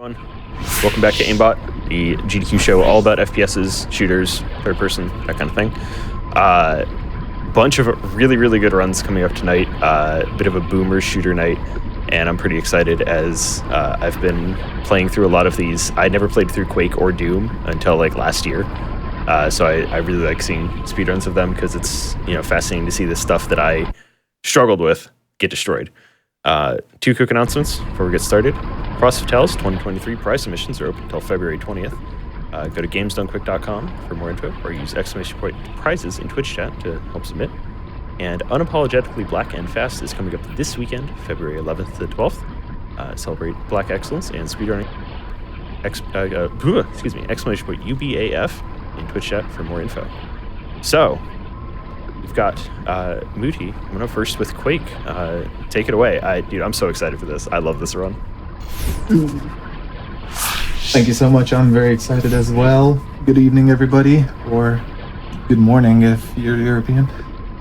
everyone. Welcome back to AIMBOT, the GDQ show all about FPSs, shooters, third person, that kind of thing. Bunch of really good runs coming up tonight. Bit of a boomer shooter night, and I'm pretty excited as I've been playing through a lot of these. I never played through Quake or Doom until like last year, so I really like seeing speedruns of them because it's fascinating to see the stuff that I struggled with get destroyed. Two quick announcements before we get started. Frost of Tales 2023 prize submissions are open until February 20th. Go to gamesdonequick.com for more info, or use !prizes in Twitch chat to help submit. And Unapologetically Black and Fast is coming up this weekend, February 11th to 12th. Celebrate Black Excellence and speedrunning. !UBAF in Twitch chat for more info. So, we've got Moody. I'm going to first with Quake. Take it away. I'm so excited for this. I love this run. Thank you so much. I'm very excited as well. Good evening, everybody, or good morning if you're European.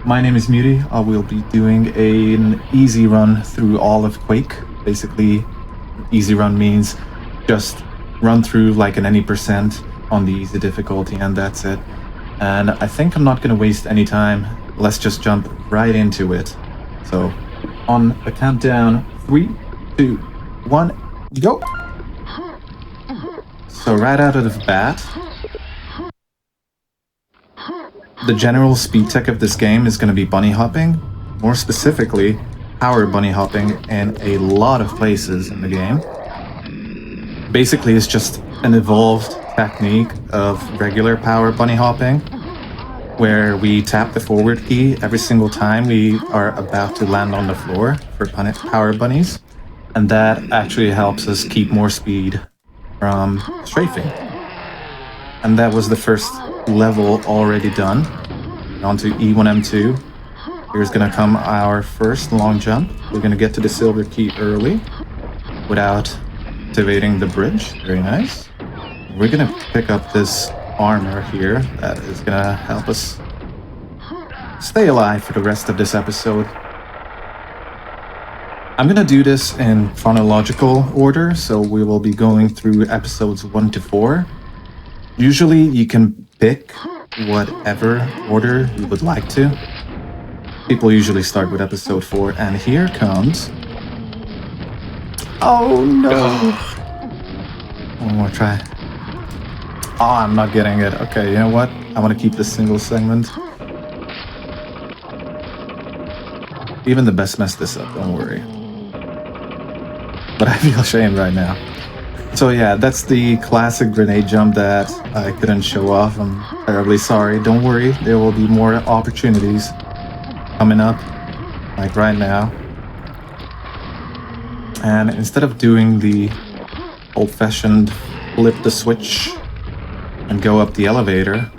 My name is Moody. I will be doing an easy run through all of Quake. Basically, easy run means just run through like an any percent on the easy difficulty, and that's it. And I think I'm not going to waste any time. Let's just jump right into it. So, on a countdown, 3, 2, 1, go! So right out of the bat, the general speed tech of this game is going to be bunny hopping. More specifically, power bunny hopping in a lot of places in the game. Basically, it's just an evolved technique of regular power bunny hopping, where we tap the forward key every single time we are about to land on the floor for power bunnies, and that actually helps us keep more speed from strafing. And that was the first level already done. On to E1M2. Here's gonna come our first long jump. We're gonna get to the silver key early without activating the bridge. Very nice. We're gonna pick up this armor here that is gonna help us stay alive for the rest of this episode. I'm gonna do this in chronological order, so we will be going through episodes 1 to 4. Usually you can pick whatever order you would like to. People usually start with episode 4, and here comes... Oh no! One more try. Oh, I'm not getting it. Okay, you know what? I want to keep this single segment. Even the best mess this up, don't worry. But I feel ashamed right now. So yeah, that's the classic grenade jump that I couldn't show off. I'm terribly sorry. Don't worry, there will be more opportunities coming up, like right now. And instead of doing the old-fashioned flip the switch and go up the elevator,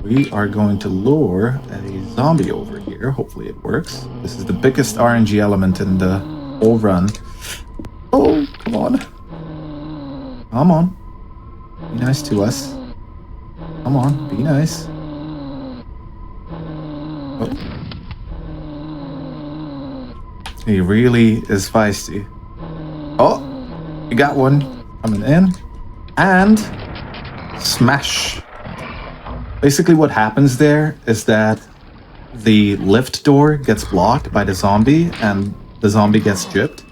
we are going to lure a zombie over here. Hopefully it works. This is the biggest RNG element in the whole run. Oh, come on. Come on. Be nice to us. Come on, be nice. Oh. He really is feisty. Oh, we got one coming in. And smash. Basically what happens there is that the lift door gets blocked by the zombie, and the zombie gets gypped.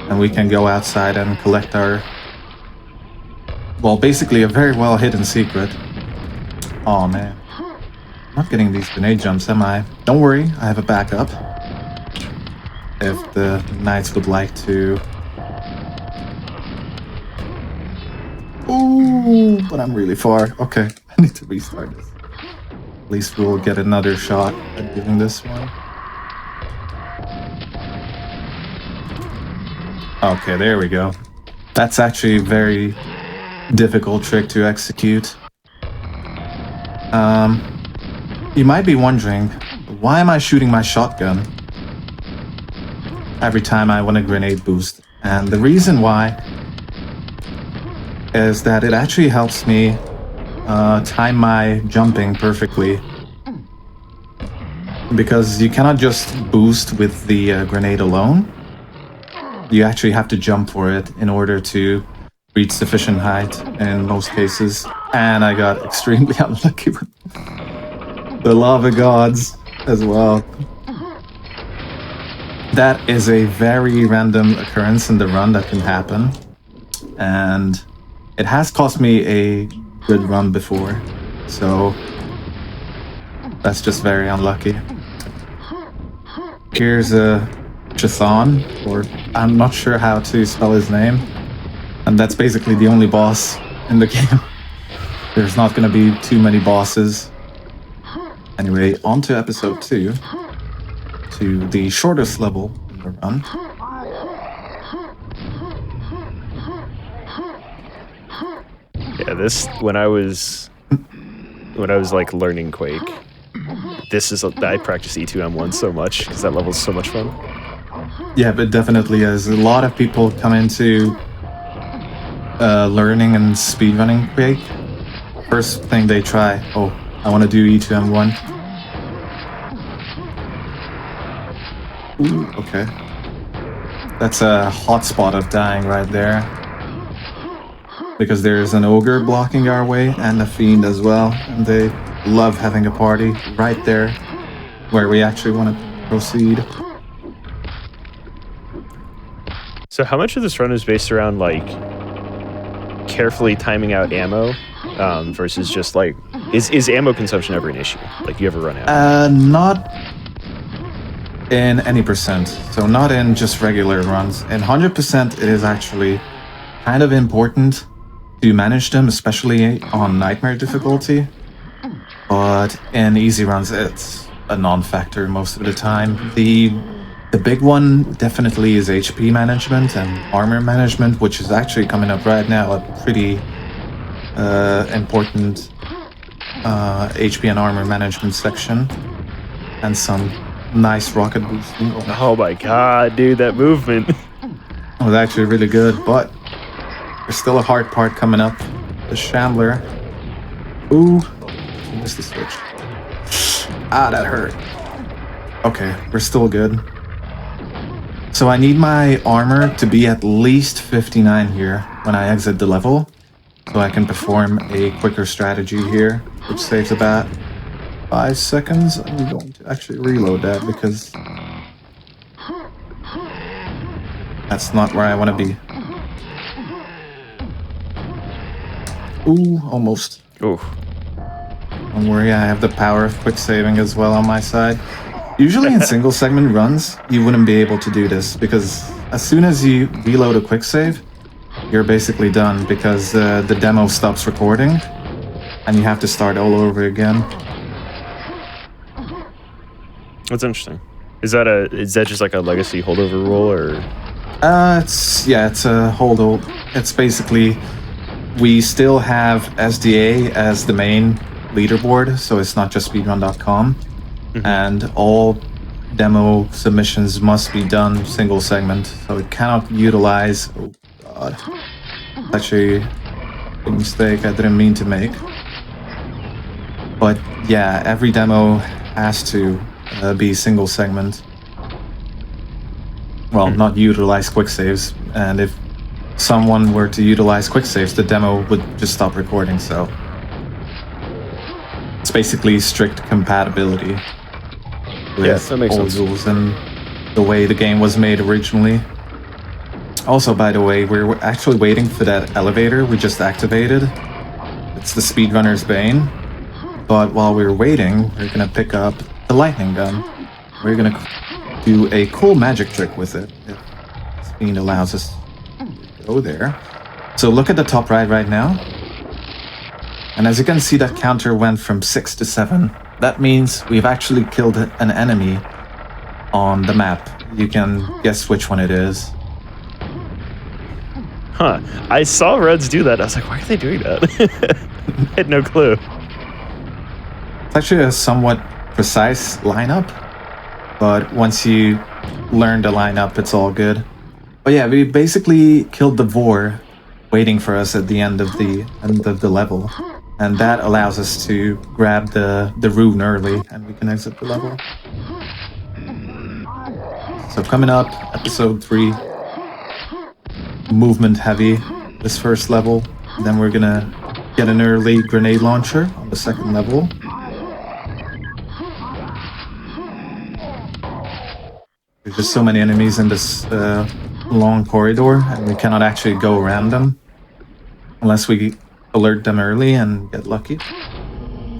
And we can go outside and collect our... well, basically a very well hidden secret. Oh man. I'm not getting these grenade jumps, am I? Don't worry, I have a backup. If the knights would like to... Ooh, but I'm really far. Okay, I need to restart this. At least we'll get another shot at doing this one. Okay, there we go. That's actually a very difficult trick to execute. You might be wondering, why am I shooting my shotgun every time I want a grenade boost? And the reason why is that it actually helps me time my jumping perfectly. Because you cannot just boost with the grenade alone. You actually have to jump for it in order to reach sufficient height in most cases. And I got extremely unlucky with the lava gods as well. That is a very random occurrence in the run that can happen. And it has cost me a good run before. So that's just very unlucky. Here's a Chthon, or I'm not sure how to spell his name. And that's basically the only boss in the game. There's not going to be too many bosses. Anyway, on to episode 2. To the shortest level in the run. Yeah, this when I was like learning Quake, this is I practice E2M1 so much because that level's so much fun. Yeah, but definitely is. A lot of people come into learning and speedrunning Quake. First thing they try, oh, I want to do E2M1. Ooh, okay. That's a hot spot of dying right there. Because there's an ogre blocking our way and a fiend as well. And they love having a party right there where we actually want to proceed. So how much of this run is based around like carefully timing out ammo versus just like is ammo consumption ever an issue? Like you ever run out? Not in any percent. So not in just regular runs. In 100% it is actually kind of important to manage them, especially on nightmare difficulty. But in easy runs it's a non-factor most of the time. The big one definitely is HP management and armor management, which is actually coming up right now, a pretty important HP and armor management section. And some nice rocket boosting. Oh my god, dude, that movement. It was actually really good, but there's still a hard part coming up. The Shambler. Ooh, I missed the switch. Ah, that hurt. Okay, we're still good. So I need my armor to be at least 59 here when I exit the level, so I can perform a quicker strategy here, which saves about 5 seconds. I'm going to actually reload that because that's not where I want to be. Ooh, almost. Ooh. Don't worry, I have the power of quick saving as well on my side. Usually in single segment runs, you wouldn't be able to do this because as soon as you reload a quick save, you're basically done because the demo stops recording and you have to start all over again. That's interesting. Is that just like a legacy holdover rule or? It's a holdover. It's basically we still have SDA as the main leaderboard, so it's not just speedrun.com. Mm-hmm. And all demo submissions must be done single segment, so it cannot utilize. Oh god, actually a mistake I didn't mean to make. But yeah, every demo has to be single segment. Well, not utilize quick saves, and if someone were to utilize quick saves, the demo would just stop recording. So it's basically strict compatibility with old rules and the way the game was made originally. Also, by the way, we're actually waiting for that elevator we just activated. It's the speedrunner's bane. But while we're waiting, we're gonna pick up the lightning gun. We're gonna do a cool magic trick with it if speed allows us to go there. So look at the top right now. And as you can see, that counter went from 6 to 7. That means we've actually killed an enemy on the map. You can guess which one it is. Huh. I saw Reds do that. I was like, why are they doing that? I had no clue. It's actually a somewhat precise lineup, but once you learn the lineup, it's all good. But yeah, we basically killed the Vor waiting for us at the end of the level. And that allows us to grab the rune early and we can exit the level. So coming up, episode 3. Movement heavy. this first level. Then we're gonna get an early grenade launcher on the second level. There's just so many enemies in this long corridor, and we cannot actually go around them unless we alert them early and get lucky.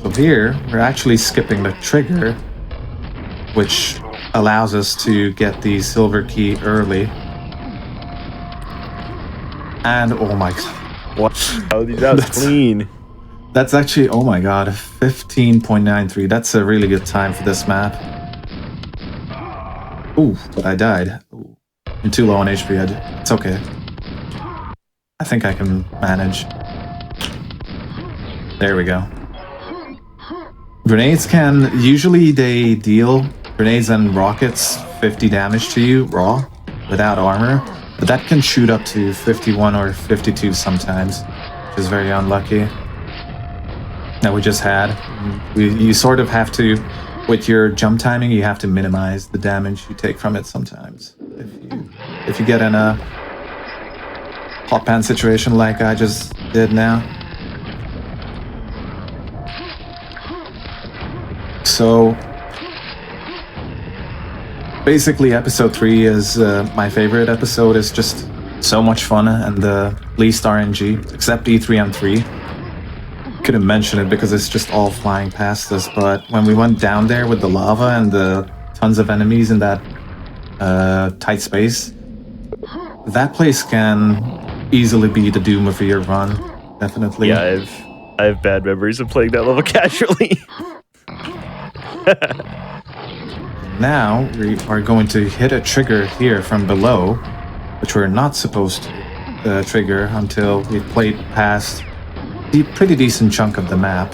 So here, we're actually skipping the trigger, which allows us to get the silver key early. And oh my god. What? Oh, that was clean. That's actually, oh my god, 15.93. That's a really good time for this map. Ooh, but I died. Ooh, I'm too low on HP. It's okay. I think I can manage. There we go. Grenades can, usually they deal, grenades and rockets, 50 damage to you, raw, without armor. But that can shoot up to 51 or 52 sometimes, which is very unlucky. That we just had. You sort of have to, with your jump timing, you have to minimize the damage you take from it sometimes. If you get in a hot pan situation like I just did now. So basically episode 3 is my favorite episode. It's just so much fun and the least RNG, except E3 and 3. Couldn't mention it because it's just all flying past us, but when we went down there with the lava and the tons of enemies in that tight space, that place can easily be the doom of your run, definitely. Yeah, I have bad memories of playing that level casually. Now we are going to hit a trigger here from below, which we're not supposed to trigger until we've played past a pretty decent chunk of the map.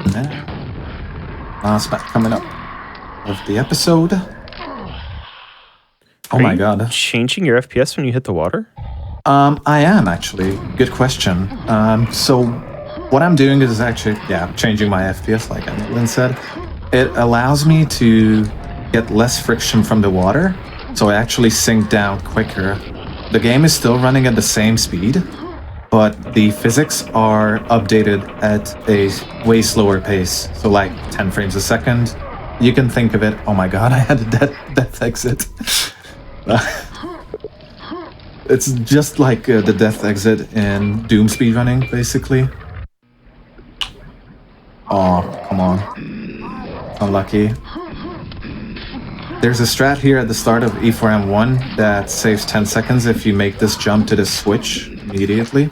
Now, last map coming up of the episode. Oh my god. Changing your FPS when you hit the water? I am actually. Good question. So what I'm doing is actually, changing my FPS like Lynn said. It allows me to get less friction from the water, so I actually sink down quicker. The game is still running at the same speed, but the physics are updated at a way slower pace, so like 10 frames a second. You can think of it, oh my god, I had a death exit. It's just like the death exit in Doom speedrunning, basically. Oh, come on. Unlucky. There's a strat here at the start of E4M1 that saves 10 seconds if you make this jump to the switch immediately.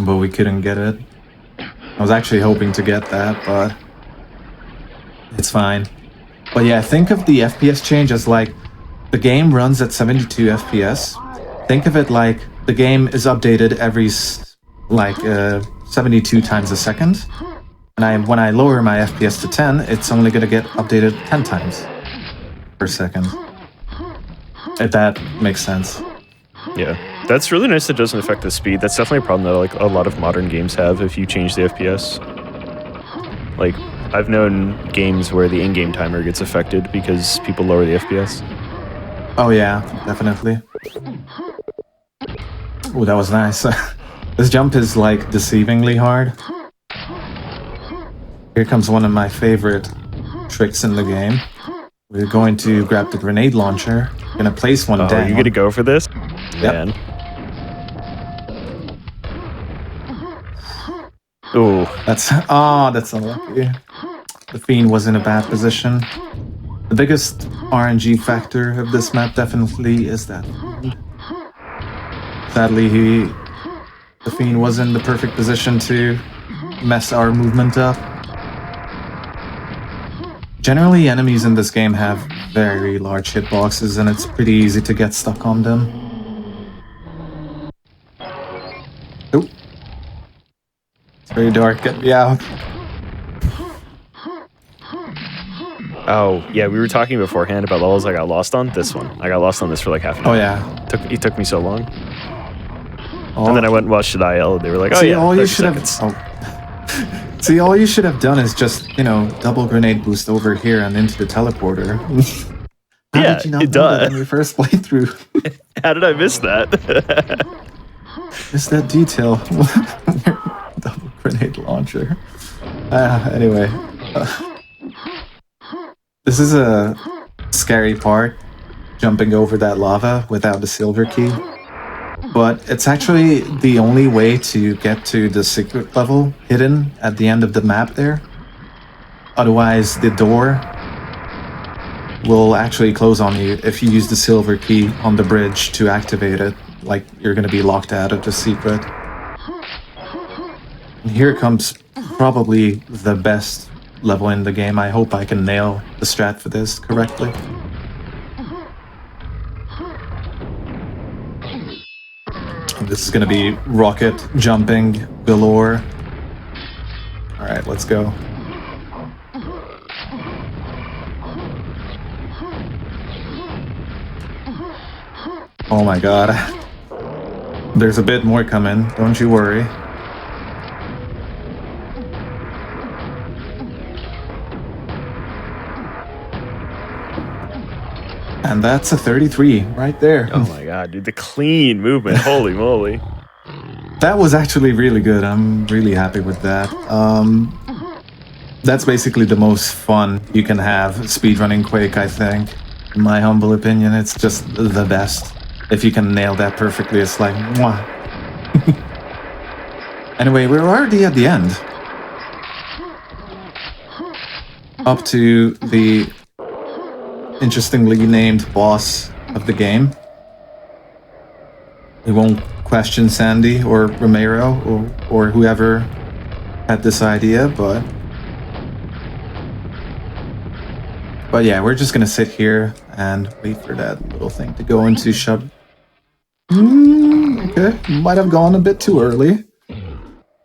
But we couldn't get it. I was actually hoping to get that, but it's fine. But yeah, think of the FPS change as like the game runs at 72 FPS. Think of it like the game is updated every 72 times a second. And when I lower my FPS to 10, it's only going to get updated 10 times per second. If that makes sense. Yeah, that's really nice that it doesn't affect the speed. That's definitely a problem that like a lot of modern games have if you change the FPS. Like, I've known games where the in-game timer gets affected because people lower the FPS. Oh yeah, definitely. Oh, that was nice. This jump is like deceivingly hard. Here comes one of my favorite tricks in the game. We're going to grab the grenade launcher. Gonna place one down. You gonna go for this? Yep. Man. Ooh. That's unlucky. The Fiend was in a bad position. The biggest RNG factor of this map definitely is that Fiend. Sadly, the Fiend was in the perfect position to mess our movement up. Generally, enemies in this game have very large hitboxes, and it's pretty easy to get stuck on them. Oh. It's very dark. Get me out. Oh, yeah, we were talking beforehand about levels I got lost on. This one. I got lost on this for like half an hour. Oh, yeah. It took me so long. Oh. And then I went and watched IL. They were like, oh, See, yeah, all you 30 should seconds. have... See, all you should have done is just, double grenade boost over here and into the teleporter. How Yeah, did you not it know that on does. your first playthrough? How did I miss that? Missed that detail. Double grenade launcher. Anyway. This is a scary part, jumping over that lava without the silver key. But it's actually the only way to get to the secret level hidden at the end of the map there. Otherwise, the door will actually close on you if you use the silver key on the bridge to activate it. Like, you're going to be locked out of the secret. And here comes probably the best level in the game. I hope I can nail the strat for this correctly. This is going to be rocket jumping galore. Alright, let's go. Oh my god. There's a bit more coming, don't you worry. And that's a 33 right there. Oh my god, dude, the clean movement. Holy moly. That was actually really good. I'm really happy with that. That's basically the most fun you can have speedrunning Quake, I think. In my humble opinion, it's just the best. If you can nail that perfectly, it's like, mwah. Anyway, we're already at the end. Up to the interestingly named boss of the game. We won't question Sandy or Romero or whoever had this idea, but yeah, we're just gonna sit here and wait for that little thing to go into shut. Okay, might have gone a bit too early.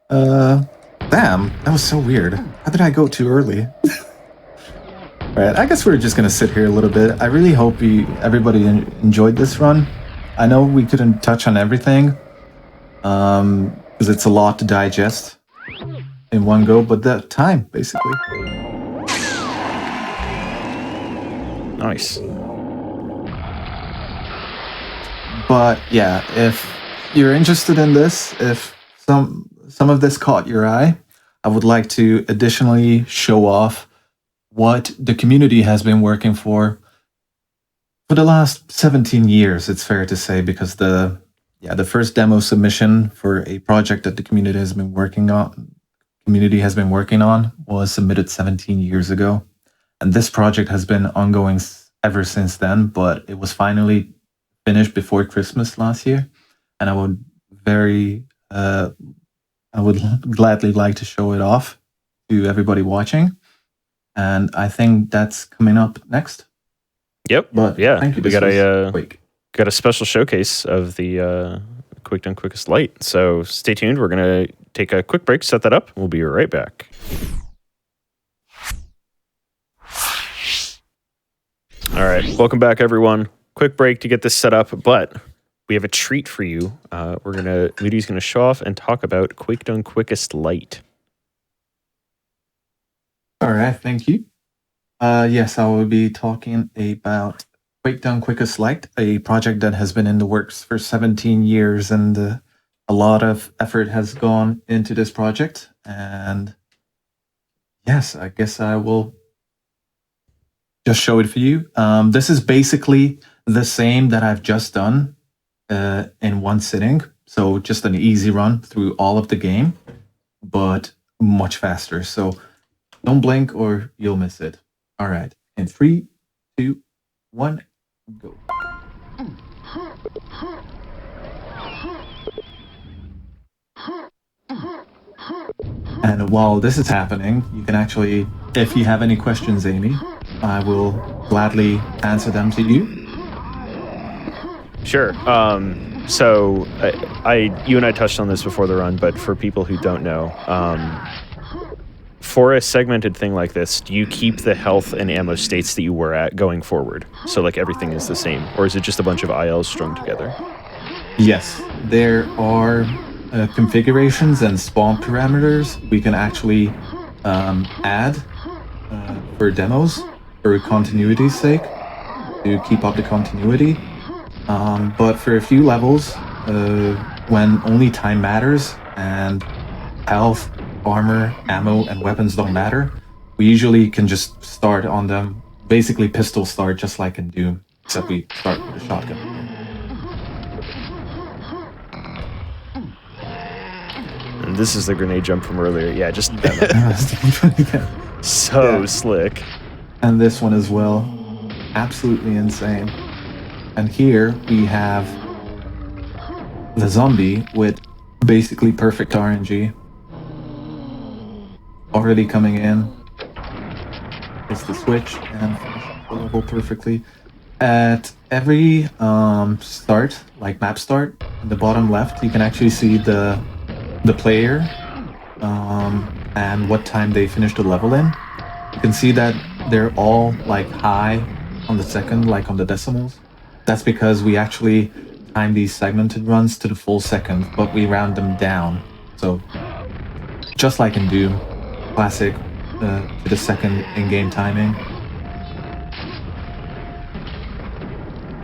Damn, that was so weird. How did I go too early? Alright, I guess we're just gonna sit here a little bit. I really hope everybody enjoyed this run. I know we couldn't touch on everything, because it's a lot to digest in one go, but the time, basically. Nice. But yeah, if you're interested in this, if some of this caught your eye, I would like to additionally show off what the community has been working for the last 17 years, it's fair to say, because the first demo submission for a project that the community has been working on was submitted 17 years ago. And this project has been ongoing ever since then, but it was finally finished before Christmas last year. And I would gladly like to show it off to everybody watching. And I think that's coming up next. Yep. But yeah, thank you. We got a special showcase of the Quake Done Quickest Light. So stay tuned. We're gonna take a quick break, set that up. We'll be right back. All right, welcome back, everyone. Quick break to get this set up, but we have a treat for you. Moody's gonna show off and talk about Quake Done Quickest Light. All right, thank you. Yes, I will be talking about Quake Done Quickest Light, a project that has been in the works for 17 years, and a lot of effort has gone into this project. And yes, I guess I will just show it for you. This is basically the same that I've just done in one sitting. So just an easy run through all of the game, but much faster. So don't blink or you'll miss it. All right, in 3, 2, 1, go. And while this is happening, you can actually, if you have any questions, Amy, I will gladly answer them to you. Sure. So you and I touched on this before the run, but for people who don't know, for a segmented thing like this, do you keep the health and ammo states that you were at going forward? So like everything is the same, or is it just a bunch of ILs strung together? Yes, there are configurations and spawn parameters we can actually add for demos for continuity's sake. to keep up the continuity. But for a few levels, when only time matters and health, armor, ammo, and weapons don't matter, we usually can just start on them. Basically, pistol start just like in Doom, except we start with a shotgun. And this is the grenade jump from earlier. Yeah, just so slick. And this one as well. Absolutely insane. And here we have the zombie with basically perfect RNG. Already coming in. It's the switch and finishes the level perfectly. At every start, like map start, in the bottom left, you can actually see the player and what time they finished the level in. You can see that they're all like high on the second, like on the decimals. That's because we actually time these segmented runs to the full second, but we round them down. So just like in Doom, classic to the second in-game timing.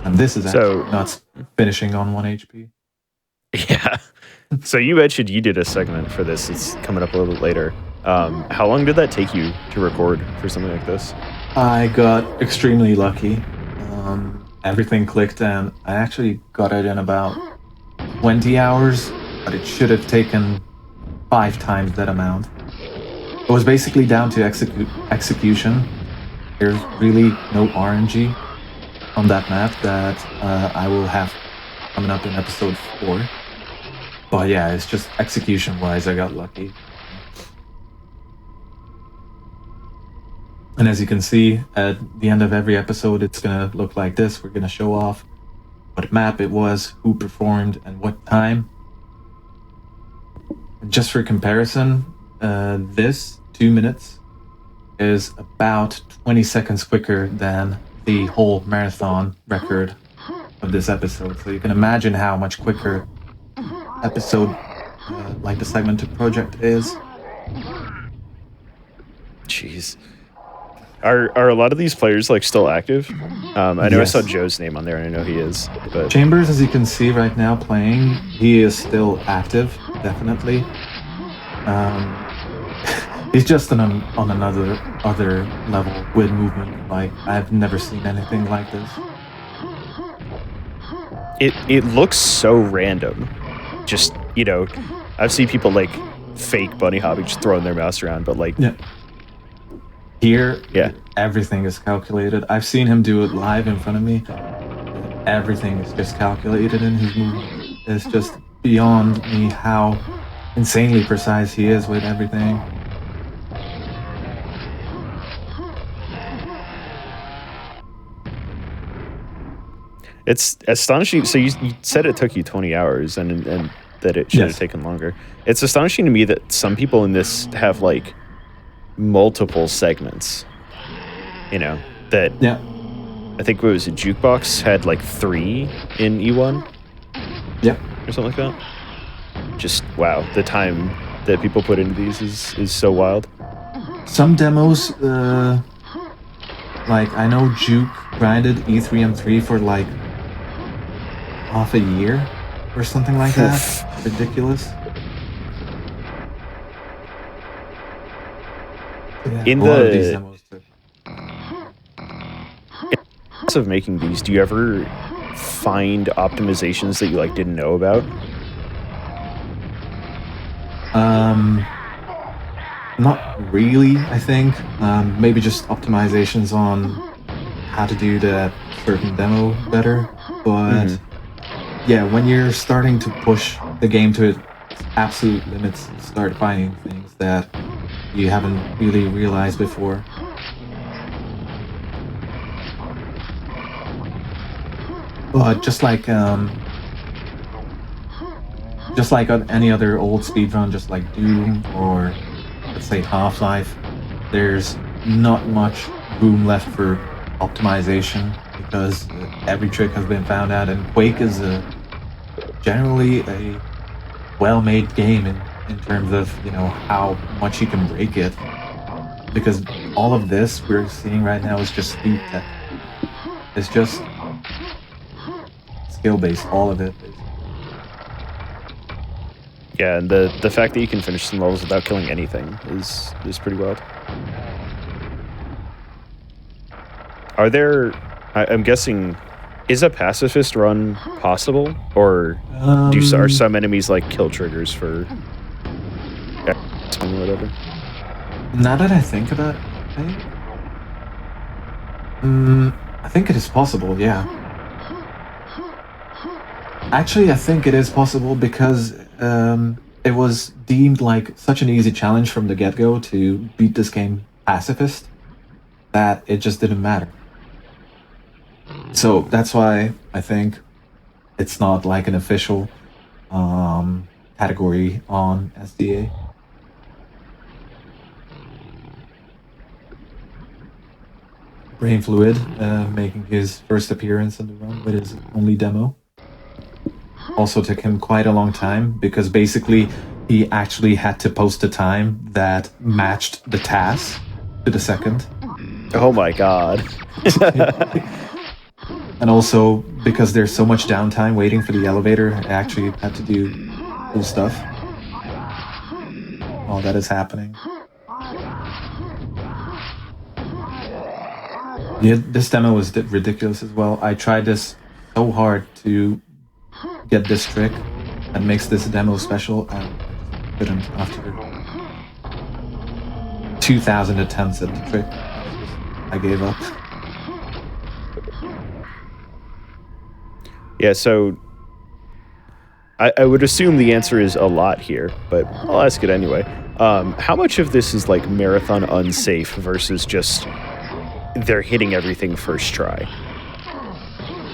And this is actually not finishing on 1 HP. Yeah. So you mentioned you did a segment for this. It's coming up a little bit later. How long did that take you to record for something like this? I got extremely lucky. Everything clicked and I actually got it in about 20 hours, but it should have taken 5 times that amount. It was basically down to execution. There's really no RNG on that map that I will have coming up in episode 4. But yeah, it's just execution-wise, I got lucky. And as you can see, at the end of every episode, it's gonna look like this. We're gonna show off what map it was, who performed, and what time. Just for comparison, this 2 minutes is about 20 seconds quicker than the whole marathon record of this episode. So you can imagine how much quicker episode like the segmented project is. Jeez. Are a lot of these players like still active? I know Yes. I saw Joe's name on there, and I know he is. But Chambers, as you can see right now playing, he is still active, definitely. He's just on another level with movement. Like, I've never seen anything like this. it looks so random. Just, you know, I've seen people like fake bunny hopping, just throwing their mouse around, but like Yeah. Here, Yeah. everything is calculated. I've seen him do it live in front of me. Everything is just calculated in his movement. It's just beyond me how insanely precise he is with everything. it's astonishing. So you said it took you 20 hours and that it should Yes. have taken longer. It's astonishing to me that some people in this have like multiple segments. You know, that Yeah. I think what was it, Jukebox had like 3 in E1 Yeah. or something like that. Just wow, the time that people put into these is so wild. Some demos, like I know Juke grinded E3M3 for like half a year or something like that. Ridiculous. Yeah, In a lot of the- these demos too. Of making these, do you ever find optimizations that you like didn't know about? Not really, I think. Maybe just optimizations on how to do that certain demo better. But yeah, when you're starting to push the game to its absolute limits, you start finding things that you haven't really realized before. But just like on any other old speedrun, just like Doom or let's say Half-Life, there's not much room left for optimization because every trick has been found out, and Quake is generally a well-made game in terms of, you know, how much you can break it, because all of this we're seeing right now is just speed tech. It's just skill-based, all of it. Yeah, and the fact that you can finish some levels without killing anything is pretty wild. Are there... I'm guessing... Is a pacifist run possible? Or are some enemies like kill triggers for... whatever? Now that I think about it, I think it is possible, yeah. Actually, I think it is possible because it was deemed like such an easy challenge from the get-go to beat this game pacifist that it just didn't matter. So that's why I think it's not like an official category on SDA. Brain Fluid making his first appearance in the run with his only demo. Also took him quite a long time because basically he actually had to post a time that matched the task to the second. Oh my god. And also because there's so much downtime waiting for the elevator, I actually had to do cool stuff. Oh, that is happening. Yeah, this demo was ridiculous as well. I tried this so hard to get this trick that makes this demo special, and I couldn't after 2,000 attempts at the trick. I gave up. Yeah, so I would assume the answer is a lot here, but I'll ask it anyway. How much of this is like marathon unsafe versus just they're hitting everything first try?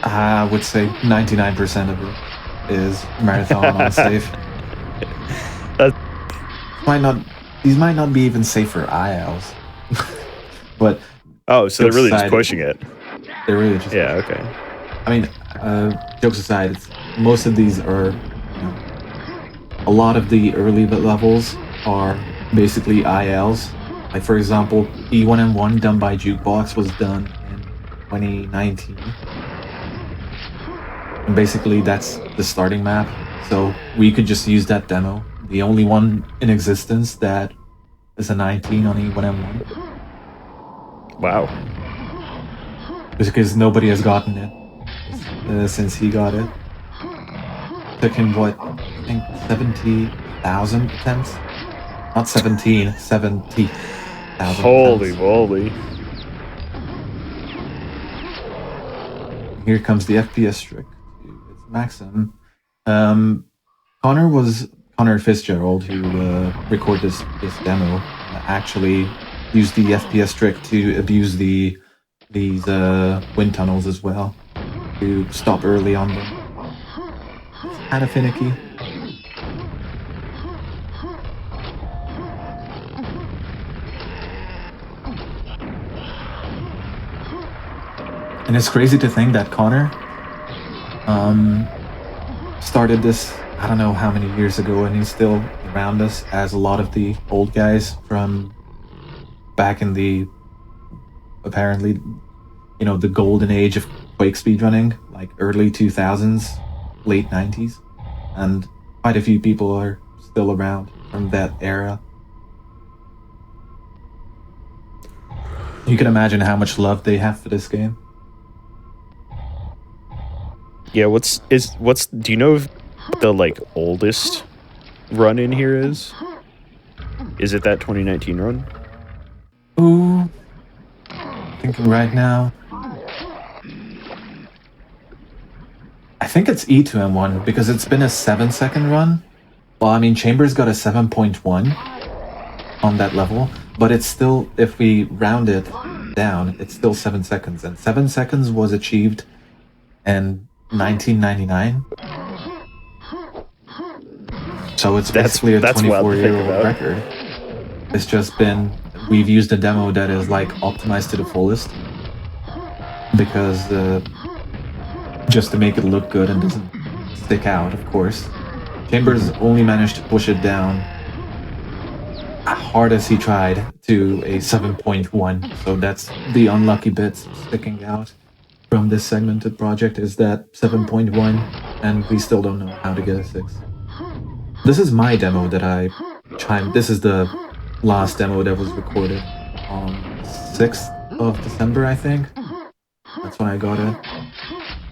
I would say 99% of it is marathon unsafe. These might not be even safe for ILs. But oh, so they're really just pushing it. They're really just yeah, okay. I mean, jokes aside, most of these are, a lot of the early levels are basically ILs. Like, for example, E1M1 done by Jukebox was done in 2019. And basically, that's the starting map. So we could just use that demo. The only one in existence that is a 19 on E1M1. Wow. Because nobody has gotten it since he got it. Took him, what, I think 70,000 attempts? Not 17, 70,000 Holy attempts. moly. Here comes the FPS trick. It's Maxim. Connor Fitzgerald, who recorded this demo, actually used the FPS trick to abuse these wind tunnels as well, to stop early on them. It's kind of finicky. And it's crazy to think that Connor started this, I don't know how many years ago, and he's still around us as a lot of the old guys from back in the, apparently, the golden age of Quake speedrunning, like early 2000s, late 90s. And quite a few people are still around from that era. You can imagine how much love they have for this game. Yeah, do you know if the like oldest run in here is? Is it that 2019 run? Ooh, thinking right now. I think it's E2M1 because it's been a 7-second run. Well, I mean, Chambers got a 7.1 on that level, but it's still, if we round it down, it's still 7 seconds, and 7 seconds was achieved in 1999. So it's basically a 24-year-old record. It's just been, we've used a demo that is like optimized to the fullest because just to make it look good and doesn't stick out, of course. Chambers only managed to push it down as hard as he tried to a 7.1, so that's the unlucky bits sticking out from this segmented project is that 7.1, and we still don't know how to get a 6. This is my demo that I chimed. This is the last demo that was recorded on 6th of December, I think. That's when I got it.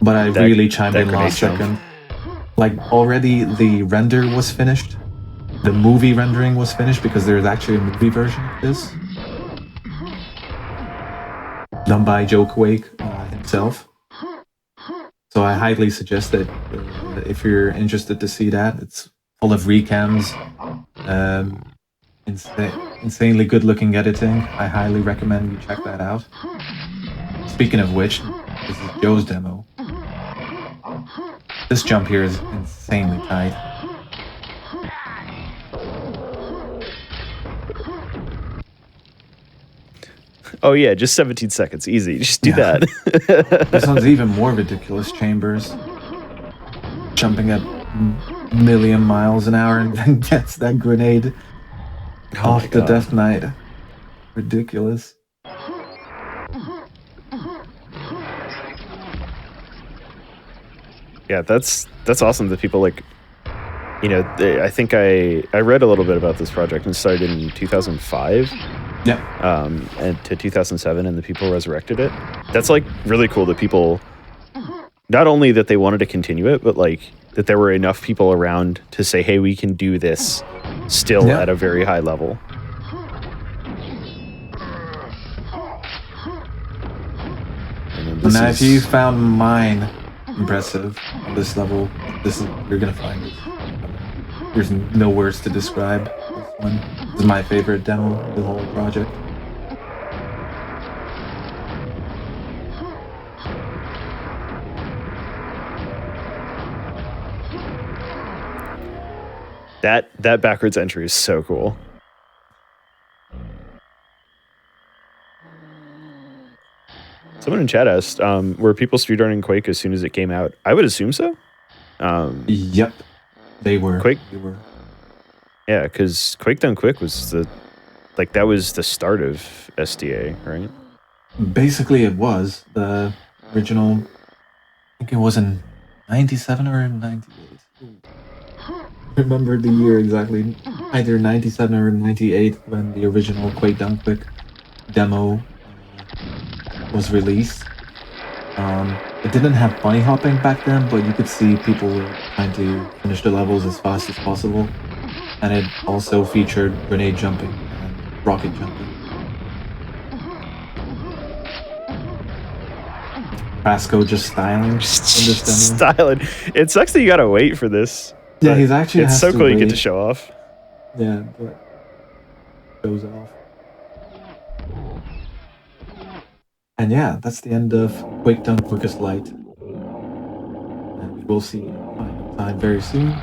But I really chimed in last second. Like, already the render was finished. The movie rendering was finished because there's actually a movie version of this. Done by Quake himself. So I highly suggest that if you're interested to see that, it's full of recams, insanely good looking editing. I highly recommend you check that out. Speaking of which, this is Joe's demo. This jump here is insanely tight. Oh yeah, just 17 seconds, easy. Just do that. This one's even more ridiculous. Chambers jumping at a million miles an hour and then gets that grenade off the Death Knight. Ridiculous. Yeah, that's awesome that people like, you know, I think I read a little bit about this project and started in 2005. Yeah. And to 2007, and the people resurrected it. That's like really cool that people, not only that they wanted to continue it, but like that there were enough people around to say, hey, we can do this still at a very high level. Now, if you found mine impressive on this level, you're gonna find it. There's no words to describe this one. This is my favorite demo of the whole project. That backwards entry is so cool. Someone in chat asked, were people speedrunning Quake as soon as it came out? I would assume so. Yep, they were. Quake. They were. Yeah, because Quake Done Quick was that was the start of SDA, right? Basically, it was the original. I think it was in 97 or 98. I remember the year exactly. Either 97 or 98 when the original Quake Done Quick demo was released. It didn't have bunny hopping back then, but you could see people were trying to finish the levels as fast as possible. And it also featured grenade jumping and rocket jumping. Prasco just styling in this demo. Styling. It sucks that you gotta wait for this. Yeah, he's actually. It's so cool you get to show off. Yeah, but shows off. And yeah, that's the end of Quake Done Quickest Light. And we will see you final time very soon.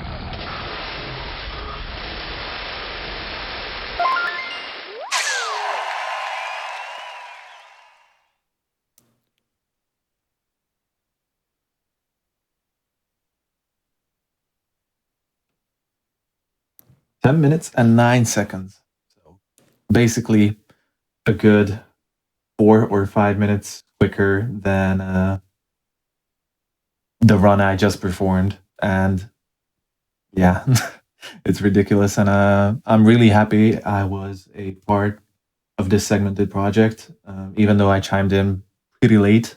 $10 minutes and 9 seconds. So basically a good 4 or 5 minutes quicker than the run I just performed. And yeah, it's ridiculous. And I'm really happy I was a part of this segmented project. Even though I chimed in pretty late,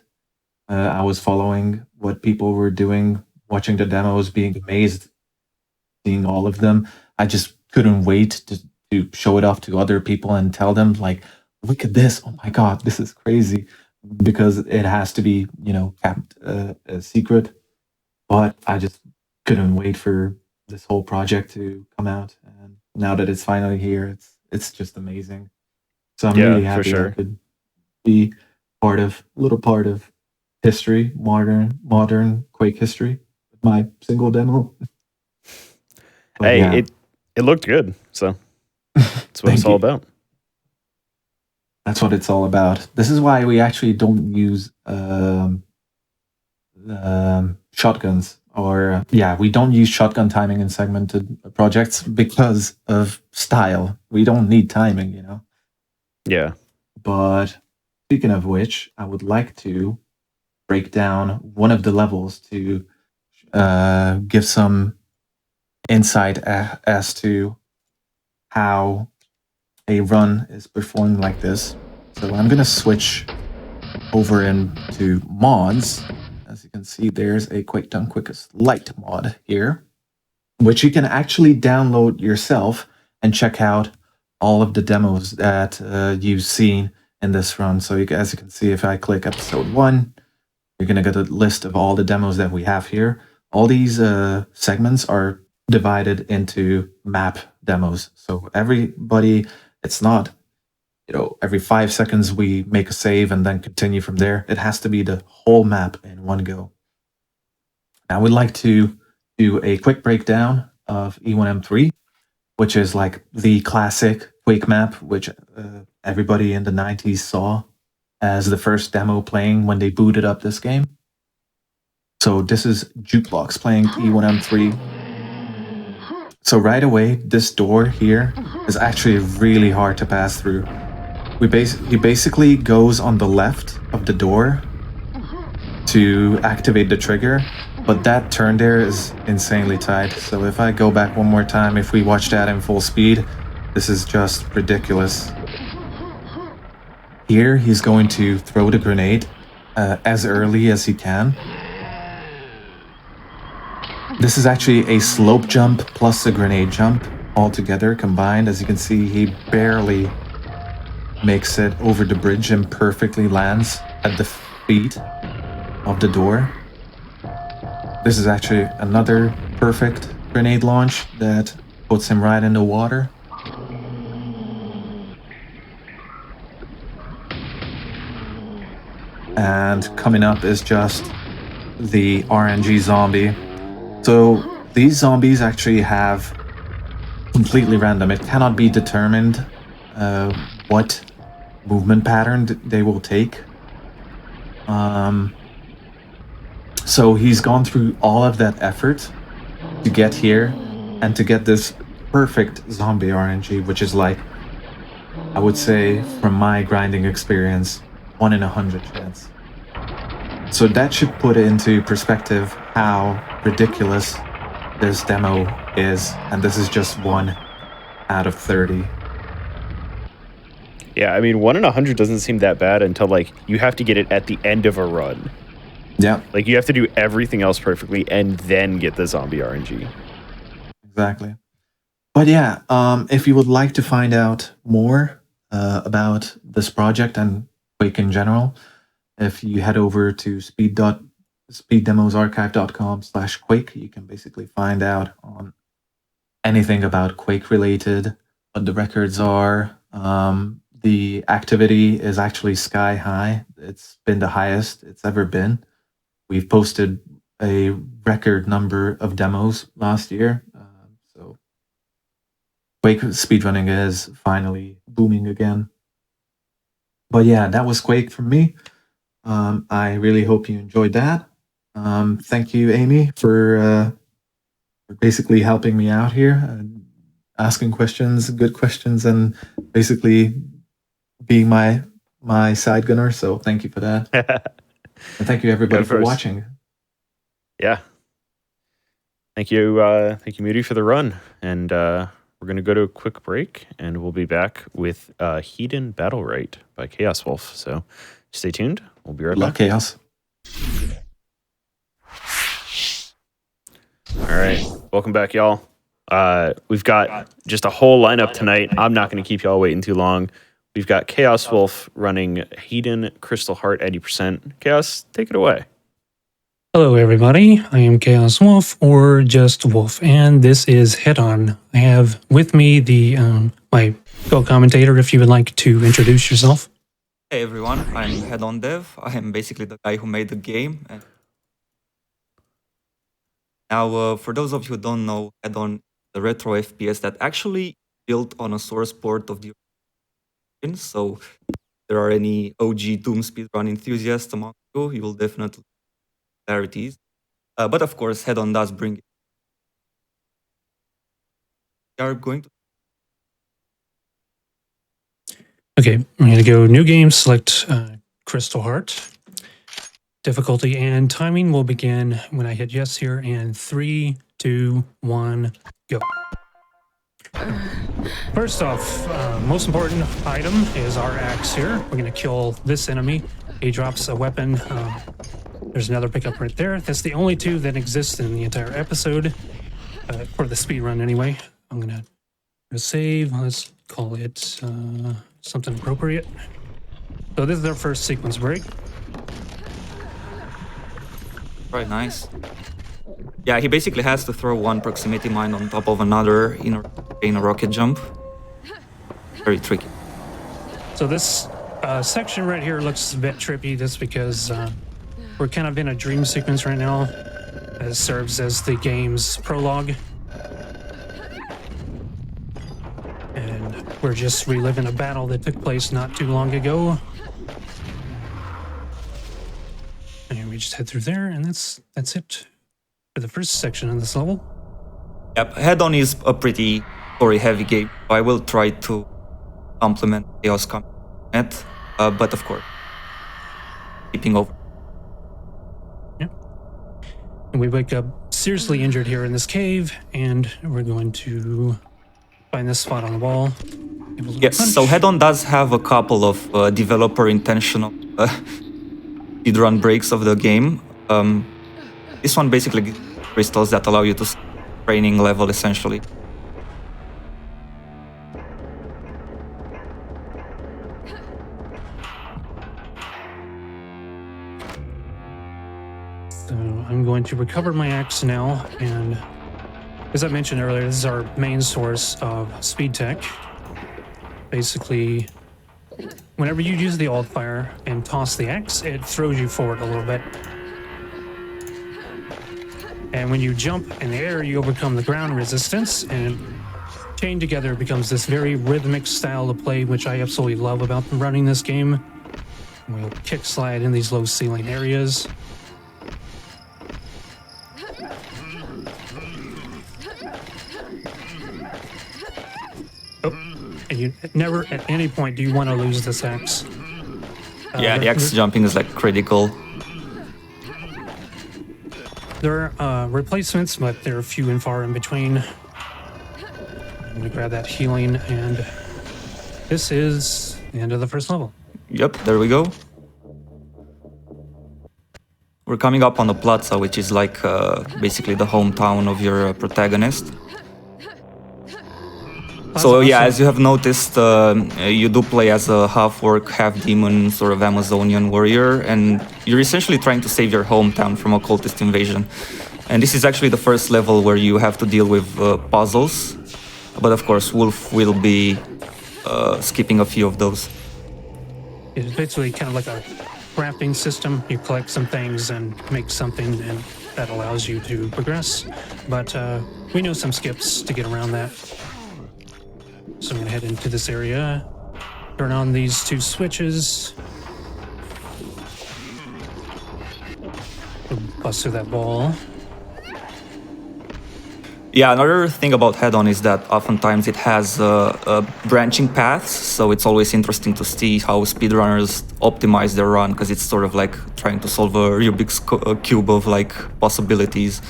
I was following what people were doing, watching the demos, being amazed, seeing all of them. I just couldn't wait to show it off to other people and tell them, like, look at this. Oh my God, this is crazy. Because it has to be, kept a secret. But I just couldn't wait for this whole project to come out. And now that it's finally here, it's just amazing. So I'm really happy I could be a little part of history, modern Quake history, with my single demo. But hey, it looked good, so that's what it's all about. That's what it's all about. This is why we actually don't use shotguns, or we don't use shotgun timing in segmented projects because of style. We don't need timing, Yeah. But speaking of which, I would like to break down one of the levels to give some insight as to how a run is performed like this. So I'm going to switch over into mods. As you can see, there's a Quake Done Quickest Lite mod here, which you can actually download yourself and check out all of the demos that you've seen in this run. So as you can see, if I click episode 1, you're going to get a list of all the demos that we have here. All these segments are divided into map demos. So everybody, it's not, every 5 seconds we make a save and then continue from there. It has to be the whole map in one go. Now we'd like to do a quick breakdown of E1M3, which is like the classic Quake map, which everybody in the 90s saw as the first demo playing when they booted up this game. So this is Jukebox playing E1M3. So right away, this door here is actually really hard to pass through. He basically goes on the left of the door to activate the trigger, but that turn there is insanely tight. So if I go back one more time, if we watch that in full speed, this is just ridiculous. Here, he's going to throw the grenade as early as he can. This is actually a slope jump plus a grenade jump all together combined. As you can see, he barely makes it over the bridge and perfectly lands at the feet of the door. This is actually another perfect grenade launch that puts him right in the water. And coming up is just the RNG zombie. So these zombies actually have completely random. It cannot be determined what movement pattern they will take. So he's gone through all of that effort to get here and to get this perfect zombie RNG, which is like, I would say from my grinding experience, 1 in 100 chance. So that should put into perspective how ridiculous this demo is, and this is just 1 out of 30. Yeah, I mean, 1 in 100 doesn't seem that bad until, like, you have to get it at the end of a run. Yeah. Like, you have to do everything else perfectly and then get the zombie RNG. Exactly. But yeah, if you would like to find out more about this project and Quake in general, if you head over to speeddemosarchive.com/Quake, you can basically find out on anything about Quake related, what the records are. The activity is actually sky high. It's been the highest it's ever been. We've posted a record number of demos last year. So Quake speedrunning is finally booming again. But yeah, that was Quake from me. I really hope you enjoyed that. Thank you, Amy, for basically helping me out here, asking questions, good questions, and basically being my side gunner. So thank you for that. And thank you, everybody, for watching. Yeah. Thank you, Moody, for the run. And we're going to go to a quick break, and we'll be back with Hedon Battle Right by Chaos Wolf. So stay tuned. We'll be right back. Chaos. All right. Welcome back, y'all. We've got just a whole lineup tonight. I'm not going to keep y'all waiting too long. We've got Chaos Wolf running Hedon Crystal Heart 80%. Chaos, take it away. Hello, everybody. I am Chaos Wolf, or just Wolf, and this is Hedon. I have with me the my co-commentator. If you would like to introduce yourself. Hey everyone, I'm Hedon Dev. I am basically the guy who made the game. And now, for those of you who don't know, Hedon, the retro FPS that actually built on a source port of the original. So, if there are any OG Doom speedrun enthusiasts among you, you will definitely similarities. But of course, Hedon does bring it. We are going to. Okay, I'm going to go New Game, select Crystal Heart. difficulty, and timing will begin when I hit yes here. And 3, 2, 1, go. First off, most important item is our axe here. We're going to kill this enemy. He drops a weapon. There's another pickup right there. That's the only two that exist in the entire episode, for the speed run anyway. I'm going to save. Let's call it something appropriate. So this is our first sequence break. Very nice. Yeah, he basically has to throw one proximity mine on top of another in order to gain a rocket jump. Very tricky. So this section right here looks a bit trippy just because we're kind of in a dream sequence right now. It serves as the game's prologue. And we're just reliving a battle that took place not too long ago. And we just head through there, and that's it for the first section of this level. Yep, Hedon is a pretty story-heavy game. I will try to complement Chaos Combat, but of course, keeping over. Yep. And we wake up seriously injured here in this cave, and we're going to find this spot on the wall. Yes, so Hedon does have a couple of developer intentional speedrun breaks of the game. This one basically gives crystals that allow you to training level essentially. So I'm going to recover my axe now, and as I mentioned earlier, this is our main source of speed tech. Basically, whenever you use the alt fire and toss the axe, it throws you forward a little bit. And when you jump in the air, you overcome the ground resistance, and chained together it becomes this very rhythmic style of play, which I absolutely love about running this game. We'll kick slide in these low ceiling areas. And you never at any point do you want to lose this axe. Yeah, the axe jumping is like critical. There are replacements, but they're few and far in between. I'm going to grab that healing, and this is the end of the first level. Yep, there we go. We're coming up on the plaza, which is like basically the hometown of your protagonist. So yeah, as you have noticed, you do play as a half-orc, half-demon sort of Amazonian warrior, and you're essentially trying to save your hometown from a cultist invasion. And this is actually the first level where you have to deal with puzzles, but of course Wolf will be skipping a few of those. It's basically kind of like a crafting system. You collect some things and make something, and that allows you to progress. But we know some skips to get around that. So I'm going to head into this area, turn on these two switches, bust through that ball. Yeah, another thing about Hedon is that oftentimes it has branching paths, so it's always interesting to see how speedrunners optimize their run, because it's sort of like trying to solve a Rubik's cube of like possibilities.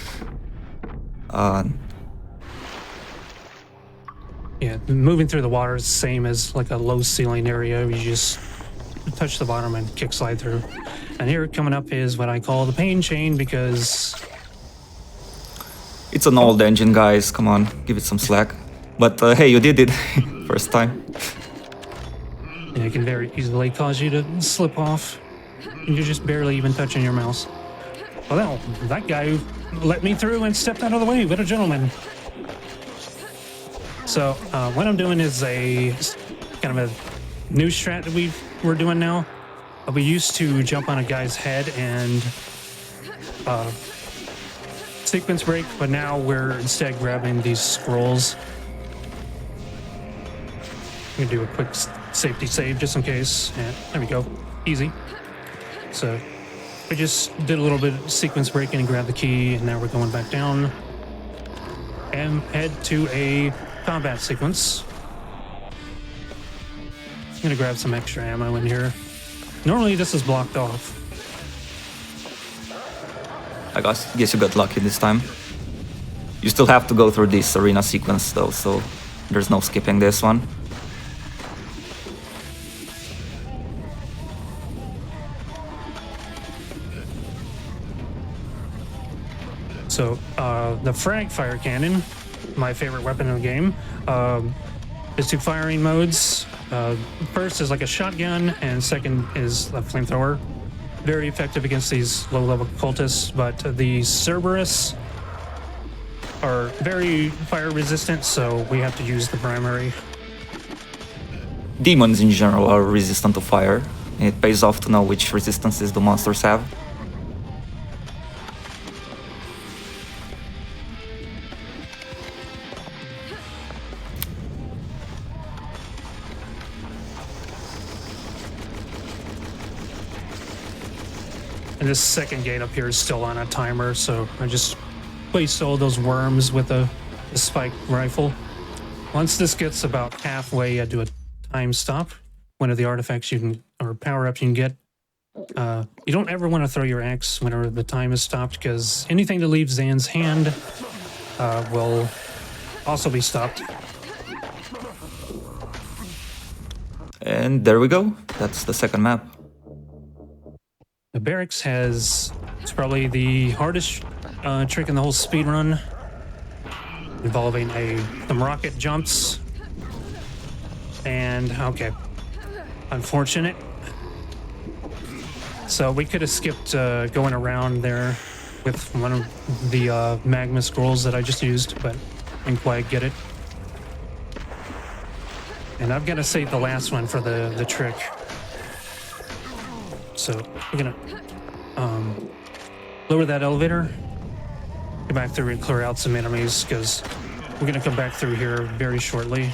Yeah, moving through the water is the same as like a low ceiling area. You just touch the bottom and kick slide through. And here coming up is what I call the pain chain, because it's an old engine, guys. Come on, give it some slack. But hey, you did it first time. it can very easily cause you to slip off. And you're just barely even touching your mouse. Well, that guy let me through and stepped out of the way. What a gentleman. So what I'm doing is a kind of a new strat that we're doing now. We used to jump on a guy's head and sequence break, but now we're instead grabbing these scrolls. I'm gonna do a quick safety save just in case. And there we go, easy. So we just did a little bit of sequence breaking and grabbed the key, and now we're going back down and head to a combat sequence. I'm gonna grab some extra ammo in here. Normally this is blocked off. I guess you got lucky this time. You still have to go through this arena sequence though, so there's no skipping this one. So the frag fire cannon, my favorite weapon in the game, is two firing modes. First is like a shotgun, and second is a flamethrower. Very effective against these low-level cultists, but the Cerberus are very fire resistant, so we have to use the primary. Demons in general are resistant to fire. It pays off to know which resistances the monsters have. And this second gate up here is still on a timer, so I just placed all those worms with the spike rifle. Once this gets about halfway, I do a time stop. One of the artifacts you can, or power-ups you can get. You don't ever want to throw your axe whenever the time is stopped, because anything that leaves Zan's hand will also be stopped. And there we go. That's the second map. The barracks has, it's probably the hardest trick in the whole speed run, involving some rocket jumps. And okay, unfortunate. So we could have skipped going around there with one of the magma scrolls that I just used, but I didn't quite get it. And I've got to save the last one for the trick. So we're gonna lower that elevator, go back through and clear out some enemies, because we're gonna come back through here very shortly.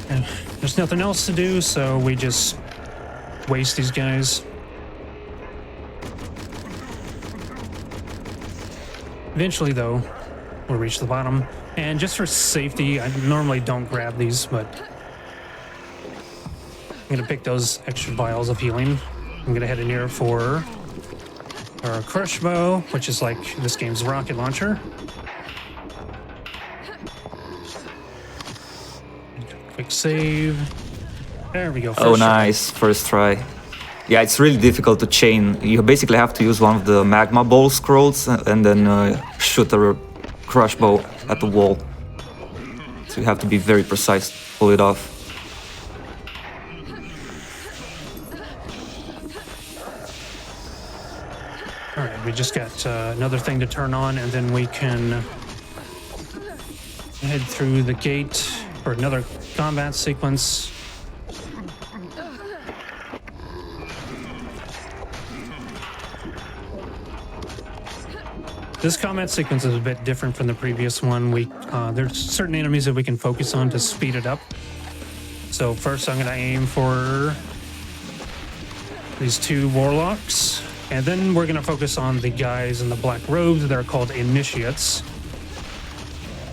And there's nothing else to do, so we just waste these guys. Eventually, though, we'll reach the bottom. And just for safety, I normally don't grab these, but I'm gonna pick those extra vials of healing. I'm gonna head in here for our crush bow, which is like this game's rocket launcher. Quick save. There we go. Oh, nice. First try. Yeah, it's really difficult to chain. You basically have to use one of the magma ball scrolls and then shoot a crush bow at the wall. So you have to be very precise to pull it off. All right, we just got another thing to turn on, and then we can head through the gate for another combat sequence. This combat sequence is a bit different from the previous one. There's certain enemies that we can focus on to speed it up. So first I'm going to aim for these two warlocks. And then we're going to focus on the guys in the black robes. They're called initiates.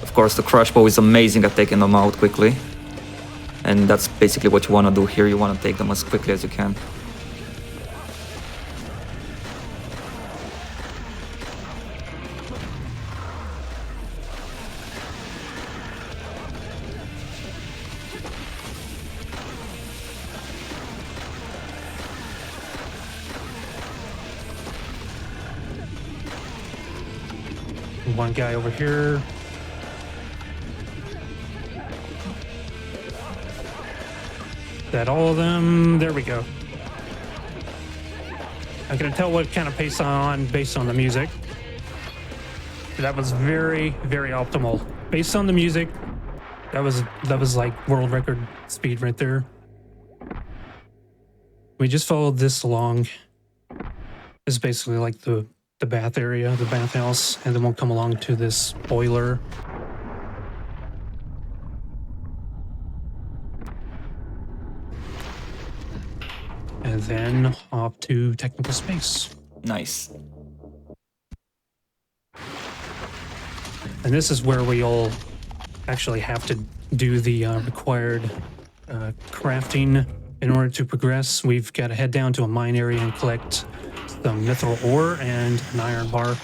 Of course, the crush bow is amazing at taking them out quickly. And that's basically what you want to do here. You want to take them as quickly as you can. One guy over here. That all of them? There we go. I can tell what kind of pace I'm on based on the music. That was very, very optimal. Based on the music, that was like world record speed right there. We just followed this along. It's basically like the bath area, the bathhouse, and then we'll come along to this boiler. And then off to technical space. Nice. And this is where we all actually have to do the required crafting in order to progress, we've got to head down to a mine area and collect some mithril ore and an iron bar.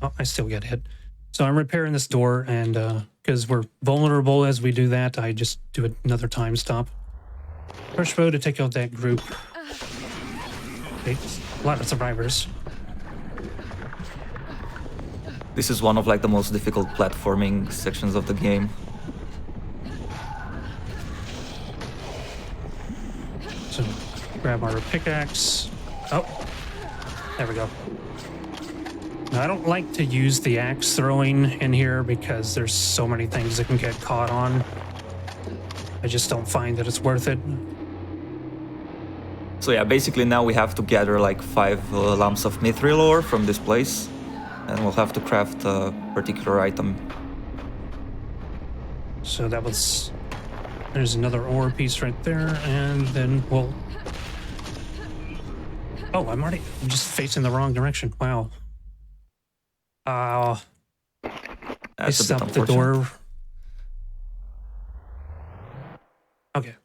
Oh, I still get hit. So I'm repairing this door, and because we're vulnerable as we do that, I just do another time stop. Push bow to take out that group. Okay, a lot of survivors. This is one of like the most difficult platforming sections of the game. So grab our pickaxe. Oh, there we go. Now, I don't like to use the axe throwing in here because there's so many things that can get caught on. I just don't find that it's worth it. So yeah, basically now we have to gather like 5 lumps of mithril ore from this place, and we'll have to craft a particular item. So that was... There's another ore piece right there, and then we'll... Oh, I'm just facing the wrong direction. Wow. I That's a bit stopped the unfortunate. door. Okay.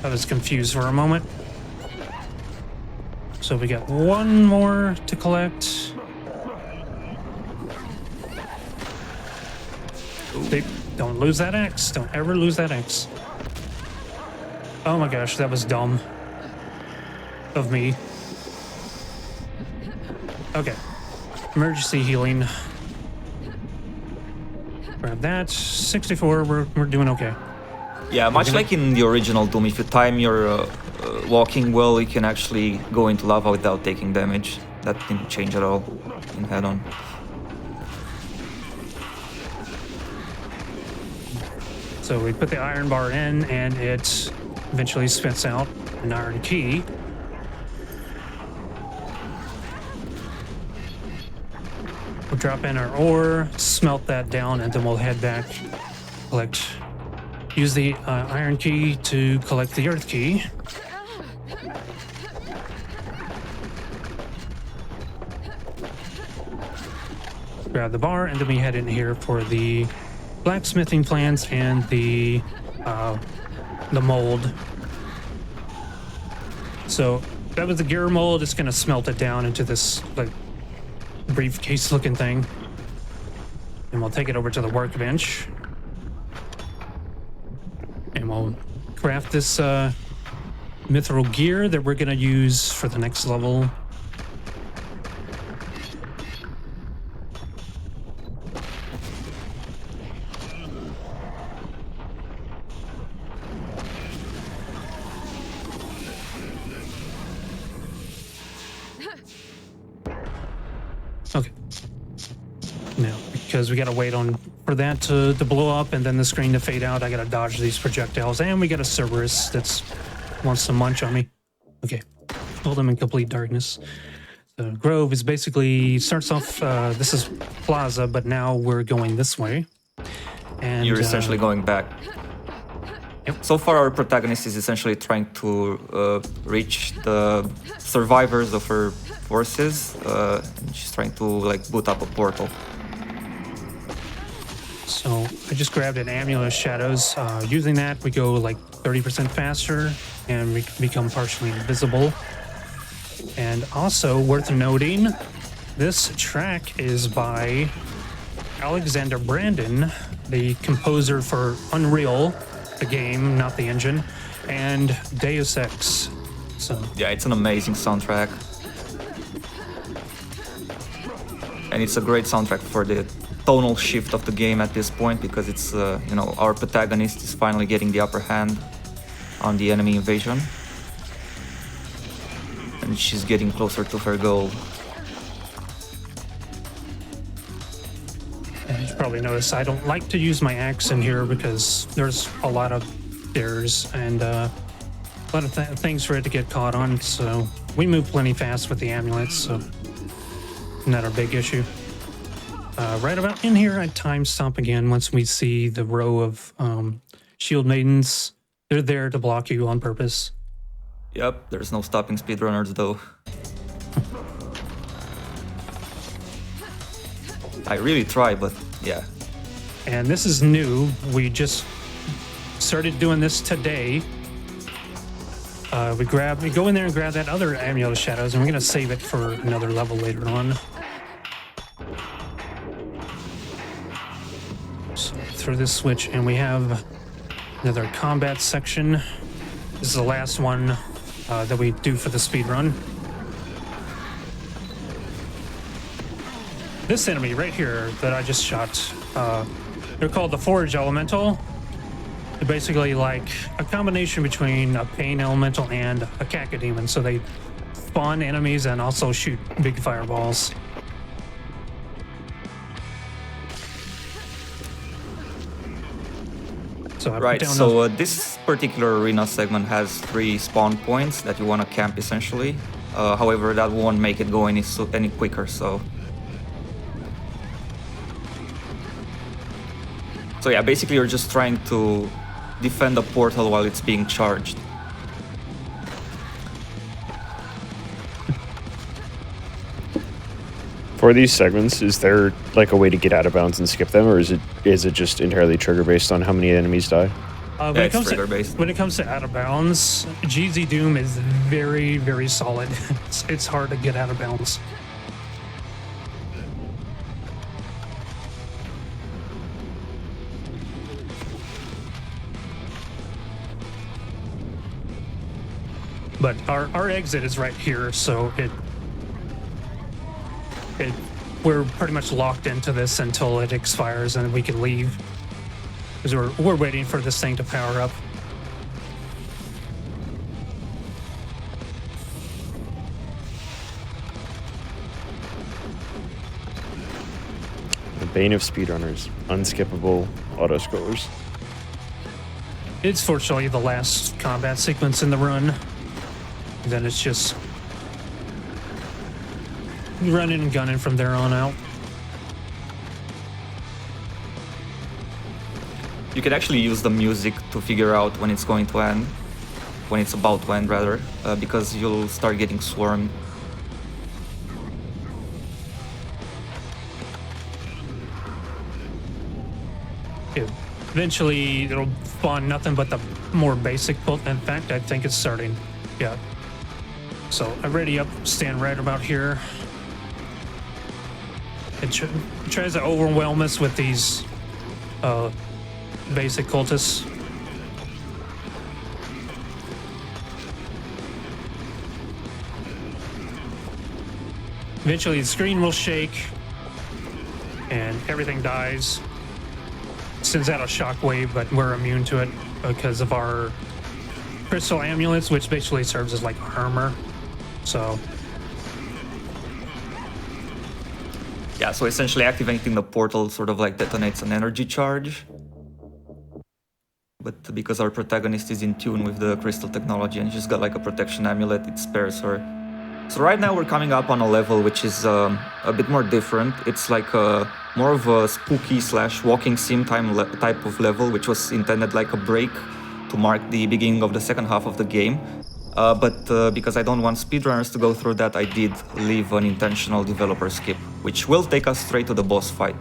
I was confused for a moment. So we got one more to collect. Don't lose that axe. Don't ever lose that axe. Oh my gosh, that was dumb of me. Okay. Emergency healing. Grab that. 64, we're doing okay. Yeah, much like in the original Doom, if you time your walking well, you can actually go into lava without taking damage. That didn't change at all in Hedon. So we put the iron bar in, and it eventually spits out an iron key. We'll drop in our ore, smelt that down, and then we'll head back, use the iron key to collect the earth key. Grab the bar, and then we head in here for the blacksmithing plans and the mold. So that was the gear mold. It's gonna smelt it down into this like briefcase looking thing, and we'll take it over to the workbench, and we'll craft this mithril gear that we're gonna use for the next level. Okay. Now, because we gotta wait for that to blow up and then the screen to fade out, I gotta dodge these projectiles, and we got a Cerberus that's wants to munch on me. Okay. Hold them in complete darkness. The Grove is basically starts off. This is Plaza, but now we're going this way. And You're essentially going back. Yep. So far, our protagonist is essentially trying to reach the survivors of her forces. She's trying to like boot up a portal. So I just grabbed an Amulet of Shadows. Using that, we go like 30% faster, and we become partially invisible. And also worth noting, this track is by Alexander Brandon, the composer for Unreal, the game, not the engine, and Deus Ex. So Yeah, it's an amazing soundtrack. And it's a great soundtrack for the tonal shift of the game at this point, because it's, our protagonist is finally getting the upper hand on the enemy invasion. And she's getting closer to her goal. and you probably noticed I don't like to use my axe in here because there's a lot of stairs and a lot of things for it to get caught on. So we move plenty fast with the amulets, so not a big issue. Right about in here, I time stomp again once we see the row of shield maidens. They're there to block you on purpose. Yep, there's no stopping speedrunners though. I really try, but yeah. And this is new. We just started doing this today. we go in there and grab that other Amulet of Shadows, and we're gonna save it for another level later on. So through this switch, and we have another combat section. This is the last one that we do for the speed run. This enemy right here that I just shot, they're called the Forge Elemental. They're basically like a combination between a Pain Elemental and a Cacodemon. So they spawn enemies and also shoot big fireballs. So Right, so this particular arena segment has 3 spawn points that you want to camp essentially. However, that won't make it go any quicker, so... So yeah, basically you're just trying to defend the portal while it's being charged. For these segments, is there like a way to get out of bounds and skip them, or is it just entirely trigger based on how many enemies die? When Yeah, it's trigger-based. When it comes to out of bounds, GZ Doom is very, very solid. It's hard to get out of bounds. But our exit is right here, so we're pretty much locked into this until it expires and we can leave. Because we're waiting for this thing to power up. The bane of speedrunners, unskippable auto-scrollers. It's fortunately the last combat sequence in the run. Then it's just running and gunning from there on out. You can actually use the music to figure out when it's going to end. When it's about to end, rather, because you'll start getting swarmed. Eventually, it'll spawn nothing but the more basic build. In fact, I think it's starting. Yeah. So I'm ready up, stand right about here. It tries to overwhelm us with these basic cultists. Eventually the screen will shake and everything dies. Sends out a shockwave, but we're immune to it because of our crystal amulets, which basically serves as like armor. So yeah, so essentially activating the portal sort of like detonates an energy charge. But because our protagonist is in tune with the crystal technology and she's got like a protection amulet, it spares her. So right now we're coming up on a level which is a bit more different. It's like more of a spooky / walking sim type of level, which was intended like a break to mark the beginning of the second half of the game. But because I don't want speedrunners to go through that, I did leave an intentional developer skip, which will take us straight to the boss fight.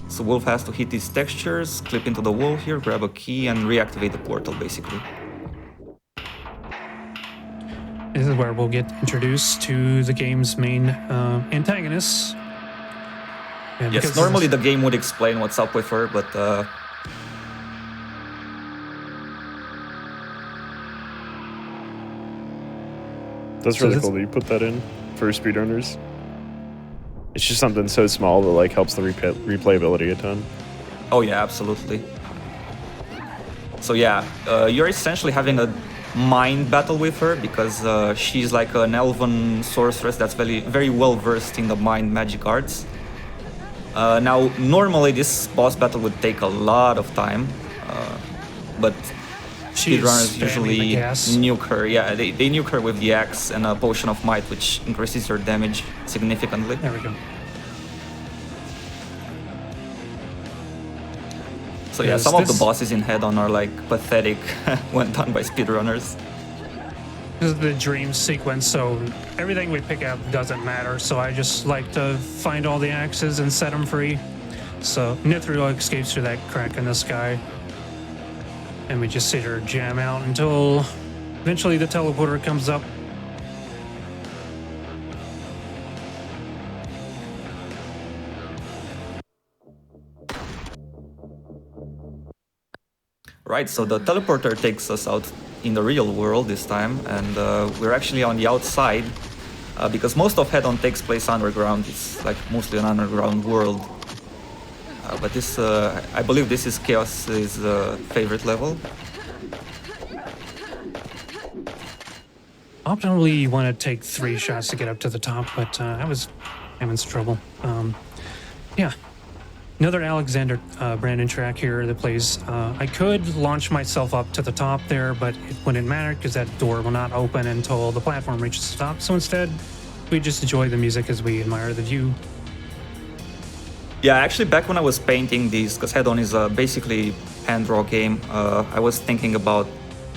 So Wolf has to hit these textures, clip into the wall here, grab a key, and reactivate the portal, basically. this is where we'll get introduced to the game's main antagonists. And Yes, normally the game would explain what's up with her, but That's really cool that you put that in for speedrunners. It's just something so small that like helps the replayability a ton. oh yeah, absolutely. So yeah, you're essentially having a mind battle with her because she's like an elven sorceress that's very, very well versed in the mind magic arts. Now, normally this boss battle would take a lot of time, but speedrunners usually nuke her. Yeah, they nuke her with the axe and a potion of might, which increases her damage significantly. There we go. So yeah, some of the bosses in Hedon are like pathetic when done by speedrunners. This is the dream sequence, so everything we pick up doesn't matter. So I just like to find all the axes and set them free. So Mithril escapes through that crack in the sky. And we just sit here, jam out until eventually the teleporter comes up. Right, so the teleporter takes us out in the real world this time, and we're actually on the outside because most of Hedon takes place underground. It's like mostly an underground world. But this, I believe this is Chaos's favorite level. Optimally, you want to take 3 shots to get up to the top, but I was having some trouble. Yeah. Another Alexander Brandon track here that plays. I could launch myself up to the top there, but it wouldn't matter because that door will not open until the platform reaches the top. So instead, we just enjoy the music as we admire the view. Yeah, actually, back when I was painting these, because Hedon is a basically hand-draw game, I was thinking about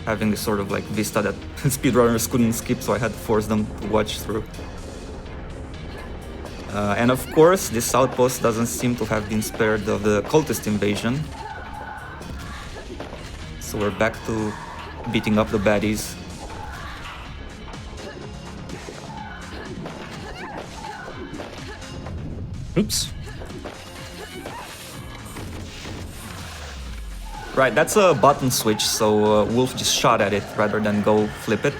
having this sort of like vista that speedrunners couldn't skip, so I had to force them to watch through. And of course, this outpost doesn't seem to have been spared of the cultist invasion. So we're back to beating up the baddies. Oops. Right, that's a button switch, so Wolf just shot at it rather than go flip it.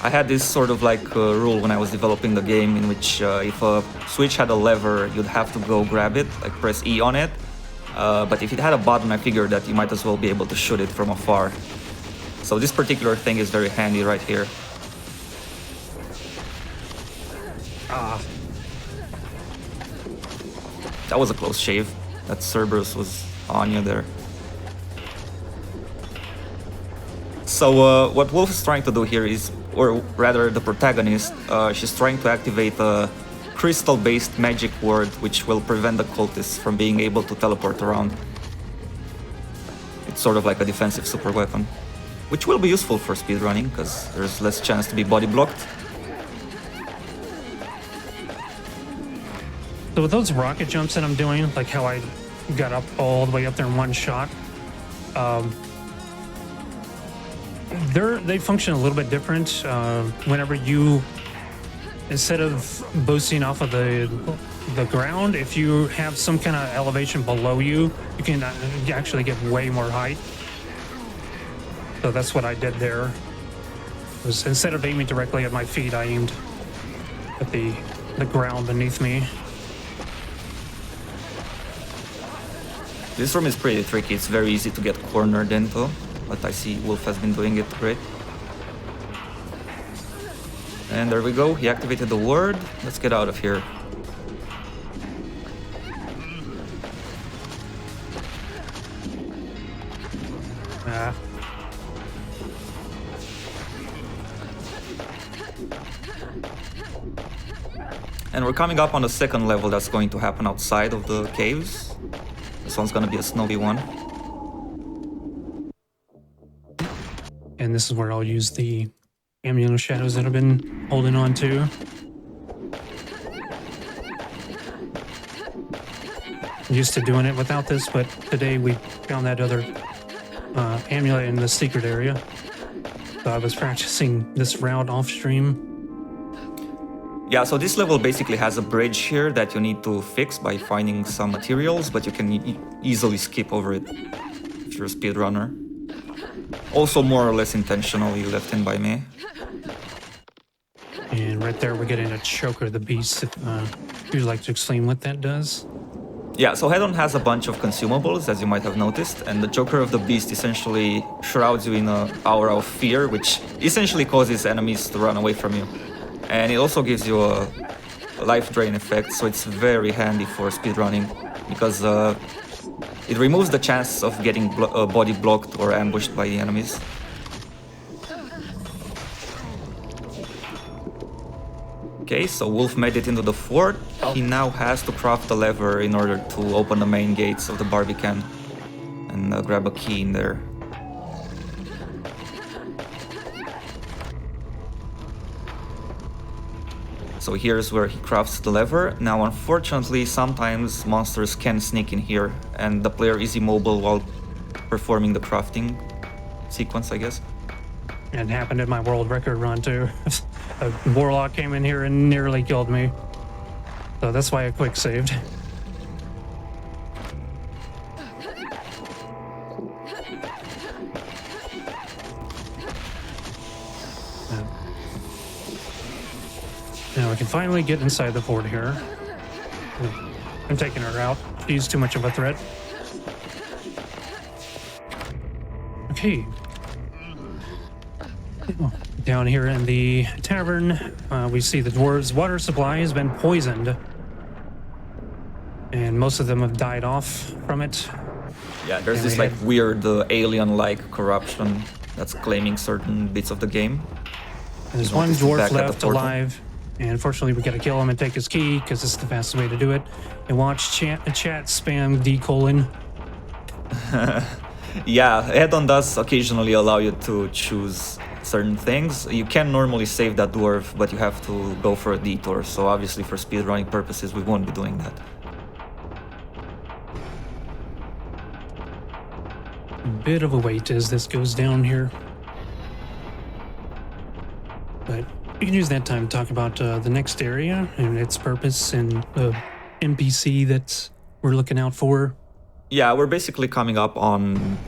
I had this sort of like rule when I was developing the game in which if a switch had a lever, you'd have to go grab it, like press E on it. But if it had a button, I figured that you might as well be able to shoot it from afar. So this particular thing is very handy right here. Ah. That was a close shave. That Cerberus was on you there. So what Wolf is trying to do here is, or rather the protagonist, she's trying to activate a crystal-based magic ward which will prevent the cultists from being able to teleport around. It's sort of like a defensive super weapon, which will be useful for speedrunning because there's less chance to be body blocked. So with those rocket jumps that I'm doing, like how I got up all the way up there in one shot, they function a little bit different. Whenever you, instead of boosting off of the ground, if you have some kind of elevation below you, you can actually get way more height. So that's what I did there. Was instead of aiming directly at my feet, I aimed at the ground beneath me. This room is pretty tricky. It's very easy to get cornered into, but I see Wolf has been doing it great. And there we go, he activated the ward. Let's get out of here. And we're coming up on the second level that's going to happen outside of the caves. This one's gonna be a snowy one. And this is where I'll use the amulet of shadows that I've been holding on to. I'm used to doing it without this, but today we found that other amulet in the secret area. So I was practicing this route off stream. Yeah, so this level basically has a bridge here that you need to fix by finding some materials, but you can easily skip over it if you're a speedrunner. Also more or less intentionally left in by me. And right there we're getting a Choker the Beast. Would you like to explain what that does? Yeah, so Hedon has a bunch of consumables, as you might have noticed, and the Choker of the Beast essentially shrouds you in an aura of fear, which essentially causes enemies to run away from you. And it also gives you a life drain effect, so it's very handy for speedrunning, because it removes the chance of getting body blocked or ambushed by the enemies. Okay, so Wolf made it into the fort. He now has to craft a lever in order to open the main gates of the Barbican and grab a key in there. So here's where he crafts the lever. Now unfortunately sometimes monsters can sneak in here and the player is immobile while performing the crafting. sequence, I guess. It happened in my world record run too. A warlock came in here and nearly killed me. So that's why I quick saved. Now we can finally get inside the fort here. I'm taking her out. She's too much of a threat. Okay. Down here in the tavern, we see the dwarves' water supply has been poisoned. And most of them have died off from it. Yeah, there's And this we like weird alien-like corruption that's claiming certain bits of the game. There's You one noticed it dwarf back at the left portal? alive. And unfortunately, we gotta kill him and take his key, because it's the fastest way to do it. And watch chat spam D:. Yeah, Hedon does occasionally allow you to choose certain things. You can normally save that dwarf, but you have to go for a detour. So obviously for speedrunning purposes, we won't be doing that. Bit of a wait as this goes down here. But we can use that time to talk about the next area and its purpose and the NPC that we're looking out for. Yeah, we're basically coming up on...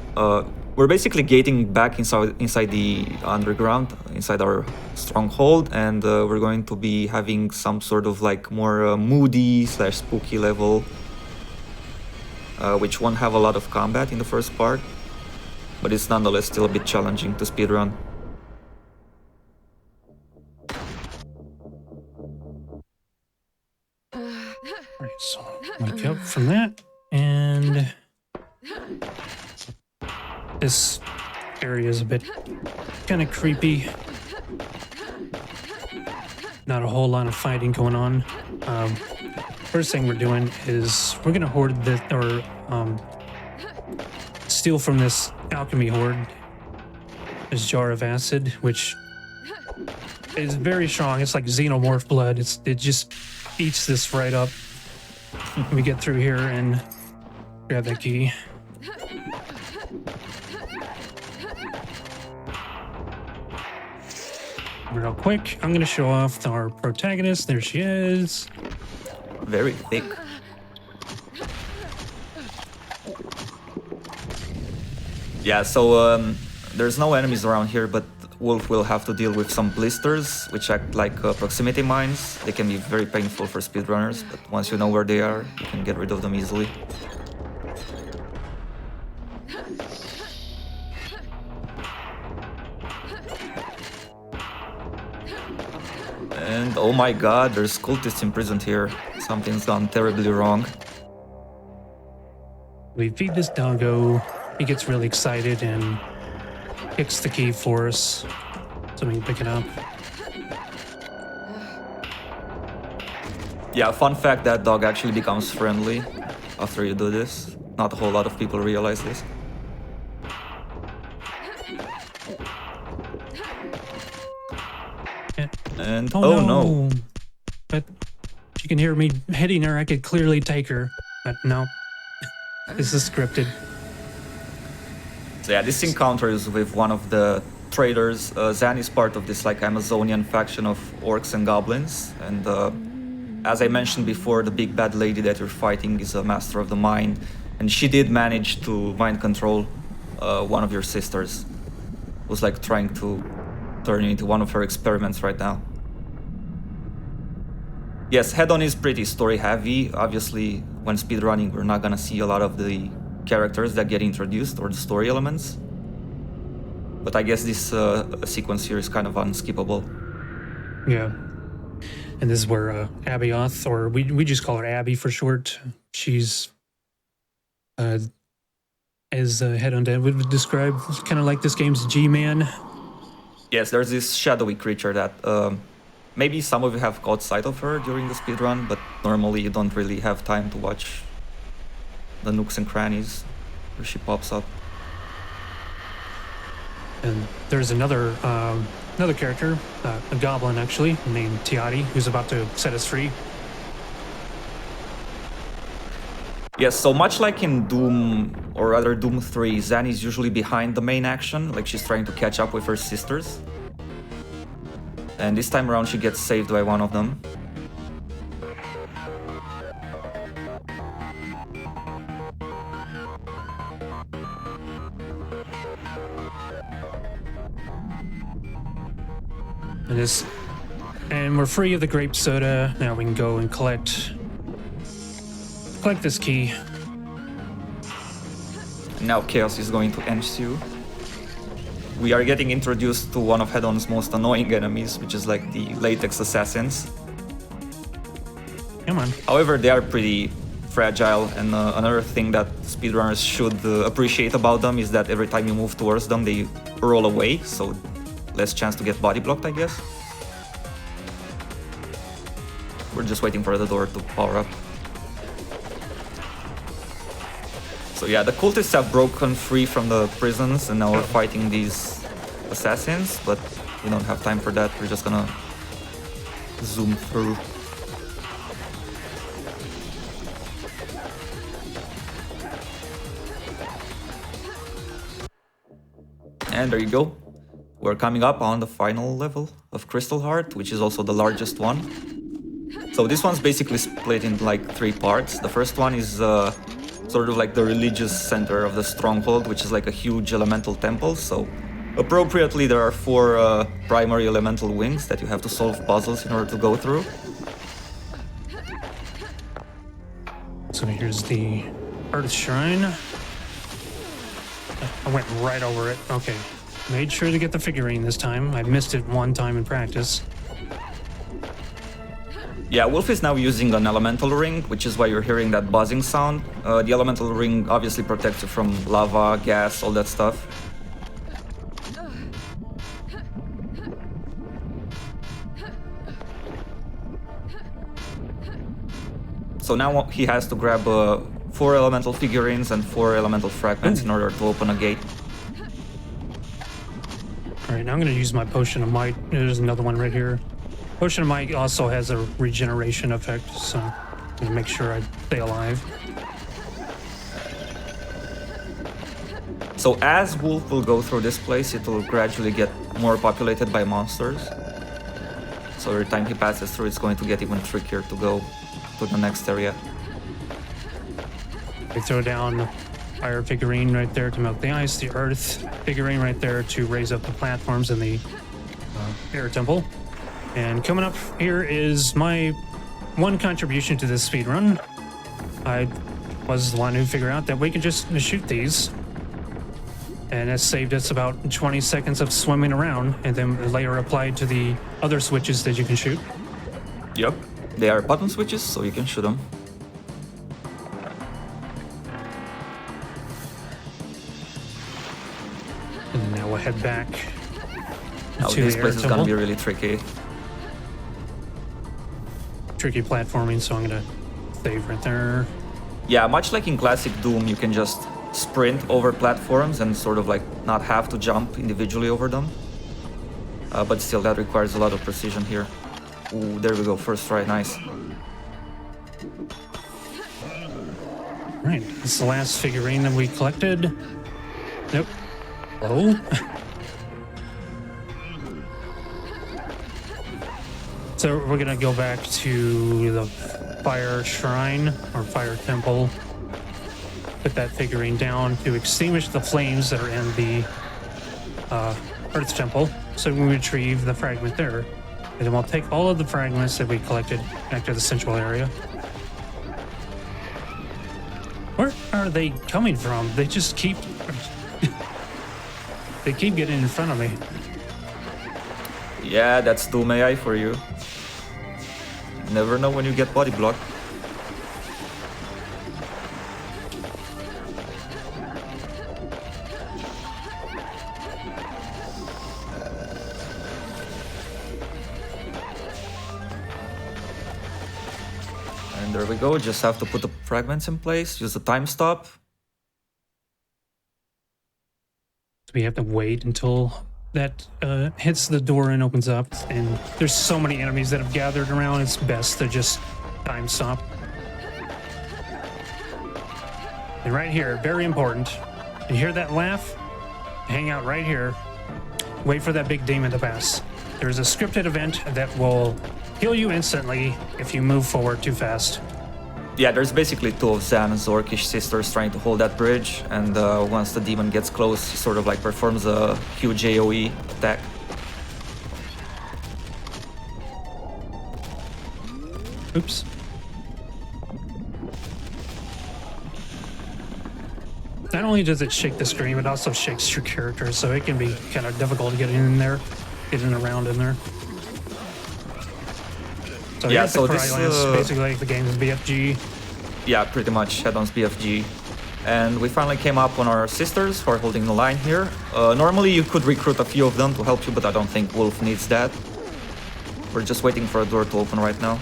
we're basically gating back inside the underground, inside our stronghold, and we're going to be having some sort of like more moody / spooky level, which won't have a lot of combat in the first part, but it's nonetheless still a bit challenging to speedrun. Alright, so wake up from that, and this area is a bit kind of creepy. Not a whole lot of fighting going on. First thing we're doing is we're gonna hoard steal from this alchemy hoard this jar of acid, which is very strong. It's like xenomorph blood. It just eats this right up. Let me get through here and grab that key. Real quick, I'm gonna show off our protagonist. There she is. Very thick. Yeah, so there's no enemies around here, but Wolf will have to deal with some blisters, which act like proximity mines. They can be very painful for speedrunners, but once you know where they are, you can get rid of them easily. And oh my god, there's cultists imprisoned here. Something's gone terribly wrong. We feed this doggo. He gets really excited and kicks the key for us so we can pick it up. Yeah, fun fact, that dog actually becomes friendly after you do this. Not a whole lot of people realize this. And oh no. But you can hear me hitting her. I could clearly take her, but no. This is scripted. So yeah, this encounter is with one of the traders. Zan is part of this like Amazonian faction of orcs and goblins, and as I mentioned before, the big bad lady that you're fighting is a master of the mind, and she did manage to mind control one of your sisters, who's like trying to turn you into one of her experiments right now. Yes, Hedon is pretty story heavy. Obviously, when speedrunning, we're not gonna see a lot of the characters that get introduced or the story elements. But I guess this sequence here is kind of unskippable. Yeah. And this is where Abayoth, or we just call her Abby for short. She's, as Hedon would describe, kind of like this game's G-Man. Yes, there's this shadowy creature that maybe some of you have caught sight of her during the speedrun, but normally you don't really have time to watch the nooks and crannies where she pops up. And there's another character, a goblin actually, named Tiati, who's about to set us free. Yes, so much like in Doom, or rather Doom 3, Zan is usually behind the main action, like she's trying to catch up with her sisters. And this time around she gets saved by one of them. And we're free of the grape soda. Now we can go and collect this key. Now chaos is going to ensue. We are getting introduced to one of Hedon's most annoying enemies, which is like the latex assassins. Come on. However, they are pretty fragile, and another thing that speedrunners should appreciate about them is that every time you move towards them, they roll away, so less chance to get body blocked, I guess. We're just waiting for the door to power up. So yeah, the cultists have broken free from the prisons and now we're fighting these assassins, but we don't have time for that. We're just gonna zoom through. And there you go. We're coming up on the final level of Crystal Heart, which is also the largest one. So this one's basically split in like 3 parts. The first one is sort of like the religious center of the stronghold, which is like a huge elemental temple. So appropriately, there are 4 primary elemental wings that you have to solve puzzles in order to go through. So here's the Earth Shrine. I went right over it. Okay. Made sure to get the figurine this time. I missed it one time in practice. Yeah, Wolf is now using an elemental ring, which is why you're hearing that buzzing sound. The elemental ring obviously protects you from lava, gas, all that stuff. So now he has to grab 4 elemental figurines and 4 elemental fragments in order to open a gate. Alright, now I'm going to use my Potion of Might. There's another one right here. Potion of Might also has a regeneration effect, so I'm going to make sure I stay alive. So as Wolf will go through this place, it will gradually get more populated by monsters. So every time he passes through, it's going to get even trickier to go to the next area. I throw down the fire figurine right there to melt the ice, the earth figurine right there to raise up the platforms in the air temple. And coming up here is my one contribution to this speedrun. I was the one who figured out that we could just shoot these. And it saved us about 20 seconds of swimming around, and then later applied to the other switches that you can shoot. Yep, they are button switches, so you can shoot them. And now we'll head back Now to this the place air is gonna temple. be really tricky. Tricky platforming, so I'm gonna save right there. Yeah, much like in classic Doom, you can just sprint over platforms and sort of like not have to jump individually over them. But still, that requires a lot of precision here. Ooh, there we go, first try, nice. Right, this is the last figurine that we collected. Nope. Oh. So we're gonna go back to the fire shrine or fire temple. Put that figurine down to extinguish the flames that are in the earth temple. So we retrieve the fragment there. And then we'll take all of the fragments that we collected back to the central area. Where are they coming from? They just keep... they keep getting in front of me. Yeah, that's Doom AI for you. Never know when you get body blocked. And there we go, just have to put the fragments in place, use the time stop. We have to wait until that hits the door and opens up. And there's so many enemies that have gathered around, it's best to just time stop. And right here, very important. You hear that laugh? Hang out right here. Wait for that big demon to pass. There's a scripted event that will kill you instantly if you move forward too fast. Yeah, there's basically two of Zan's orcish sisters trying to hold that bridge, and once the demon gets close, he sort of like performs a huge AoE attack. Oops. Not only does it shake the screen, it also shakes your character, so it can be kind of difficult to get in there, getting around in there. So yeah, here's so the this Cry basically like the game's BFG. Yeah, pretty much Hedon's BFG. And we finally came up on our sisters who are holding the line here. Normally you could recruit a few of them to help you, but I don't think Wolf needs that. We're just waiting for a door to open right now.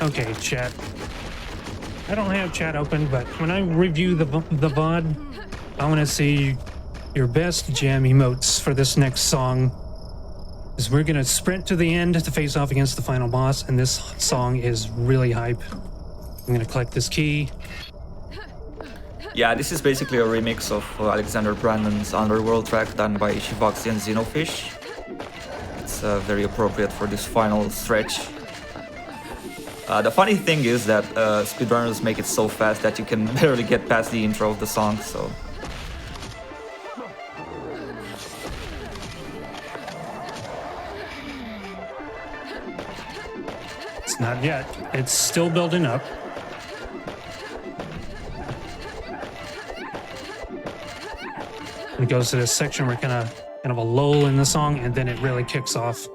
Okay, chat. I don't have chat open, but when I review the VOD, I want to see your best jam emotes for this next song. Because we're going to sprint to the end to face off against the final boss, and this song is really hype. I'm going to collect this key. Yeah, this is basically a remix of Alexander Brandon's Underworld track done by Shivoxy and Xenofish. It's very appropriate for this final stretch. The funny thing is that speedrunners make it so fast that you can barely get past the intro of the song, so... It's not yet. It's still building up. It goes to this section where kind of a lull in the song, and then it really kicks off.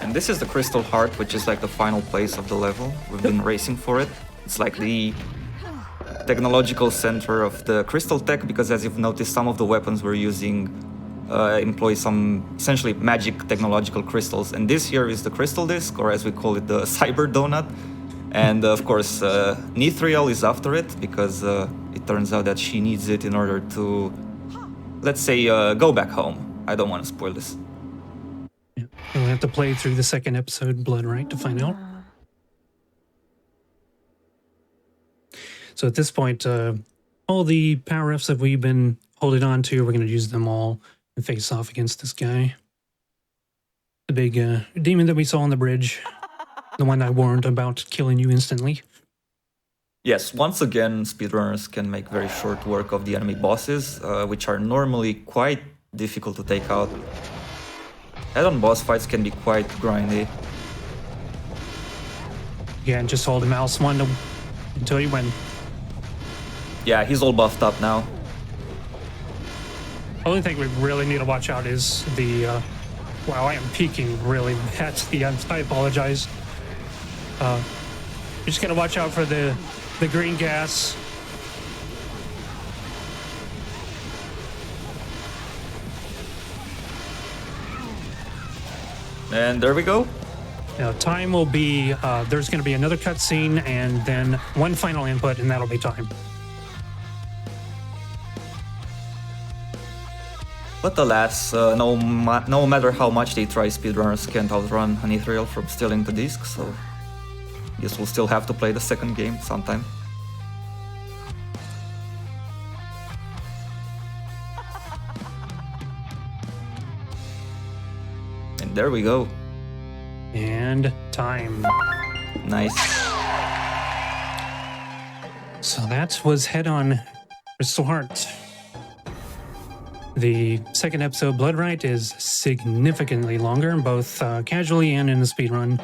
And this is the Crystal Heart, which is like the final place of the level. We've been racing for it. It's like the technological center of the crystal tech, because as you've noticed, some of the weapons we're using employ some essentially magic technological crystals. And this here is the crystal disc, or as we call it, the cyber donut. And of course, Nithriel is after it, because it turns out that she needs it in order to, let's say, go back home. I don't want to spoil this. Yeah. We'll have to play through the second episode, Blood Right, to find out. So at this point, all the power-ups that we've been holding on to, we're going to use them all and face off against this guy. The big demon that we saw on the bridge. The one I warned about killing you instantly. Yes, once again, speedrunners can make very short work of the enemy bosses, which are normally quite difficult to take out. Head-on boss fights can be quite grindy. Yeah, and just hold mouse one until you win. Yeah, he's all buffed up now. Only thing we really need to watch out is the... wow, I am peeking really bad at the end. I apologize. You just gotta watch out for the green gas. And there we go. Now, time will be, there's going to be another cutscene and then one final input, and that'll be time. But alas, no matter how much they try, speedrunners can't outrun an Nithriel from stealing the disc, so I guess we'll still have to play the second game sometime. And there we go. And time. Nice. So that was Hedon Crystal Heart. The second episode, Blood Right, is significantly longer, both casually and in the speedrun.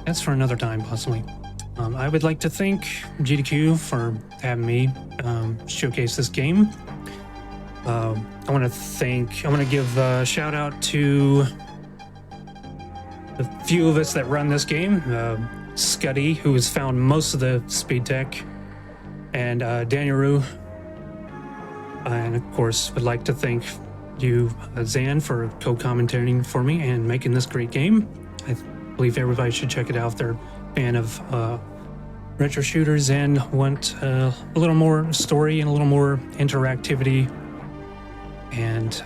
That's for another time, possibly. I would like to thank GDQ for having me showcase this game. I want to give a shout out to the few of us that run this game. Scuddy, who has found most of the speed tech, and Daniel, and of course would like to thank you, Zan, for co-commentating for me and making this great game. I believe everybody should check it out if they're a fan of retro shooters and want a little more story and a little more interactivity. And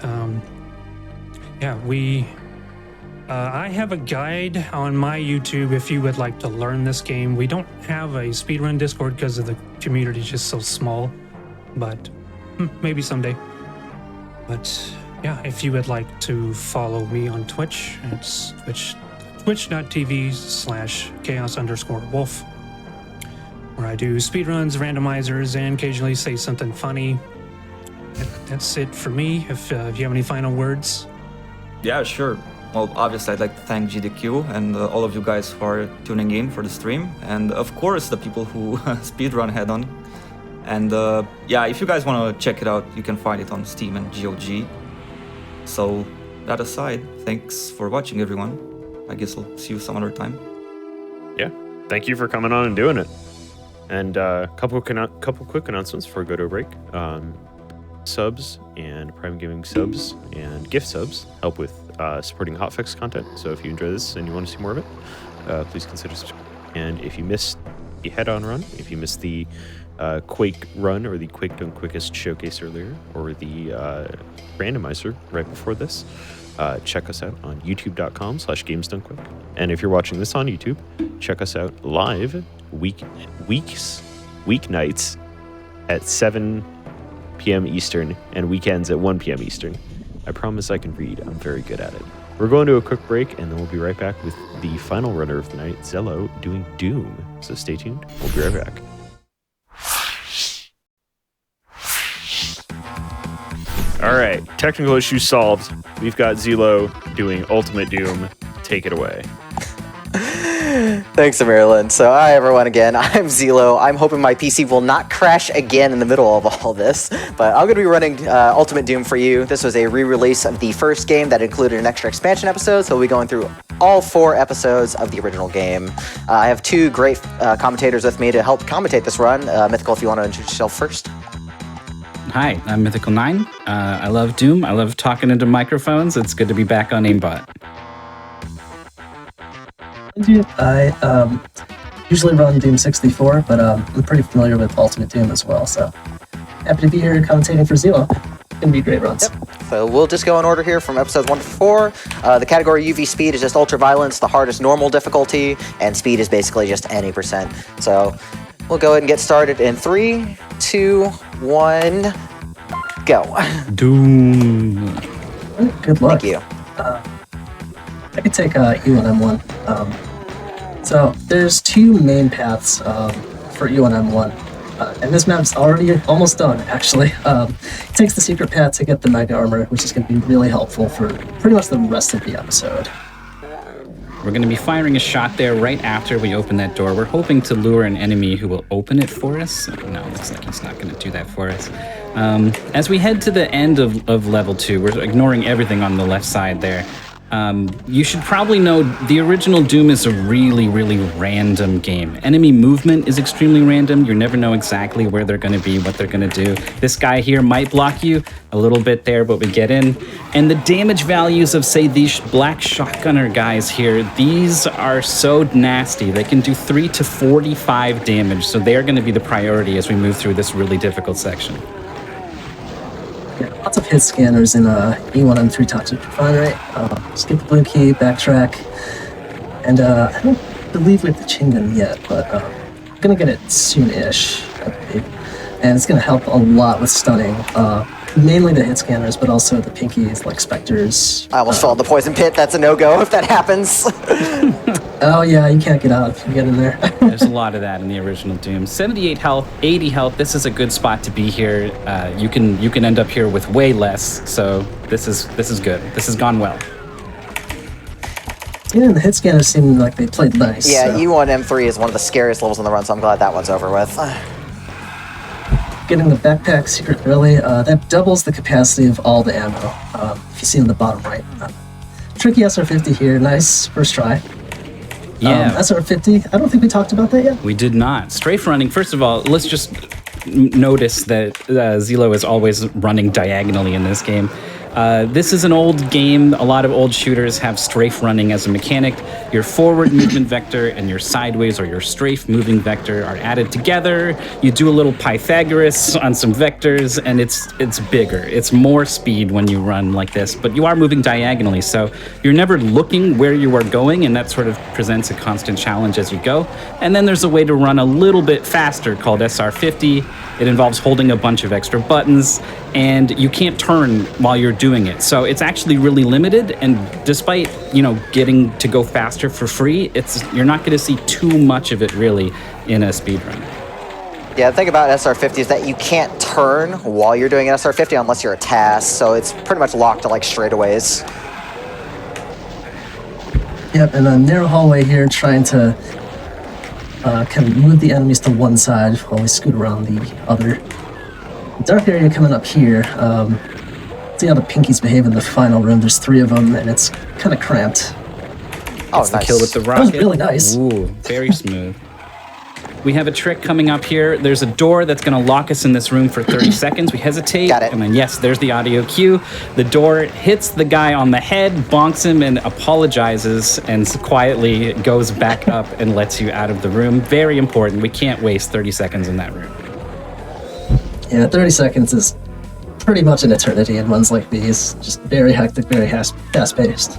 I have a guide on my YouTube if you would like to learn this game. We don't have a speedrun Discord because of the community is just so small, but maybe someday. But yeah, if you would like to follow me on Twitch, it's twitch.tv/chaos_wolf, where I do speedruns, randomizers, and occasionally say something funny. That's it for me. If you have any final words. Yeah, sure. Well, obviously, I'd like to thank GDQ and all of you guys who are tuning in for the stream, and of course, the people who speedrun Hedon. And yeah, if you guys want to check it out, you can find it on Steam and GOG. So, that aside, thanks for watching, everyone. I guess I'll see you some other time. Yeah, thank you for coming on and doing it. And a couple quick announcements before we go to a break. Subs and Prime Gaming subs and gift subs help with supporting HotFix content. So if you enjoy this and you want to see more of it, please consider subscribing. And if you missed the Hedon run, if you missed the Quake run or the Quake Done Quickest showcase earlier, or the randomizer right before this, check us out on youtube.com/gamesdonequick. And if you're watching this on YouTube, check us out live weeknights at 7 p.m. Eastern and weekends at 1 p.m. Eastern. I promise I can read. I'm very good at it. We're going to a quick break, and then we'll be right back with the final runner of the night, Zello, doing Doom. So stay tuned. We'll be right back. All right, technical issue solved. We've got Zelo doing Ultimate Doom. Take it away. Thanks, Maryland. So, hi everyone again. I'm Zelo. I'm hoping my PC will not crash again in the middle of all this, but I'm going to be running Ultimate Doom for you. This was a re-release of the first game that included an extra expansion episode, so we'll be going through all 4 episodes of the original game. I have 2 great commentators with me to help commentate this run. Mythical, if you want to introduce yourself first. Hi, I'm Mythical9. I love Doom. I love talking into microphones. It's good to be back on AIMBOT. I usually run Doom 64, but I'm pretty familiar with Ultimate Doom as well, so happy to be here commentating for Zelo. Gonna be great runs. Yep. So we'll just go in order here from episodes 1 to 4. The category UV speed is just ultra violence, the hard is normal difficulty, and speed is basically just any %. So we'll go ahead and get started in 3, 2, 1, go. Doom. Good luck. Thank you. I could take E1M1. So there's 2 main paths for E1M1. And this map's already almost done, actually. It takes the secret path to get the Mega Armor, which is going to be really helpful for pretty much the rest of the episode. We're going to be firing a shot there right after we open that door. We're hoping to lure an enemy who will open it for us. No, looks like he's not going to do that for us. As we head to the end of level 2, we're ignoring everything on the left side there. You should probably know the original Doom is a really, really random game. Enemy movement is extremely random. You never know exactly where they're going to be, what they're going to do. This guy here might block you a little bit there, but we get in. And the damage values of, say, these black shotgunner guys here, these are so nasty. They can do 3 to 45 damage, so they're going to be the priority as we move through this really difficult section. Lots of hit scanners in E1M3 Toxic Refinery. Skip the blue key, backtrack, and I don't believe we have the chain gun yet, but I'm gonna get it soon-ish, I believe. And it's gonna help a lot with stunning, mainly the hit scanners, but also the pinkies like Spectres. I almost fell in the poison pit. That's a no-go if that happens. Oh yeah, you can't get out if you get in there. There's a lot of that in the original Doom. 78 health, 80 health. This is a good spot to be here. You can end up here with way less. So this is good. This has gone well. Yeah, and the hit scanners seemed like they played nice. Yeah, so. E1 M3 is one of the scariest levels on the run, so I'm glad that one's over with. Getting the backpack secret early, that doubles the capacity of all the ammo, if you see in the bottom right. Tricky SR50 here, nice first try. Yeah. SR50, I don't think we talked about that yet. We did not. Strafe running, first of all, let's just notice that Zilo is always running diagonally in this game. This is an old game. A lot of old shooters have strafe running as a mechanic. Your forward movement vector and your sideways or your strafe moving vector are added together. You do a little Pythagoras on some vectors, and it's bigger. It's more speed when you run like this, but you are moving diagonally, so you're never looking where you are going, and that sort of presents a constant challenge as you go. And then there's a way to run a little bit faster called SR50. It involves holding a bunch of extra buttons, and you can't turn while you're doing it. So it's actually really limited, and despite, getting to go faster for free, you're not going to see too much of it really in a speedrun. Yeah, the thing about SR50 is that you can't turn while you're doing an SR50 unless you're a task, so it's pretty much locked to like straightaways. Yep, and a narrow hallway here, trying to kind of move the enemies to one side while we scoot around the other. Dark area coming up here. See how the pinkies behave in the final room. There's 3 of them, and it's kind of cramped. Oh, That's nice. the kill with the That rocket. was really nice. Ooh, very smooth. We have a trick coming up here. There's a door that's going to lock us in this room for 30 seconds. We hesitate. Got it. And then, yes, there's the audio cue. The door hits the guy on the head, bonks him, and apologizes, and quietly goes back up and lets you out of the room. Very important. We can't waste 30 seconds in that room. Yeah, 30 seconds is pretty much an eternity in runs like these. Just very hectic, very fast-paced.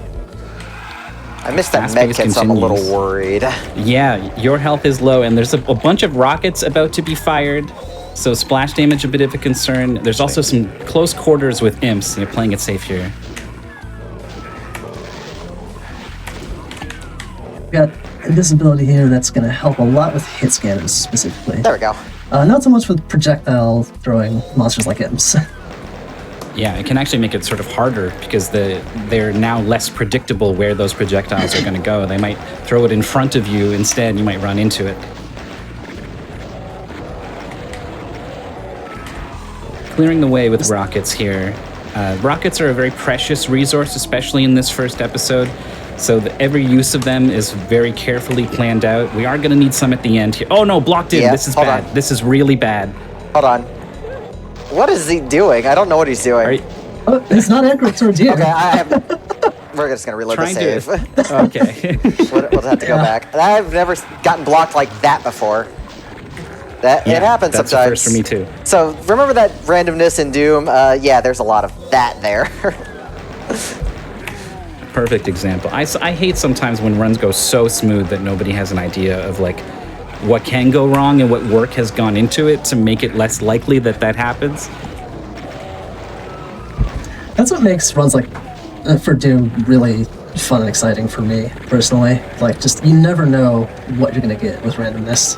I missed that Fast-paced med kit, so I'm a little continues. worried. Yeah, your health is low, and there's a bunch of rockets about to be fired, so splash damage a bit of a concern. There's also some close quarters with imps, and you're playing it safe here. We've got invisibility here that's going to help a lot with hit scanners specifically. There we go. Not so much with projectile throwing monsters like imps. Yeah, it can actually make it sort of harder because they're now less predictable where those projectiles are going to go. They might throw it in front of you instead. You might run into it. Clearing the way with rockets here. Rockets are a very precious resource, especially in this first episode. So every use of them is very carefully planned out. We are going to need some at the end here. Oh no, blocked in. Yeah, This is hold bad. on. This is really bad. Hold on. What is he doing? I don't know what he's doing. Are you Oh, it's not accurate towards you. Okay, we're just gonna reload the trying save. to... Okay. We'll have to go back. I've never gotten blocked like that before. It happens that's sometimes. a first for me too. So remember that randomness in Doom? Yeah, there's a lot of that there. Perfect example. I hate sometimes when runs go so smooth that nobody has an idea of like what can go wrong and what work has gone into it to make it less likely that happens. That's what makes runs like for Doom really fun and exciting for me personally. Like, just you never know what you're gonna get with randomness.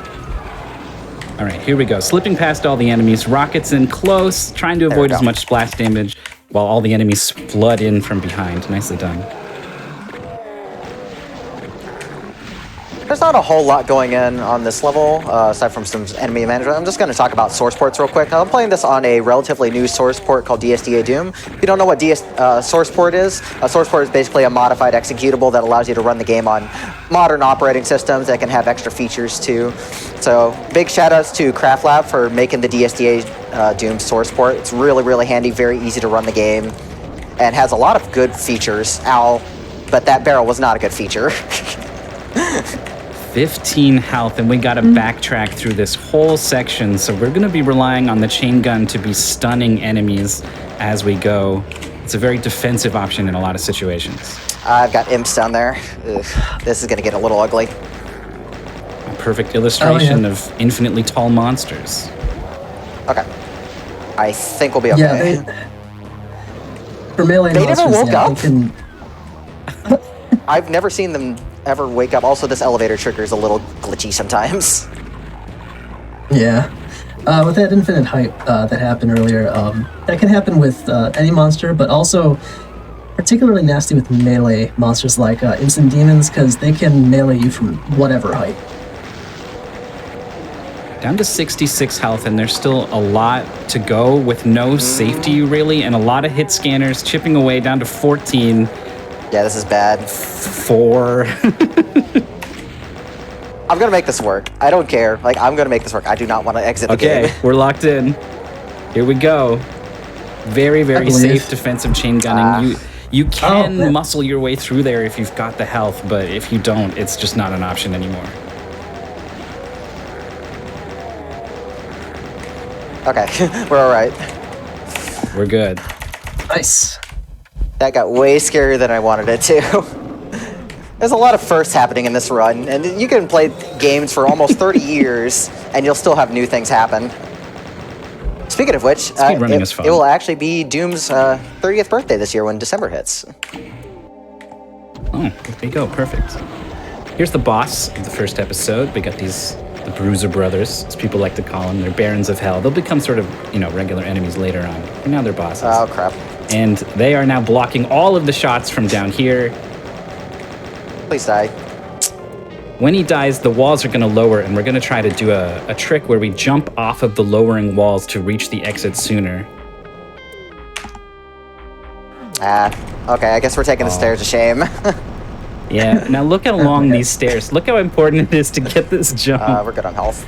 All right, here we go. Slipping past all the enemies, rockets in close, trying to There we avoid as go. much splash damage while all the enemies flood in from behind. Nicely done. There's not a whole lot going in on this level, aside from some enemy management. I'm just going to talk about source ports real quick. I'm playing this on a relatively new source port called DSDA Doom. If you don't know what source port is, a source port is basically a modified executable that allows you to run the game on modern operating systems that can have extra features too. So big shout outs to Craft Lab for making the DSDA Doom source port. It's really, really handy, very easy to run the game, and has a lot of good features. Ow, but that barrel was not a good feature. 15 health, and we gotta backtrack through this whole section, so we're gonna be relying on the chain gun to be stunning enemies as we go. It's a very defensive option in a lot of situations. I've got imps down there. Ugh, this is going to get a little ugly. A perfect illustration of infinitely tall monsters. Okay. I think we'll be okay. Yeah, for melee They never monsters, woke yeah, up? they can. I've never seen them ever wake up. Also, this elevator trigger is a little glitchy sometimes. Yeah. With that infinite height that happened earlier, that can happen with any monster, but also particularly nasty with melee monsters like instant demons, because they can melee you from whatever height. Down to 66 health, and there's still a lot to go with no safety, really, and a lot of hit scanners chipping away down to 14. Yeah, this is bad. 4. I'm gonna make this work. I don't care. Like, I'm gonna make this work. I do not want to exit the game. Okay, we're locked in. Here we go. Very, very safe defensive chain gunning. You can muscle your way through there if you've got the health, but if you don't, it's just not an option anymore. Okay, we're all right. We're good. Nice. That got way scarier than I wanted it to. There's a lot of firsts happening in this run, and you can play games for almost 30 years, and you'll still have new things happen. Speaking of which, Speedrunning is fun. it will actually be Doom's 30th birthday this year when December hits. Oh, there you go. Perfect. Here's the boss of the first episode. We got the Bruiser Brothers, as people like to call them. They're Barons of Hell. They'll become sort of, regular enemies later on. But now they're bosses. Oh, crap. And they are now blocking all of the shots from down here. Please die. When he dies, the walls are going to lower, and we're going to try to do a trick where we jump off of the lowering walls to reach the exit sooner. Okay, I guess we're taking the stairs of shame. Yeah, now look along these stairs. Look how important it is to get this jump. We're good on health.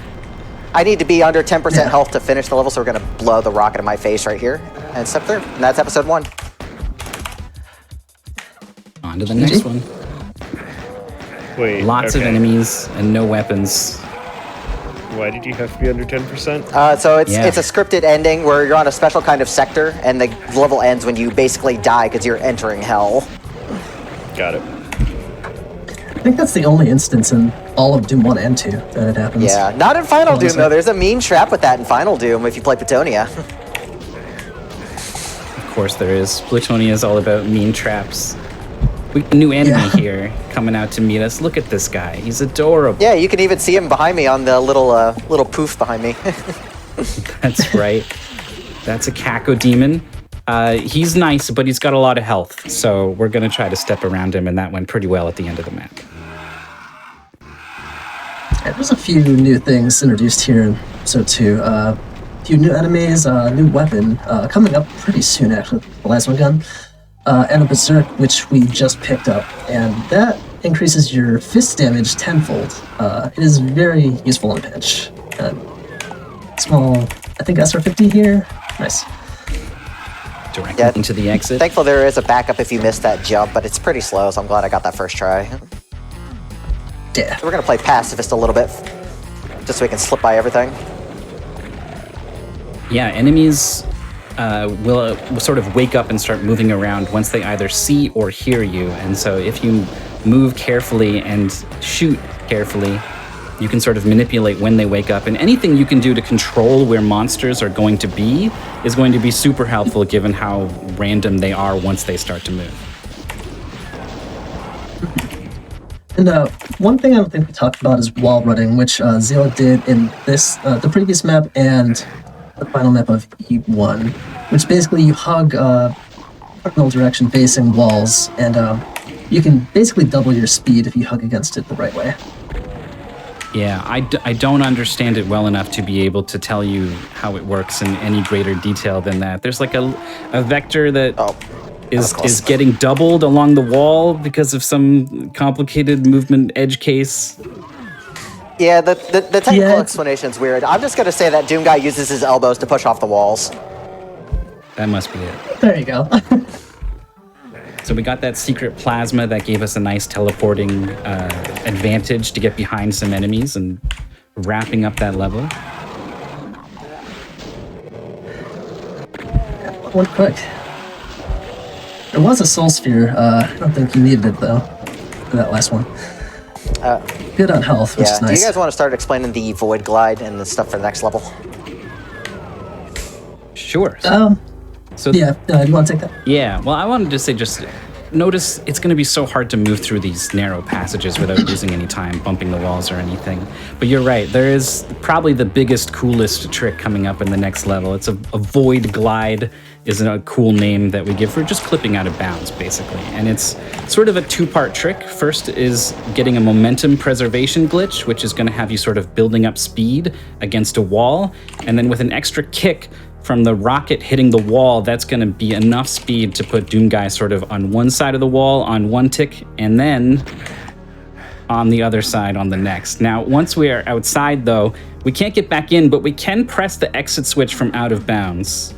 I need to be under 10% health to finish the level, so we're going to blow the rocket in my face right here and step through. And that's episode 1. On to the next one. Wait. Lots of enemies and no weapons. Why did you have to be under 10%? So it's a scripted ending where you're on a special kind of sector, and the level ends when you basically die because you're entering hell. Got it. I think that's the only instance in all of Doom 1 and 2 that it happens. Yeah, not in Final Doom, though. There's a mean trap with that in Final Doom if you play Plutonia. Of course there is. Plutonia is all about mean traps. We got a new enemy here coming out to meet us. Look at this guy. He's adorable. Yeah, you can even see him behind me on the little poof behind me. That's right. That's a Kako demon. He's nice, but he's got a lot of health, so we're going to try to step around him, and that went pretty well at the end of the map. Yeah, there's a few new things introduced here in episode 2. A few new enemies, a new weapon coming up pretty soon, actually, the plasma gun, and a berserk, which we just picked up, and that increases your fist damage tenfold. It is very useful in a pinch. Small, I think SR50 here. Nice. Directly into the exit. Thankful there is a backup if you miss that jump, but it's pretty slow, so I'm glad I got that first try. Yeah. So we're going to play pacifist a little bit, just so we can slip by everything. Yeah, enemies will sort of wake up and start moving around once they either see or hear you. And so if you move carefully and shoot carefully, you can sort of manipulate when they wake up. And anything you can do to control where monsters are going to be is going to be super helpful given how random they are once they start to move. And one thing I don't think we talked about is wall running, which Zero did in the previous map and the final map of E1, which basically you hug cardinal direction facing walls, and you can basically double your speed if you hug against it the right way. Yeah, I don't understand it well enough to be able to tell you how it works in any greater detail than that. There's like a vector that is getting doubled along the wall because of some complicated movement edge case. Yeah, the technical explanation's weird. I'm just going to say that Doom Guy uses his elbows to push off the walls. That must be it. There you go. So we got that secret plasma that gave us a nice teleporting advantage to get behind some enemies and wrapping up that level. One quick. There was a soul sphere. I don't think you needed it though for that last one. Good on health, which is nice. Do you guys want to start explaining the void glide and the stuff for the next level? Sure. You want to take that? Yeah, well, I wanted to say just notice it's going to be so hard to move through these narrow passages without losing any time, bumping the walls or anything. But you're right, there is probably the biggest, coolest trick coming up in the next level. It's a void glide is a cool name that we give for just clipping out of bounds, basically. And it's sort of a two-part trick. First is getting a momentum preservation glitch, which is going to have you sort of building up speed against a wall. And then with an extra kick from the rocket hitting the wall, that's going to be enough speed to put Doomguy sort of on one side of the wall on one tick, and then on the other side on the next. Now, once we are outside, though, we can't get back in, but we can press the exit switch from out of bounds.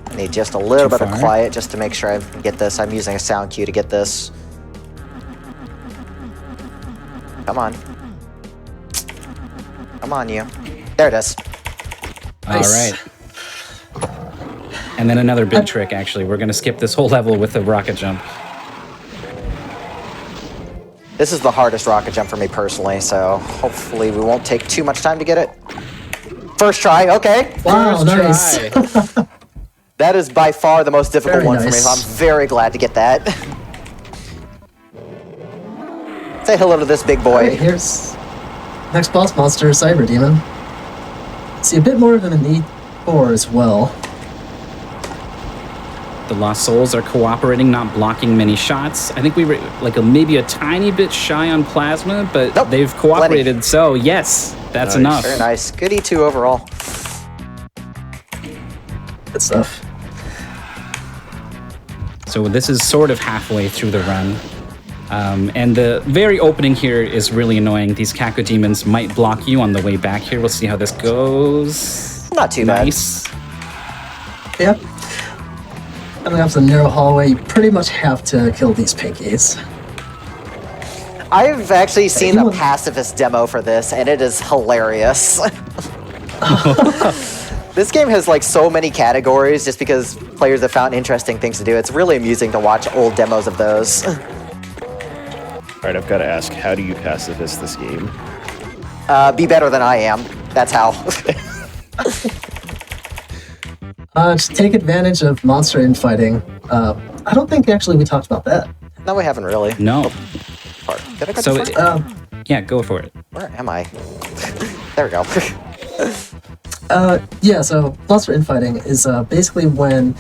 I need just a little bit of quiet just to make sure I get this. I'm using a sound cue to get this. Come on. Come on, you. There it is. Nice. All right. And then another big trick, actually. We're going to skip this whole level with a rocket jump. This is the hardest rocket jump for me personally, so hopefully we won't take too much time to get it. First try, okay. Wow, nice. That is by far the most difficult Very one for me, nice. so I'm very glad to get that. Say hello to this big boy. Alright, here's next boss monster, Cyber Demon. See a bit more of him in E4 as well. The Lost Souls are cooperating, not blocking many shots. I think we were maybe a tiny bit shy on Plasma, but Nope, they've cooperated, plenty. so yes, that's Nice. enough. Very nice. Good E2 overall. Good stuff. So this is sort of halfway through the run. And the very opening here is really annoying. These Cacodemons might block you on the way back here. We'll see how this goes. Not too Nice. Yep. Coming up the narrow hallway, you pretty much have to kill these pinkies. bad. I've actually seen a pacifist demo for this, and it is hilarious. This game has like so many categories just because players have found interesting things to do. It's really amusing to watch old demos of those. All right, I've got to ask, how do you pacifist this game? Be better than I am. That's how. Just take advantage of monster infighting. I don't think actually we talked about that. No, we haven't really. No. Did I go So, too far? yeah, go for it. Where am I? There we go. Yeah, so monster infighting is basically when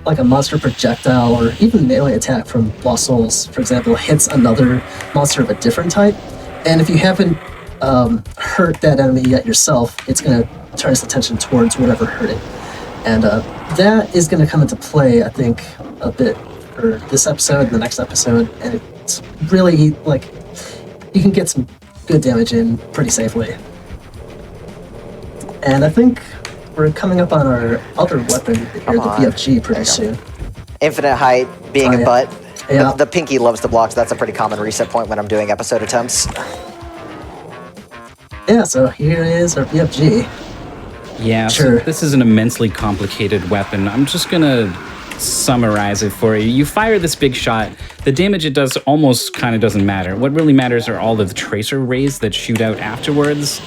like a monster projectile or even melee attack from Lost Souls, for example, hits another monster of a different type. And if you haven't hurt that enemy yet yourself, it's going to turn its attention towards whatever hurt it. And that is going to come into play, I think, a bit for this episode and the next episode. And it's really, like, you can get some good damage in pretty safely. And I think we're coming up on our other weapon here, Come the on. VFG, pretty soon. Infinite height, being Oh, a yeah. butt. Yeah. The pinky loves to block, so that's a pretty common reset point when I'm doing episode attempts. Yeah, so here is our VFG. Yeah, Sure. so this is an immensely complicated weapon. I'm just gonna summarize it for you. You fire this big shot, the damage it does almost kind of doesn't matter. What really matters are all of the tracer rays that shoot out afterwards.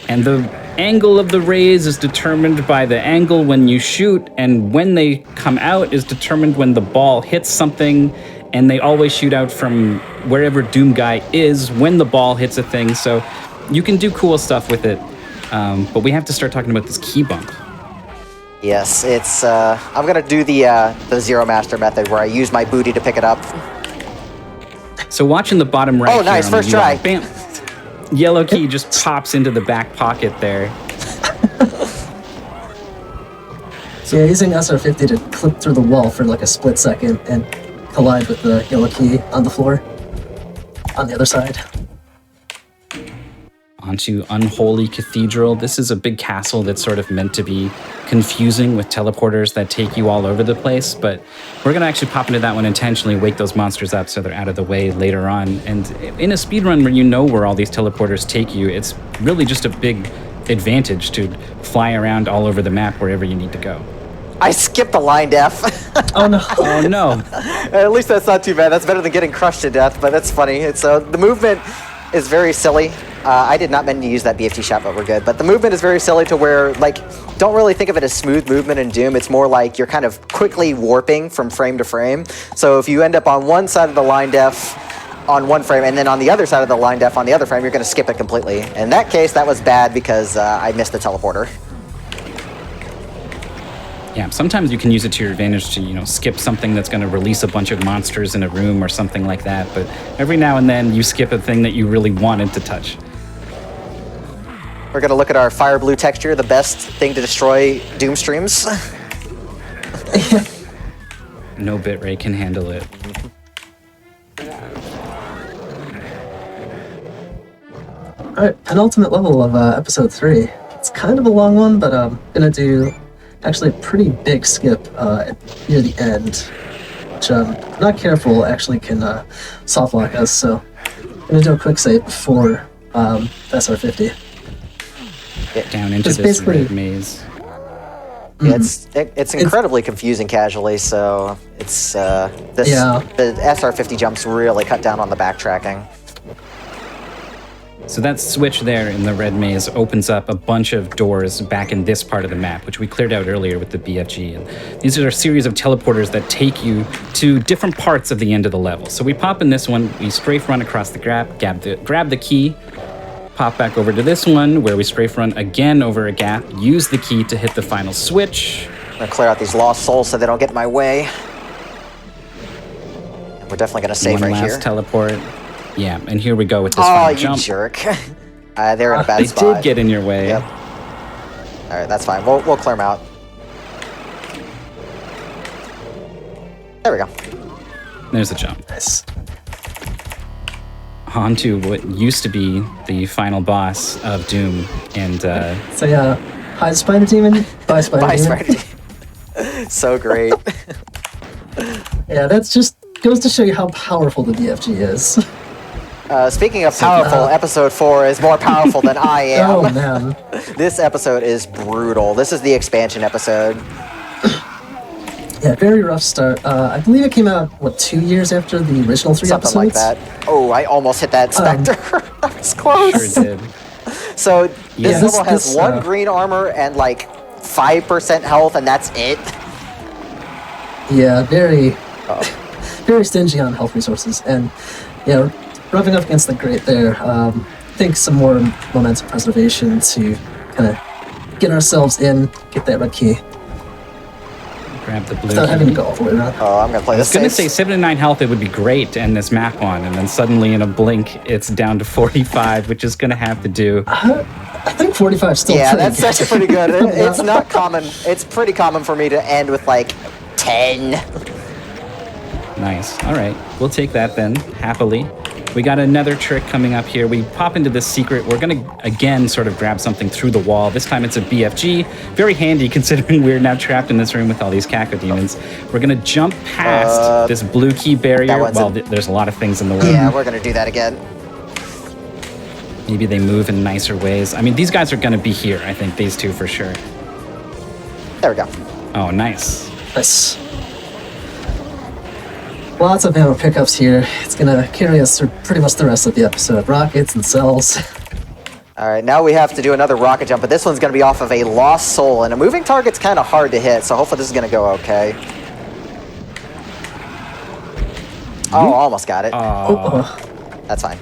And the angle of the rays is determined by the angle when you shoot, and when they come out is determined when the ball hits something, and they always shoot out from wherever Doomguy is when the ball hits a thing. So you can do cool stuff with it. But we have to start talking about this key bump. Yes, it's, I'm gonna do the Zero Master method where I use my booty to pick it up. So watch in the bottom right. Oh, nice, here on the first try. UI, bam. Yellow key just pops into the back pocket there. So yeah, using SR50 to clip through the wall for like a split second and collide with the yellow key on the floor on the other side. Onto Unholy Cathedral. This is a big castle that's sort of meant to be confusing with teleporters that take you all over the place, but we're going to actually pop into that one intentionally, wake those monsters up so they're out of the way later on. And in a speedrun where you know where all these teleporters take you, it's really just a big advantage to fly around all over the map wherever you need to go. I skipped the line F. Oh no. Oh no. At least that's not too bad. That's better than getting crushed to death, but that's funny. It's the movement is very silly. I did not mean to use that BFT shot, but we're good. But the movement is very silly to where, like, don't really think of it as smooth movement in Doom. It's more like you're kind of quickly warping from frame to frame. So if you end up on one side of the line def on one frame, and then on the other side of the line def on the other frame, you're going to skip it completely. In that case, that was bad because I missed the teleporter. Yeah, sometimes you can use it to your advantage to, you know, skip something that's going to release a bunch of monsters in a room or something like that. But every now and then you skip a thing that you really wanted to touch. We're going to look at our fire blue texture, the best thing to destroy Doom streams. No bitrate can handle it. Alright, penultimate level of episode 3. It's kind of a long one, but I'm gonna do actually a pretty big skip near the end, which not careful actually can soft lock us, so I'm gonna do a quick save before SR50. Down into It's this basically- red maze. Yeah, it's incredibly confusing casually, so it's the SR50 jumps really cut down on the backtracking. So that switch there in the red maze opens up a bunch of doors back in this part of the map, which we cleared out earlier with the BFG. And these are a series of teleporters that take you to different parts of the end of the level. So we pop in this one, we strafe run across the grab the key, pop back over to this one, where we strafe run again over a gap, use the key to hit the final switch. I'm gonna clear out these lost souls so they don't get in my way. We're definitely gonna save One right last here. teleport. Yeah, and here we go with this Oh, final you jump. jerk. They're in a bad They spot. did get in your way. Yep. Alright, that's fine. We'll clear them out. There we go. There's a jump. Nice. On to what used to be the final boss of Doom. And So yeah, hi Spider Demon, bye Spider Bye, Demon. Spider. So great. Yeah, that's just goes to show you how powerful the BFG is. Speaking of powerful, episode 4 is more powerful than I am. Oh man. This episode is brutal. This is the expansion episode. Yeah, very rough start. I believe it came out, what, 2 years after the original 3 Something episodes? like that. Oh, I almost hit that Spectre. That was close. sure did. So Yeah, this this- level has this, one green armor and like 5% health, and that's it. Yeah, very, very stingy on health resources. And yeah, rubbing up against the grate there. I think some more momentum preservation to kind of get ourselves in, get that red key, Grab the blue without having to key. go all the way around. Oh, I'm gonna play I this was gonna safe. say 7 to 9 health, it would be great to end this map on, and then suddenly in a blink, it's down to 45, which is gonna have to do. I think 45 is still Yeah, pretty that's good. actually pretty good. It's not common. It's pretty common for me to end with like 10. Nice. All right, we'll take that then, happily. We got another trick coming up here. We pop into this secret. We're gonna, again, sort of grab something through the wall. This time it's a BFG. Very handy considering we're now trapped in this room with all these Caco demons. We're gonna jump past this blue key barrier. that one's Well, there's a lot of things in the way. Yeah, we're gonna do that again. Maybe they move in nicer ways. I mean, these guys are gonna be here, I think, these two for sure. There we go. Oh, nice. Nice. Lots of ammo pickups here. It's gonna carry us through pretty much the rest of the episode. Rockets and cells. All right, now we have to do another rocket jump, but this one's gonna be off of a lost soul, and a moving target's kind of hard to hit, so hopefully this is gonna go okay. Oh, almost got it. Oh, That's fine.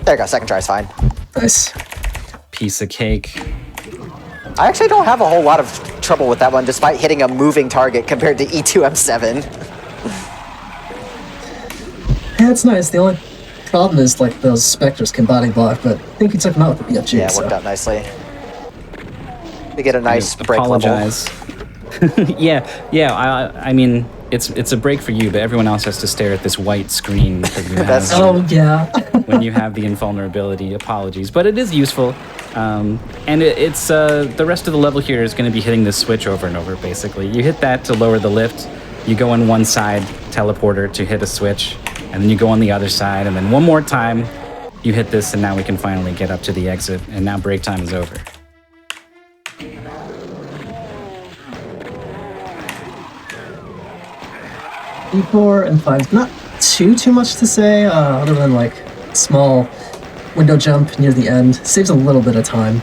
There you go, second try's fine. nice. Piece of cake. I actually don't have a whole lot of trouble with that one, despite hitting a moving target compared to E2M7. Yeah, it's nice. The only problem is like those specters can body block, but I think you took them out with the BFG. Yeah, it so. worked out nicely. We get a nice break level. Apologize. I mean, it's a break for you, but everyone else has to stare at this white screen that you have That's Oh yeah. when you have the invulnerability. Apologies, but it is useful. And it's the rest of the level here is going to be hitting this switch over and over. Basically, you hit that to lower the lift. You go on one side teleporter to hit a switch, and then you go on the other side, and then one more time you hit this, and now we can finally get up to the exit. And now break time is over. E4 and 5. Not too much to say, other than like small window jump near the end. Saves a little bit of time.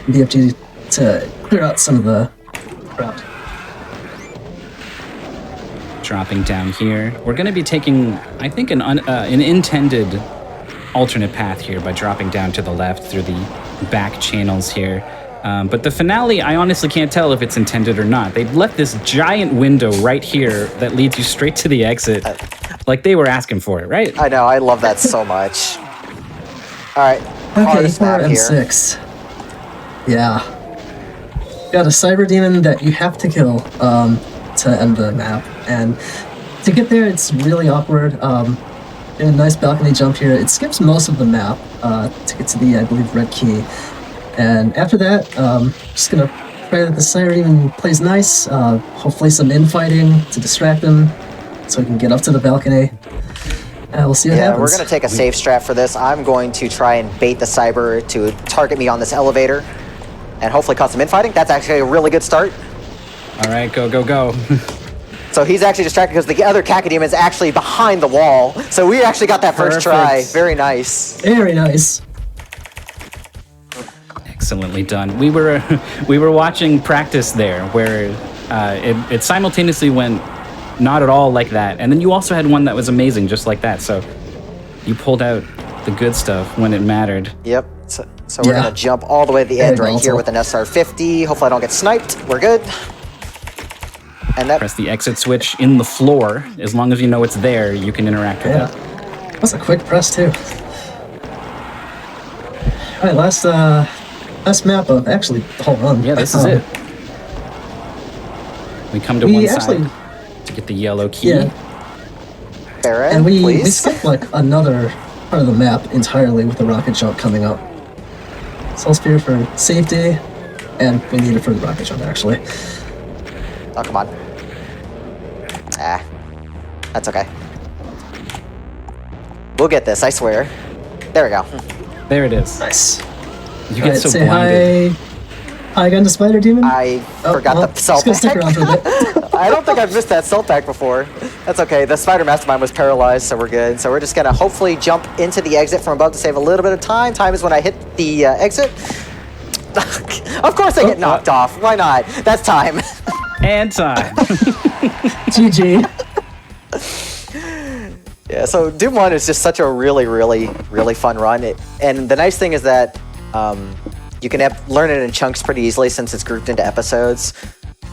BFG to clear out some of the crowd. Dropping down here. We're going to be taking, I think, an intended alternate path here by dropping down to the left through the back channels here. But the finale, I honestly can't tell if it's intended or not. They've left this giant window right here that leads you straight to the exit. Like they were asking for it, right? I know, I love that so much. Alright, Okay, hardest map here. M6. Yeah. Got a cyber demon that you have to kill to end the map. And to get there, it's really awkward. In a nice balcony jump here, it skips most of the map to get to the, I believe, red key. And after that, just gonna pray that the cyber demon plays nice. Hopefully some infighting to distract him so he can get up to the balcony. We'll see what happens. We're going to take a safe strat for this. I'm going to try and bait the cyber to target me on this elevator and hopefully cause some infighting. That's actually a really good start. All right, go, go, go. So he's actually distracted because the other Cacodemon is actually behind the wall. So we actually got that first try. Very nice. Very nice. Excellently done. We were watching practice there where it simultaneously went not at all like that, and then you also had one that was amazing just like that. So you pulled out the good stuff when it mattered. Yep. So we're going to jump all the way to the end right here with an SR50. Hopefully I don't get sniped. We're good. And that Press the exit switch in the floor. As long as you know it's there, you can interact with it. That's a quick press too. All right, last map of actually the whole run. Yeah, this is it. We come to one side to get the yellow key. Yeah. And we skipped like another part of the map entirely with the rocket jump coming up. Soul Spear for safety, and we need it for the rocket jump actually. Oh, come on. That's okay. We'll get this, I swear. There we go. There it is. Nice. You get so say blinded. Hi again to Spider Demon. I forgot the cell just pack. gonna stick around for a bit. I don't think I've missed that cell pack before. That's okay. The Spider Mastermind was paralyzed, so we're good. So we're just gonna hopefully jump into the exit from above to save a little bit of time. Time is when I hit the exit. Of course I get knocked off. Why not? That's time. And time. GG. Yeah, so Doom 1 is just such a really, really, really fun run. And the nice thing is that you can learn it in chunks pretty easily since it's grouped into episodes.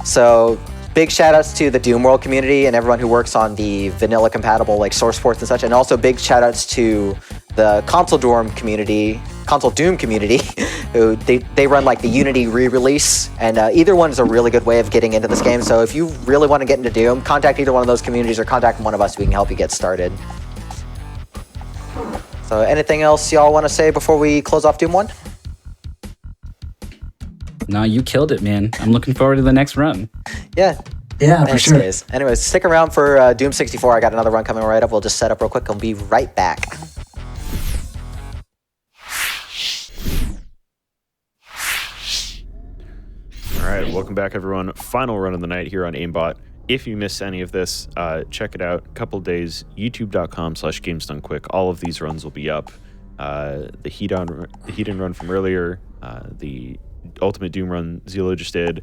So big shout outs to the Doom World community and everyone who works on the vanilla compatible like source ports and such. And also big shout outs to the Console Doom community, who they run like the Unity re-release, and either one is a really good way of getting into this game. So if you really want to get into Doom, contact either one of those communities or contact one of us. We can help you get started. So anything else y'all want to say before we close off Doom 1? No, you killed it, man. I'm looking forward to the next run. Yeah, for sure. Anyways, stick around for Doom 64. I got another run coming right up. We'll just set up real quick. I'll be right back. All right, welcome back, everyone. Final run of the night here on AIMBOT. If you missed any of this, check it out. A couple days, youtube.com/GamesDoneQuick. All of these runs will be up. The Hedon run from earlier, the Ultimate Doom run Zelo just did,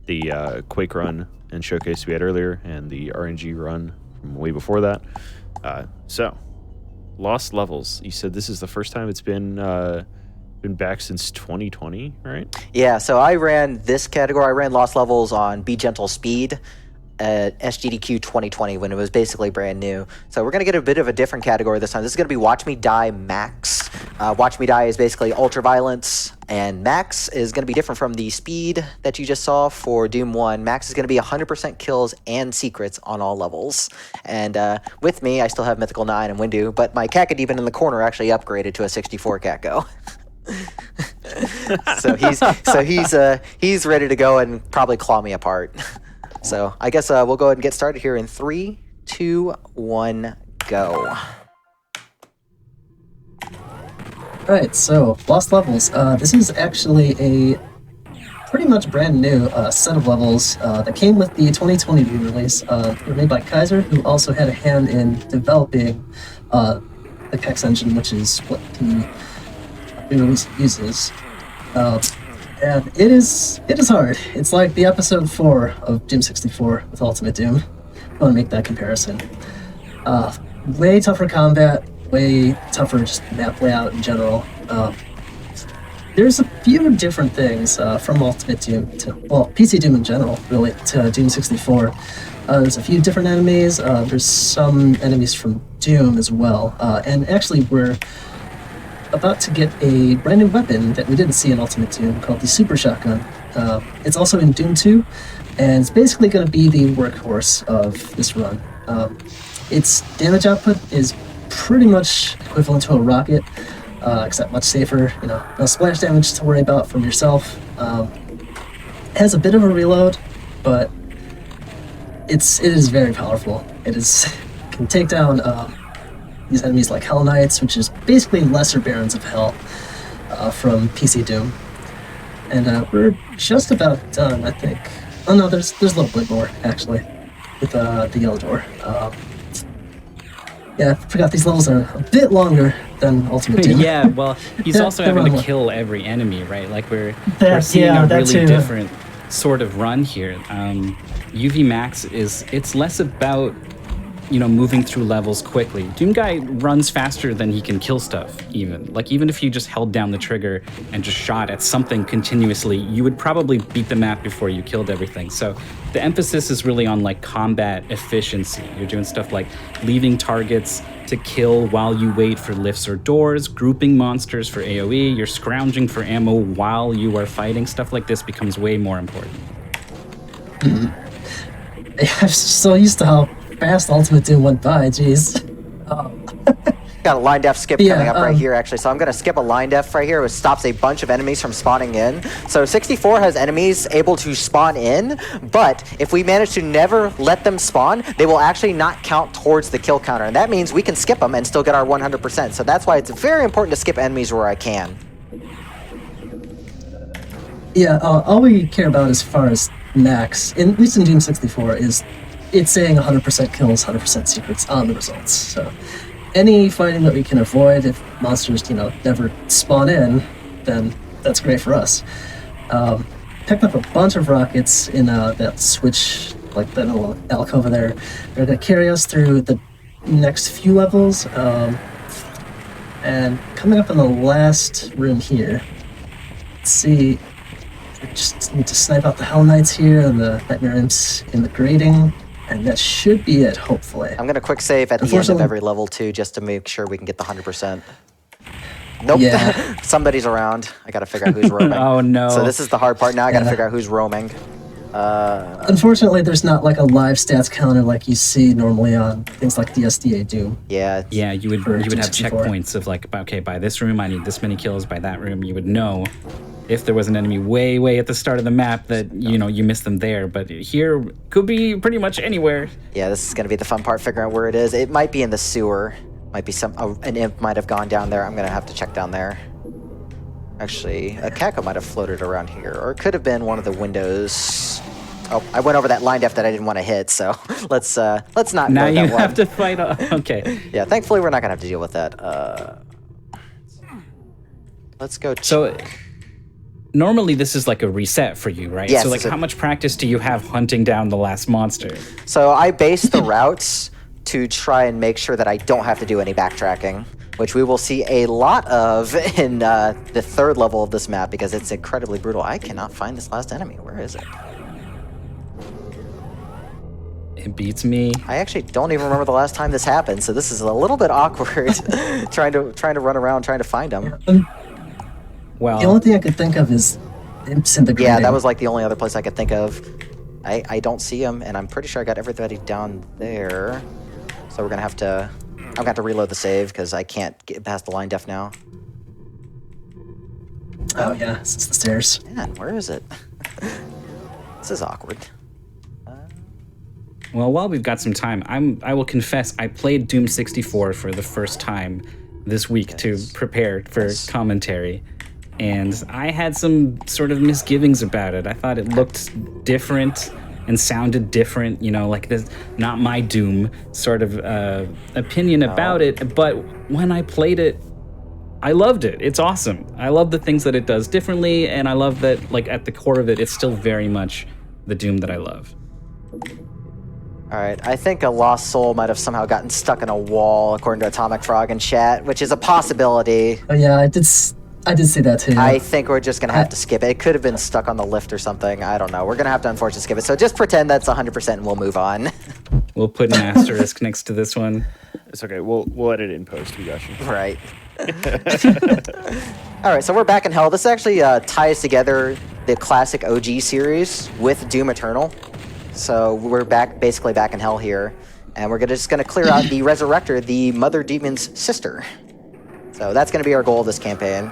the Quake run and showcase we had earlier, and the RNG run from way before that. So, Lost Levels. You said this is the first time it's been back since 2020, right? Yeah, so I ran this category. I ran Lost Levels on Be Gentle Speed at SGDQ 2020 when it was basically brand new. So we're going to get a bit of a different category this time. This is going to be Watch Me Die Max. Watch Me Die is basically ultra violence, and Max is going to be different from the speed that you just saw for Doom 1. Max is going to be 100% kills and secrets on all levels. And with me, I still have Mythical 9 and Windu, but my Cacodemon in the corner actually upgraded to a 64 Caco. so he's ready to go and probably claw me apart. So I guess we'll go ahead and get started here in 3, 2, 1, go. Alright, so Lost Levels. This is actually a pretty much brand new set of levels that came with the 2020 re-release. They were made by Kaiser, who also had a hand in developing the Kex engine, which is what the uses. And it is hard. It's like the episode 4 of Doom 64 with Ultimate Doom. I want to make that comparison. Way tougher combat, way tougher just map layout in general. There's a few different things from Ultimate Doom to, well, PC Doom in general, really, to Doom 64. There's a few different enemies. There's some enemies from Doom as well. And actually, we're about to get a brand new weapon that we didn't see in Ultimate Doom called the Super Shotgun. It's also in Doom 2, and it's basically going to be the workhorse of this run. Its damage output is pretty much equivalent to a rocket, except much safer. No splash damage to worry about from yourself. It has a bit of a reload, but it is very powerful. It can take down these enemies like Hell Knights, which is basically lesser Barons of Hell from PC Doom. And we're just about done, I think. Oh no, there's a little bit more, actually, with the Yellow Door. Yeah, I forgot these levels are a bit longer than Ultimate Doom. Yeah, well, he's also having to kill every enemy, right? Like we're seeing a really different sort of run here. UV Max it's less about moving through levels quickly. Doom Guy runs faster than he can kill stuff, even. Like, even if you just held down the trigger and just shot at something continuously, you would probably beat the map before you killed everything. So the emphasis is really on, like, combat efficiency. You're doing stuff like leaving targets to kill while you wait for lifts or doors, grouping monsters for AoE, you're scrounging for ammo while you are fighting. Stuff like this becomes way more important. I'm so used to how fast Ultimate Doom went by, jeez. Got a line def skip coming up right here, actually. So I'm going to skip a line def right here, which stops a bunch of enemies from spawning in. So 64 has enemies able to spawn in, but if we manage to never let them spawn, they will actually not count towards the kill counter. And that means we can skip them and still get our 100%. So that's why it's very important to skip enemies where I can. Yeah, all we care about as far as max, at least in Doom 64, is it's saying 100% kills, 100% secrets on the results. So any fighting that we can avoid, if monsters, never spawn in, then that's great for us. Picked up a bunch of rockets in that switch, like that little alcove over there. They're going to carry us through the next few levels. And coming up in the last room here, let's see, we just need to snipe out the Hell Knights here and the Nightmare Imps in the grating. And that should be it, hopefully. I'm going to quick save at the end of every level, too, just to make sure we can get the 100%. Nope. Yeah. Somebody's around. I got to figure out who's roaming. Oh, no. So this is the hard part. Now I got to figure out who's roaming. Unfortunately, there's not like a live stats counter like you see normally on things like DSDA Doom. Yeah. Yeah, you would have checkpoints of like, okay, by this room I need this many kills, by that room you would know if there was an enemy way at the start of the map that, you missed them there. But here, could be pretty much anywhere. Yeah, this is going to be the fun part, figuring out where it is. It might be in the sewer. Might be an imp might have gone down there. I'm going to have to check down there. Actually, a Kako might have floated around here. Or it could have been one of the windows. Oh, I went over that line def that I didn't want to hit, so let's not now go you that have one. to fight. Okay. Yeah, thankfully we're not going to have to deal with that. Let's go check. So normally this is like a reset for you, right? Yes, so like how much practice do you have hunting down the last monster? So I base the routes to try and make sure that I don't have to do any backtracking, which we will see a lot of in the third level of this map because it's incredibly brutal. I cannot find this last enemy. Where is it? It beats me. I actually don't even remember the last time this happened, so this is a little bit awkward trying to run around trying to find him. Well, the only thing I could think of is imps in the grating. Yeah, that was like the only other place I could think of. I don't see him, and I'm pretty sure I got everybody down there. So we're gonna have to. I'm gonna have to reload the save because I can't get past the line def now. Oh yeah, it's the stairs. Man, where is it? This is awkward. Well, while we've got some time, I will confess I played Doom 64 for the first time this week to prepare for commentary, and I had some sort of misgivings about it. I thought it looked different and sounded different, like this not my Doom sort of opinion about it. But when I played it, I loved it. It's awesome. I love the things that it does differently, and I love that, like, at the core of it, it's still very much the Doom that I love. All right, I think a Lost Soul might have somehow gotten stuck in a wall, according to Atomic Frog in chat, which is a possibility. Oh yeah, I did see that too. I think we're just gonna have to skip it. It could have been stuck on the lift or something. I don't know. We're gonna have to unfortunately skip it. So just pretend that's 100% and we'll move on. We'll put an asterisk next to this one. It's okay. We'll edit it in post. We got you. Right. All right, so we're back in hell. This actually ties together the classic OG series with Doom Eternal. So we're basically back in hell here, and we're just gonna clear out the Resurrector, the Mother Demon's sister. So that's gonna be our goal of this campaign.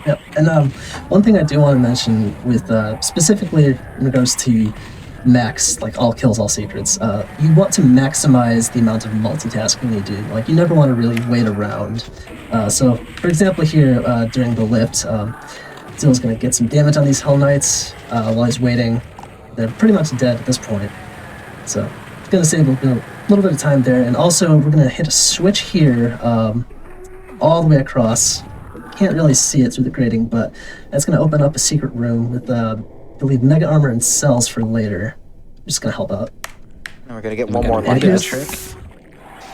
Yep, and one thing I do want to mention with specifically in regards to max, like all kills, all secrets, you want to maximize the amount of multitasking you do. Like, you never want to really wait around. So, for example, here during the lift, Zill's going to get some damage on these Hell Knights while he's waiting. They're pretty much dead at this point. So, it's going to save a little bit of time there. And also, we're going to hit a switch here all the way across. Can't really see it through the grating, but that's going to open up a secret room with, I believe, mega armor and cells for later. Just going to help out. And we're going to get one more One money. trick.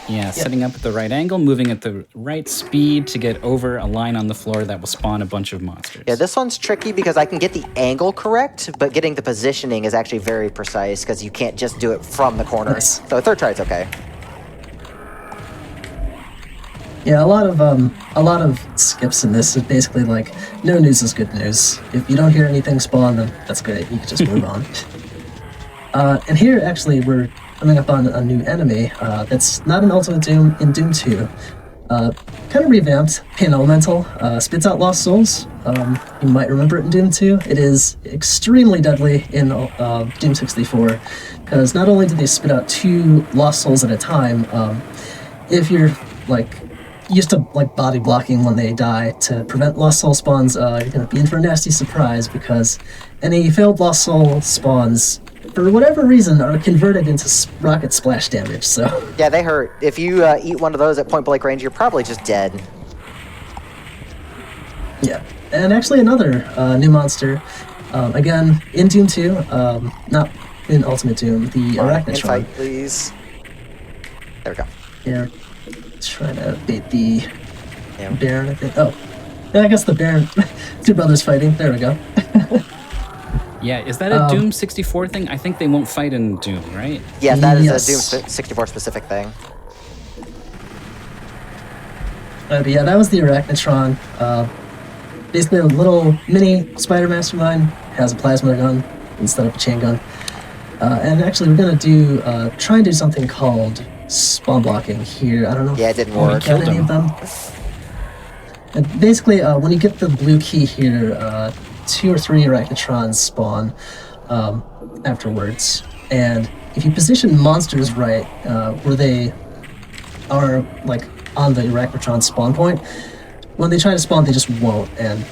Yeah, setting up at the right angle, moving at the right speed to get over a line on the floor that will spawn a bunch of monsters. Yeah, this one's tricky because I can get the angle correct, but getting the positioning is actually very precise because you can't just do it from the corner. Nice. So third try is okay. Yeah, a lot of skips in this is basically like, no news is good news. If you don't hear anything spawn, then that's great. You can just move on. And here, actually, we're coming up on a new enemy that's not an Ultimate Doom in Doom 2. Kind of revamped. Pain Elemental spits out Lost Souls. You might remember it in Doom 2. It is extremely deadly in Doom 64, because not only do they spit out 2 Lost Souls at a time, if you're like used to like body blocking when they die to prevent Lost Soul spawns, you're going to be in for a nasty surprise, because any failed Lost Soul spawns, for whatever reason, are converted into rocket splash damage, so... Yeah, they hurt. If you eat one of those at point blank range, you're probably just dead. Yeah, and actually another new monster, again, in Doom 2, not in Ultimate Doom, the Arachnotron. Insight, please. There we go. Yeah, trying to bait the Yeah. Baron, I think. Oh, yeah, I guess the Baron, 2 brothers fighting, there we go. Yeah, is that a Doom 64 thing? I think they won't fight in Doom, right? Yeah, that is Yes. a Doom 64 specific thing. But yeah, that was the Arachnotron. Basically a little mini spider mastermind, has a plasma gun instead of a chain gun. And actually we're gonna do, try and do something called spawn blocking here. I don't know Yeah, it didn't if we work. got any of them. And basically, when you get the blue key here, 2 or 3 Arachnotrons spawn afterwards. And if you position monsters right, where they are like on the Arachnotron spawn point, when they try to spawn, they just won't, and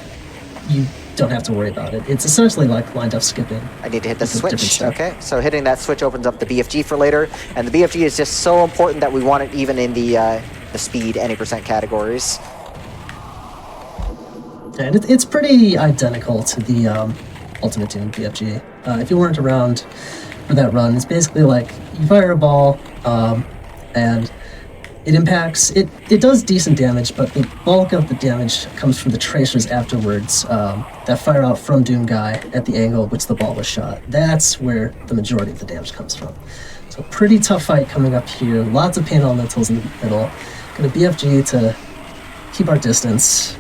you don't have to worry about it. It's essentially like lined up skipping. I need to hit the It's a different switch. step. Okay, so hitting that switch opens up the BFG for later, and the BFG is just so important that we want it even in the speed any percent categories. And it's pretty identical to the Ultimate Doom BFG. If you weren't around for that run, it's basically like you fire a ball, and it impacts. It does decent damage, but the bulk of the damage comes from the tracers afterwards that fire out from Doom Guy at the angle which the ball was shot. That's where the majority of the damage comes from. So pretty tough fight coming up here. Lots of pain elementals in the middle. Gonna BFG to keep our distance.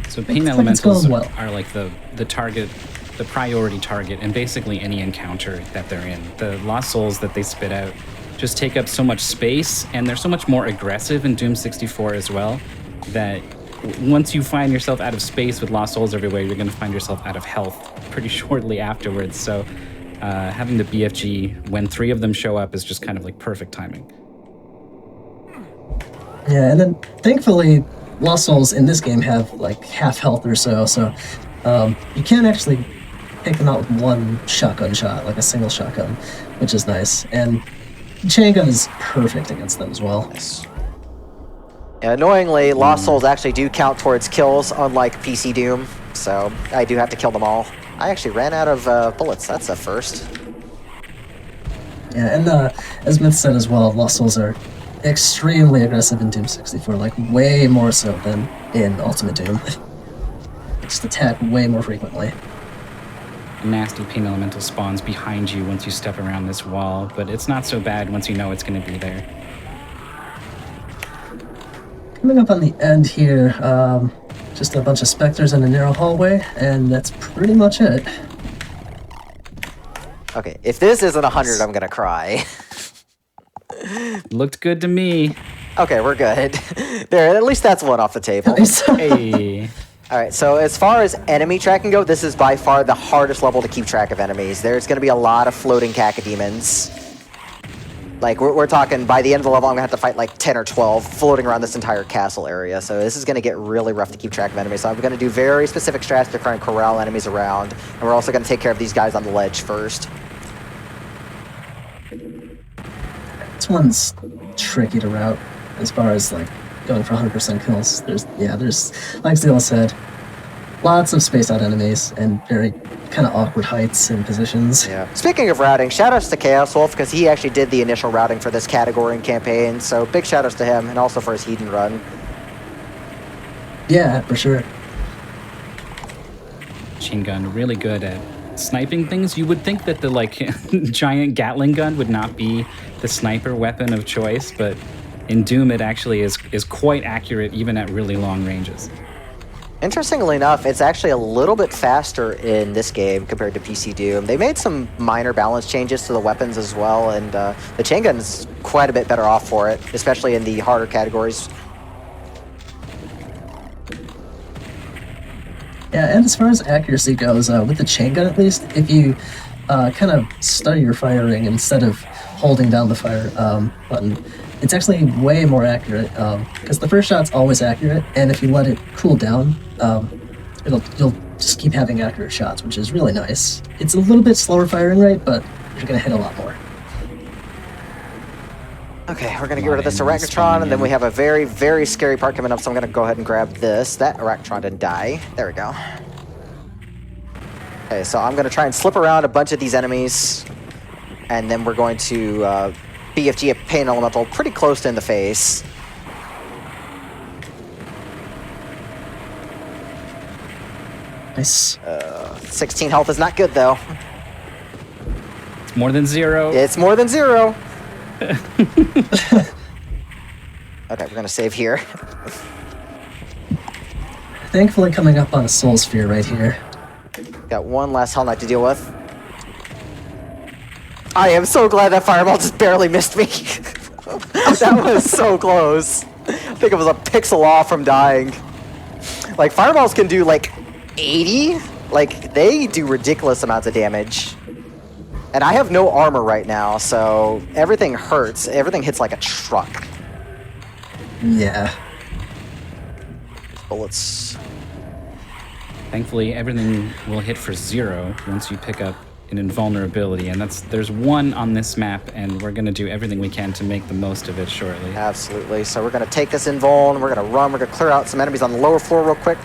So pain Looks like it's elementals going well. are like the target, the priority target, and basically any encounter that they're in. The Lost Souls that they spit out just take up so much space, and they're so much more aggressive in Doom 64 as well, that once you find yourself out of space with Lost Souls everywhere, you're going to find yourself out of health pretty shortly afterwards. So having the BFG when 3 of them show up is just kind of like perfect timing. Yeah, and then thankfully, Lost Souls in this game have like half health or so, so you can actually take them out with 1 shotgun shot, like a single shotgun, which is nice. And chain gun is perfect against them as well. Annoyingly, Lost Souls actually do count towards kills, unlike PC Doom, so I do have to kill them all. I actually ran out of bullets. That's a first. Yeah, and as Myth said as well, Lost Souls are extremely aggressive in Doom 64, like way more so than in Ultimate Doom. Just attack way more frequently. Nasty pain elemental spawns behind you once you step around this wall, but it's not so bad once you know it's going to be there. Coming up on the end here, just a bunch of specters in a narrow hallway, and that's pretty much it. Okay, if this isn't 100, I'm gonna cry. Looked good to me. Okay, we're good. There, at least that's one off the table. Hey. Alright, so as far as enemy tracking go, this is by far the hardest level to keep track of enemies. There's going to be a lot of floating cacodemons. Like, we're talking, by the end of the level, I'm going to have to fight like 10 or 12 floating around this entire castle area. So this is going to get really rough to keep track of enemies. So I'm going to do very specific strats to try and corral enemies around. And we're also going to take care of these guys on the ledge first. This one's tricky to route as far as like going for 100% kills. There's like Zilla said, lots of spaced out enemies and very kind of awkward heights and positions. Yeah. Speaking of routing, shoutouts to Chaos Wolf because he actually did the initial routing for this category and campaign. So big shoutouts to him and also for his Hedon run. Yeah, for sure. Machine gun, really good at sniping things. You would think that the like giant Gatling gun would not be the sniper weapon of choice, but in Doom it actually is quite accurate even at really long ranges. Interestingly enough, it's actually a little bit faster in this game compared to PC Doom. They made some minor balance changes to the weapons as well, and the chain gun's quite a bit better off for it, especially in the harder categories. Yeah, and as far as accuracy goes, with the chain gun at least, if you kind of study your firing instead of holding down the fire button, it's actually way more accurate because the first shot's always accurate, and if you let it cool down, you'll just keep having accurate shots, which is really nice. It's a little bit slower firing rate, but you're gonna hit a lot more. Okay, we're gonna get rid of this Arachnotron, and then we have a very, very scary part coming up, so I'm gonna go ahead and grab this. That Arachnotron didn't die. There we go. Okay, so I'm gonna try and slip around a bunch of these enemies, and then we're going to BFG a Pain Elemental pretty close to in the face. Nice. 16 health is not good, though. It's more than 0. It's more than 0. Okay, we're gonna save here. Thankfully coming up on a Soul Sphere right here. Got one last Hell Knight to deal with. I am so glad that Fireball just barely missed me. That was so close. I think it was a pixel off from dying. Like, Fireballs can do, like, 80? Like, they do ridiculous amounts of damage. And I have no armor right now, so everything hurts. Everything hits like a truck. Yeah. Bullets. Thankfully, everything will hit for 0 once you pick up an invulnerability, and there's 1 on this map, and we're gonna do everything we can to make the most of it shortly. Absolutely. So we're gonna take this invuln, we're gonna run, we're gonna clear out some enemies on the lower floor real quick.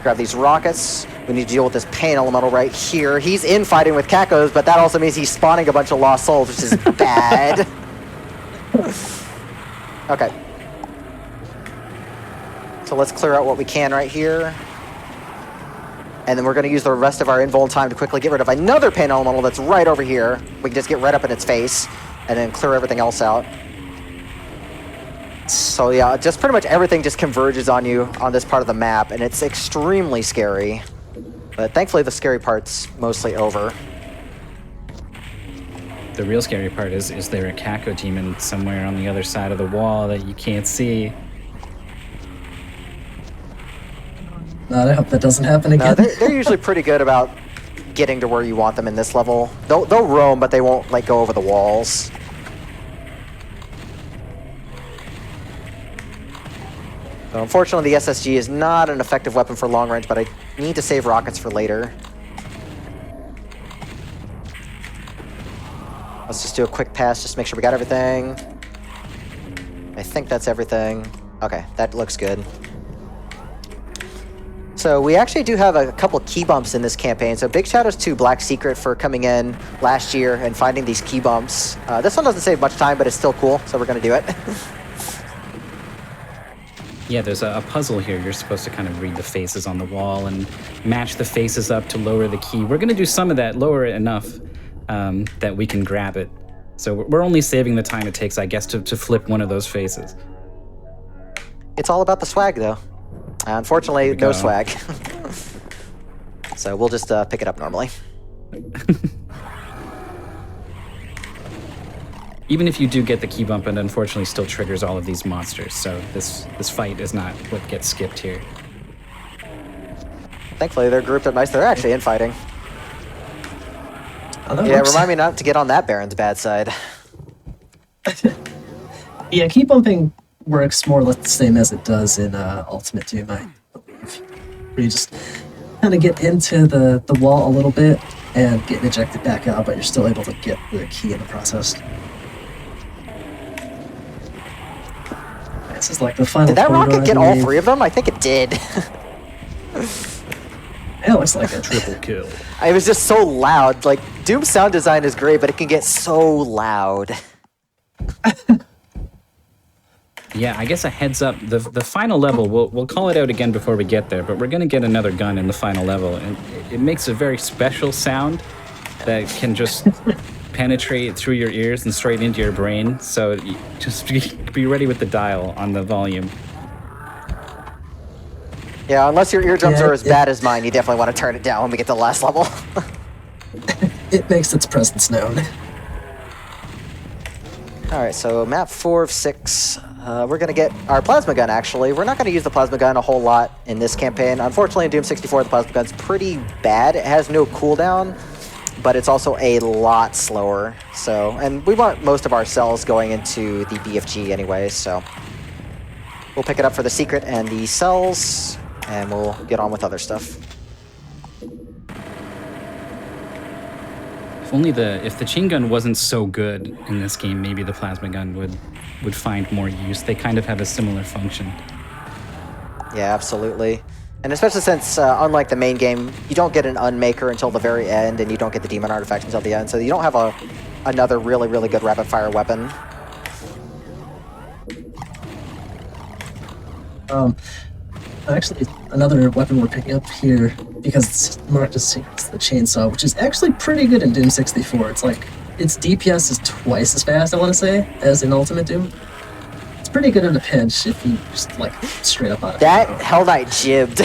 Grab these rockets. We need to deal with this Pain Elemental right here. He's infighting with Cacos, but that also means he's spawning a bunch of Lost Souls, which is bad. Okay. So let's clear out what we can right here. And then we're going to use the rest of our invuln time to quickly get rid of another Pain Elemental that's right over here. We can just get right up in its face and then clear everything else out. So yeah, just pretty much everything just converges on you on this part of the map, and it's extremely scary. But thankfully the scary part's mostly over. The real scary part is there a Caco demon somewhere on the other side of the wall that you can't see? I hope that doesn't happen again. They're usually pretty good about getting to where you want them in this level. They'll roam, but they won't like go over the walls. So unfortunately, the SSG is not an effective weapon for long range, but I need to save rockets for later. Let's just do a quick pass, just make sure we got everything. I think that's everything. Okay, that looks good. So we actually do have a couple key bumps in this campaign. So big shout outs to Black Secret for coming in last year and finding these key bumps. This one doesn't save much time, but it's still cool, so we're going to do it. Yeah, there's a puzzle here. You're supposed to kind of read the faces on the wall and match the faces up to lower the key. We're going to do some of that, lower it enough that we can grab it. So we're only saving the time it takes, I guess, to flip one of those faces. It's all about the swag, though. Unfortunately, no swag. So we'll just pick it up normally. Even if you do get the key bump, it unfortunately still triggers all of these monsters. So this fight is not what gets skipped here. Thankfully, they're grouped up nice. They're actually infighting. Oh, Yeah, works. remind me not to get on that Baron's bad side. Yeah, key bumping works more or less the same as it does in Ultimate Doom, I believe. Where you just kind of get into the wall a little bit and get ejected back out, but you're still able to get the key in the process. This is like the final. Did that corridor, rocket I get all believe. 3 of them? I think it did. It looks like a Triple kill. It was just so loud. Like, Doom's sound design is great, but it can get so loud. Yeah, I guess a heads up. The final level, we'll call it out again before we get there, but we're going to get another gun in the final level, and it makes a very special sound that can just penetrate through your ears and straight into your brain. So just be ready with the dial on the volume. Yeah, unless your eardrums Yeah, are as bad as mine, you definitely want to turn it down when we get to the last level. It makes its presence known. Alright, so map 4 of 6. We're going to get our plasma gun, actually. We're not going to use the plasma gun a whole lot in this campaign. Unfortunately, in Doom 64, the plasma gun's pretty bad. It has no cooldown, but it's also a lot slower. So, and we want most of our cells going into the BFG anyway, so we'll pick it up for the secret and the cells, and we'll get on with other stuff. If the chain gun wasn't so good in this game, maybe the plasma gun would find more use. They kind of have a similar function. Yeah, absolutely. And especially since, unlike the main game, you don't get an Unmaker until the very end, and you don't get the Demon Artifact until the end, so you don't have another really, really good rapid-fire weapon. Actually, another weapon we're picking up here, because it's marked as secret, the chainsaw, which is actually pretty good in Doom 64. It's like, its DPS is twice as fast, I want to say, as in Ultimate Doom. It's pretty good in a pinch if you just, like, straight up on it. That Hell Knight jibbed.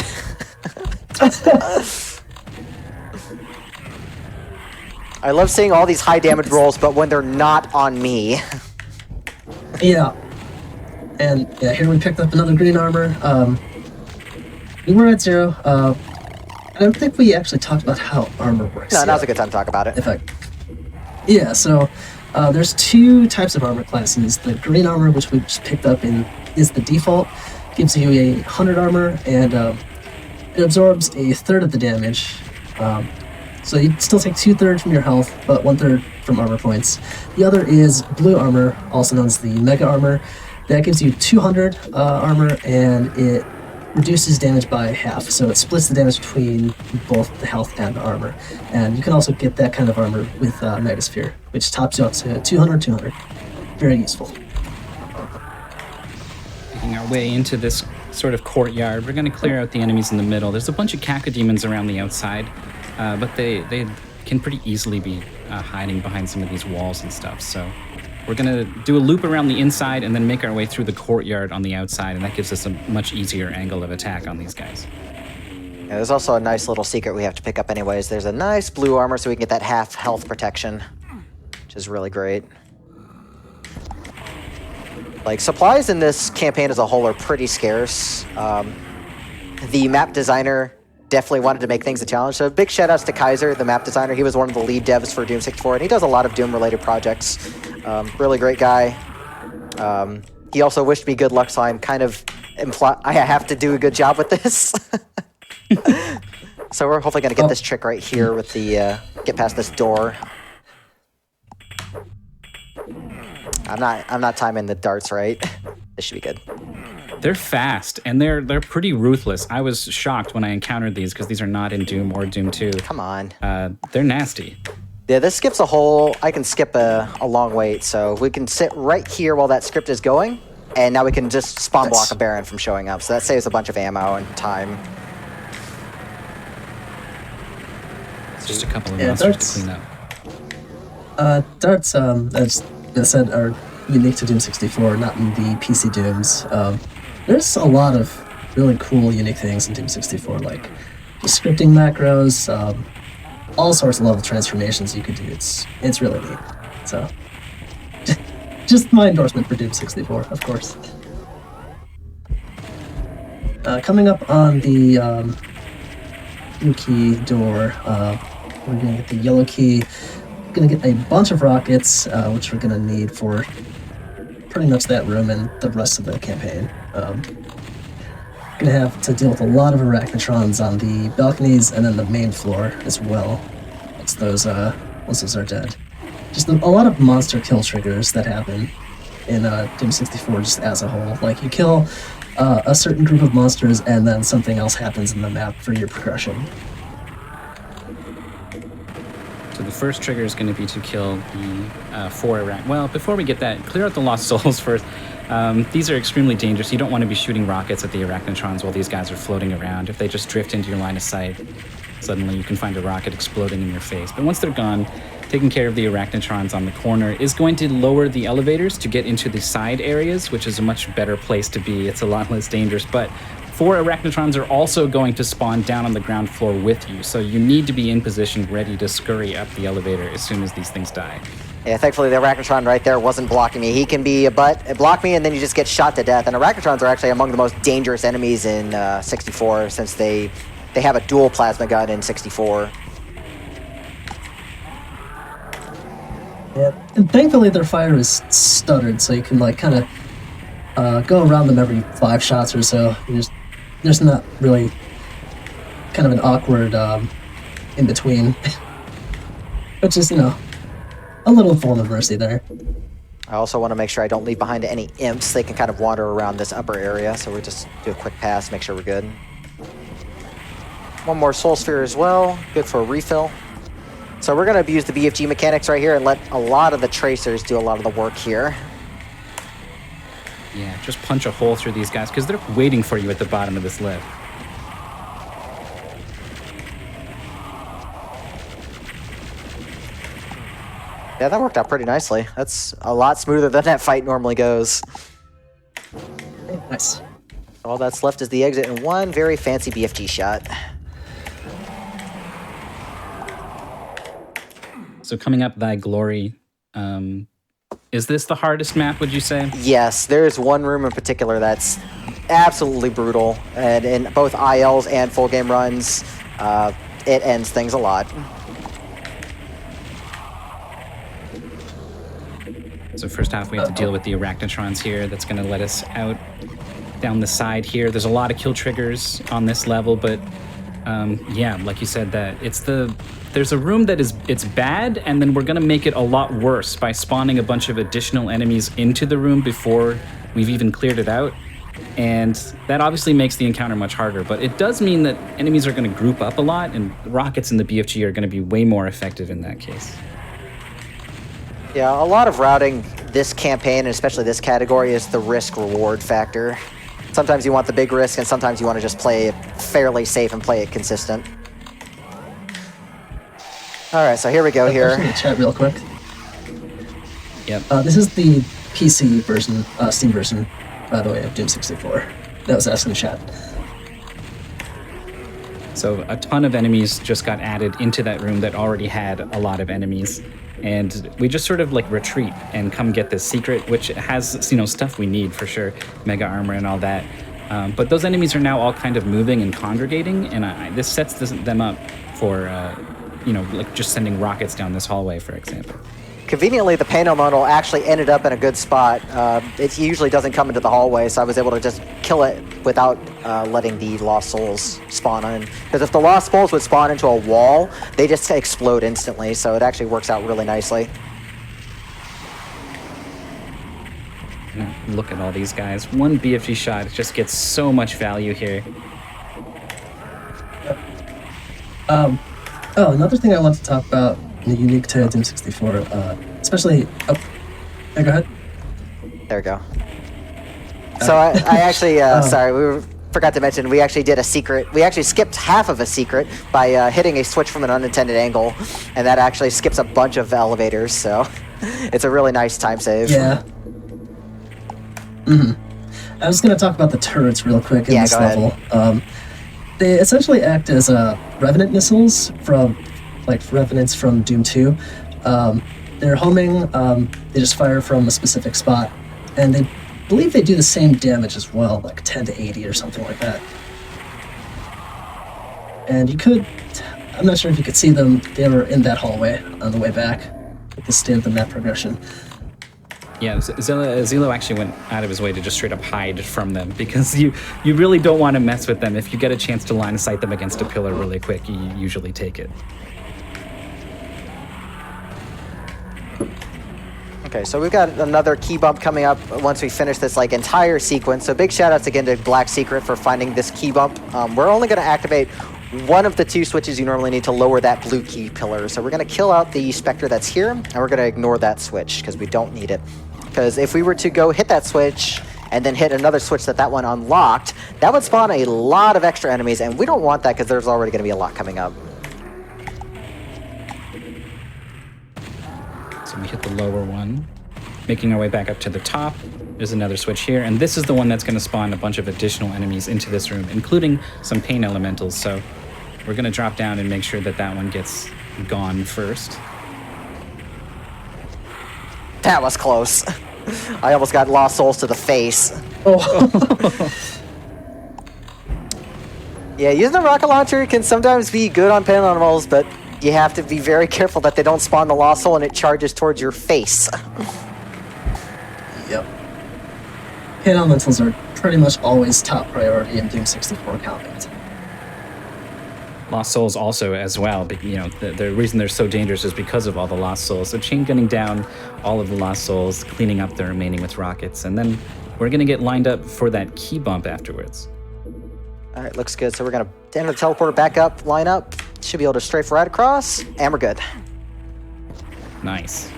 I love seeing all these high damage rolls, but when they're not on me. Yeah. And yeah, here we picked up another green armor. We were at 0. I don't think we actually talked about how armor works. No, now's yet. a good time to talk about it. Yeah, so there's 2 types of armor classes. The green armor, which we just picked up is the default, gives you 100 armor, and it absorbs 1/3 of the damage. So you still take 2/3 from your health, but 1/3 from armor points. The other is blue armor, also known as the mega armor. That gives you 200 armor, and it reduces damage by half, so it splits the damage between both the health and the armor. And you can also get that kind of armor with Megasphere, which tops you up to 200. Very useful. Making our way into this sort of courtyard, we're going to clear out the enemies in the middle. There's a bunch of cacodemons around the outside, but they can pretty easily be hiding behind some of these walls and stuff. So we're going to do a loop around the inside and then make our way through the courtyard on the outside, and that gives us a much easier angle of attack on these guys. Yeah, there's also a nice little secret we have to pick up anyways. There's a nice blue armor so we can get that half health protection, which is really great. Like, supplies in this campaign as a whole are pretty scarce. The map designer definitely wanted to make things a challenge. So big shout outs to Kaiser, the map designer. He was one of the lead devs for Doom 64, and he does a lot of Doom related projects. Really great guy. He also wished me good luck, so I'm kind of I have to do a good job with this. So we're hopefully going to get this trick right here with the get past this door. I'm not timing the darts right. This should be good. They're fast, and they're pretty ruthless. I was shocked when I encountered these, because these are not in Doom or Doom 2. Come on. They're nasty. Yeah, this skips a whole... I can skip a long wait, so we can sit right here while that script is going, and now we can just spawn block a Baron from showing up, so that saves a bunch of ammo and time. Just a couple of monsters to clean up. Darts, as I said, are unique to Doom 64, not in the PC Dooms. There's a lot of really cool, unique things in Doom 64, like the scripting macros, all sorts of level transformations you could do. It's really neat. So, just my endorsement for Doom 64, of course. Coming up on the blue key door, we're gonna get the yellow key. Gonna get a bunch of rockets, which we're gonna need for pretty much that room and the rest of the campaign. Gonna have to deal with a lot of arachnotrons on the balconies and then the main floor as well. Once those are dead. Just a lot of monster kill triggers that happen in Doom 64 just as a whole. Like you kill a certain group of monsters and then something else happens in the map for your progression. So the first trigger is going to be to kill the 4 Arach. Well, before we get that, clear out the Lost Souls first. These are extremely dangerous. You don't want to be shooting rockets at the arachnotrons while these guys are floating around. If they just drift into your line of sight, suddenly you can find a rocket exploding in your face. But once they're gone, taking care of the arachnotrons on the corner is going to lower the elevators to get into the side areas, which is a much better place to be. It's a lot less dangerous, but 4 arachnotrons are also going to spawn down on the ground floor with you, so you need to be in position ready to scurry up the elevator as soon as these things die. Yeah, thankfully the arachnotron right there wasn't blocking me. He can be a butt, block me, and then you just get shot to death. And arachnotrons are actually among the most dangerous enemies in 64, since they have a dual plasma gun in 64. Yeah, and thankfully their fire is stuttered, so you can like kind of go around them every 5 shots or so. There's not really kind of an awkward in between, which is, you know, a little form of mercy there. I also want to make sure I don't leave behind any imps. They can kind of wander around this upper area, so we'll just do a quick pass, make sure we're good. One more soul sphere as well, good for a refill. So we're going to abuse the BFG mechanics right here and let a lot of the tracers do a lot of the work here. Yeah, just punch a hole through these guys, because they're waiting for you at the bottom of this lift. Yeah, that worked out pretty nicely. That's a lot smoother than that fight normally goes. Nice. All that's left is the exit and one very fancy BFG shot. So coming up thy glory, is this the hardest map, would you say? Yes, there's one room in particular that's absolutely brutal, and in both ILs and full game runs, it ends things a lot. So first off, we have to deal with the arachnotrons here. That's going to let us out down the side here. There's a lot of kill triggers on this level, but yeah, like you said, there's a room that it's bad, and then we're going to make it a lot worse by spawning a bunch of additional enemies into the room before we've even cleared it out. And that obviously makes the encounter much harder, but it does mean that enemies are going to group up a lot, and rockets in the BFG are going to be way more effective in that case. Yeah, a lot of routing this campaign, and especially this category, is the risk-reward factor. Sometimes you want the big risk, and sometimes you want to just play it fairly safe and play it consistent. All right, so here we go here. I'm just gonna chat real quick. Yep. This is the PC version, Steam version, by the way, of Doom 64. That was asked in the chat. So a ton of enemies just got added into that room that already had a lot of enemies. And we just sort of like retreat and come get this secret, which has, you know, stuff we need for sure, mega armor and all that. But those enemies are now all kind of moving and congregating, and this sets them up for, you know, like just sending rockets down this hallway, for example. Conveniently, the Pano model actually ended up in a good spot. It usually doesn't come into the hallway, so I was able to just kill it without letting the Lost Souls spawn in. Because if the Lost Souls would spawn into a wall, they just explode instantly, so it actually works out really nicely. Look at all these guys. One BFG shot just gets so much value here. Oh, another thing I want to talk about unique to Doom 64, especially. Oh, yeah, go ahead. There we go. So I actually, sorry, forgot to mention, we actually did a secret. We actually skipped half of a secret by hitting a switch from an unintended angle, and that actually skips a bunch of elevators, so it's a really nice time save. Yeah. I was going to talk about the turrets real quick in this level. They essentially act as Revenant missiles from, like, Revenants from Doom 2. They're homing, they just fire from a specific spot, and they believe they do the same damage as well, like 10 to 80 or something like that. And you could, I'm not sure if you could see them, they were in that hallway on the way back, with the state of the map progression. Yeah, Zilo actually went out of his way to just straight up hide from them, because you really don't want to mess with them. If you get a chance to line of sight them against a pillar really quick, you usually take it. Okay, so we've got another key bump coming up once we finish this like entire sequence. So big shout outs again to Black Secret for finding this key bump. We're only going to activate one of the two switches you normally need to lower that blue key pillar. So we're going to kill out the Spectre that's here, and we're going to ignore that switch because we don't need it. Because if we were to go hit that switch and then hit another switch that one unlocked, that would spawn a lot of extra enemies, and we don't want that because there's already going to be a lot coming up. So we hit the lower one, making our way back up to the top. There's another switch here, and this is the one that's going to spawn a bunch of additional enemies into this room, including some pain elementals. So we're going to drop down and make sure that one gets gone first. That was close. I almost got Lost Souls to the face. Oh. Yeah, using the rocket launcher can sometimes be good on pain animals, but you have to be very careful that they don't spawn the Lost Soul and it charges towards your face. Yep. Pain elementals are pretty much always top priority in Doom 64 combat. Lost Souls also as well, but you know, the reason they're so dangerous is because of all the Lost Souls. So chain gunning down all of the Lost Souls, cleaning up the remaining with rockets, and then we're going to get lined up for that key bump afterwards. All right, looks good. So we're going to enter the teleporter back up, line up. Should be able to strafe right across, and we're good. Nice.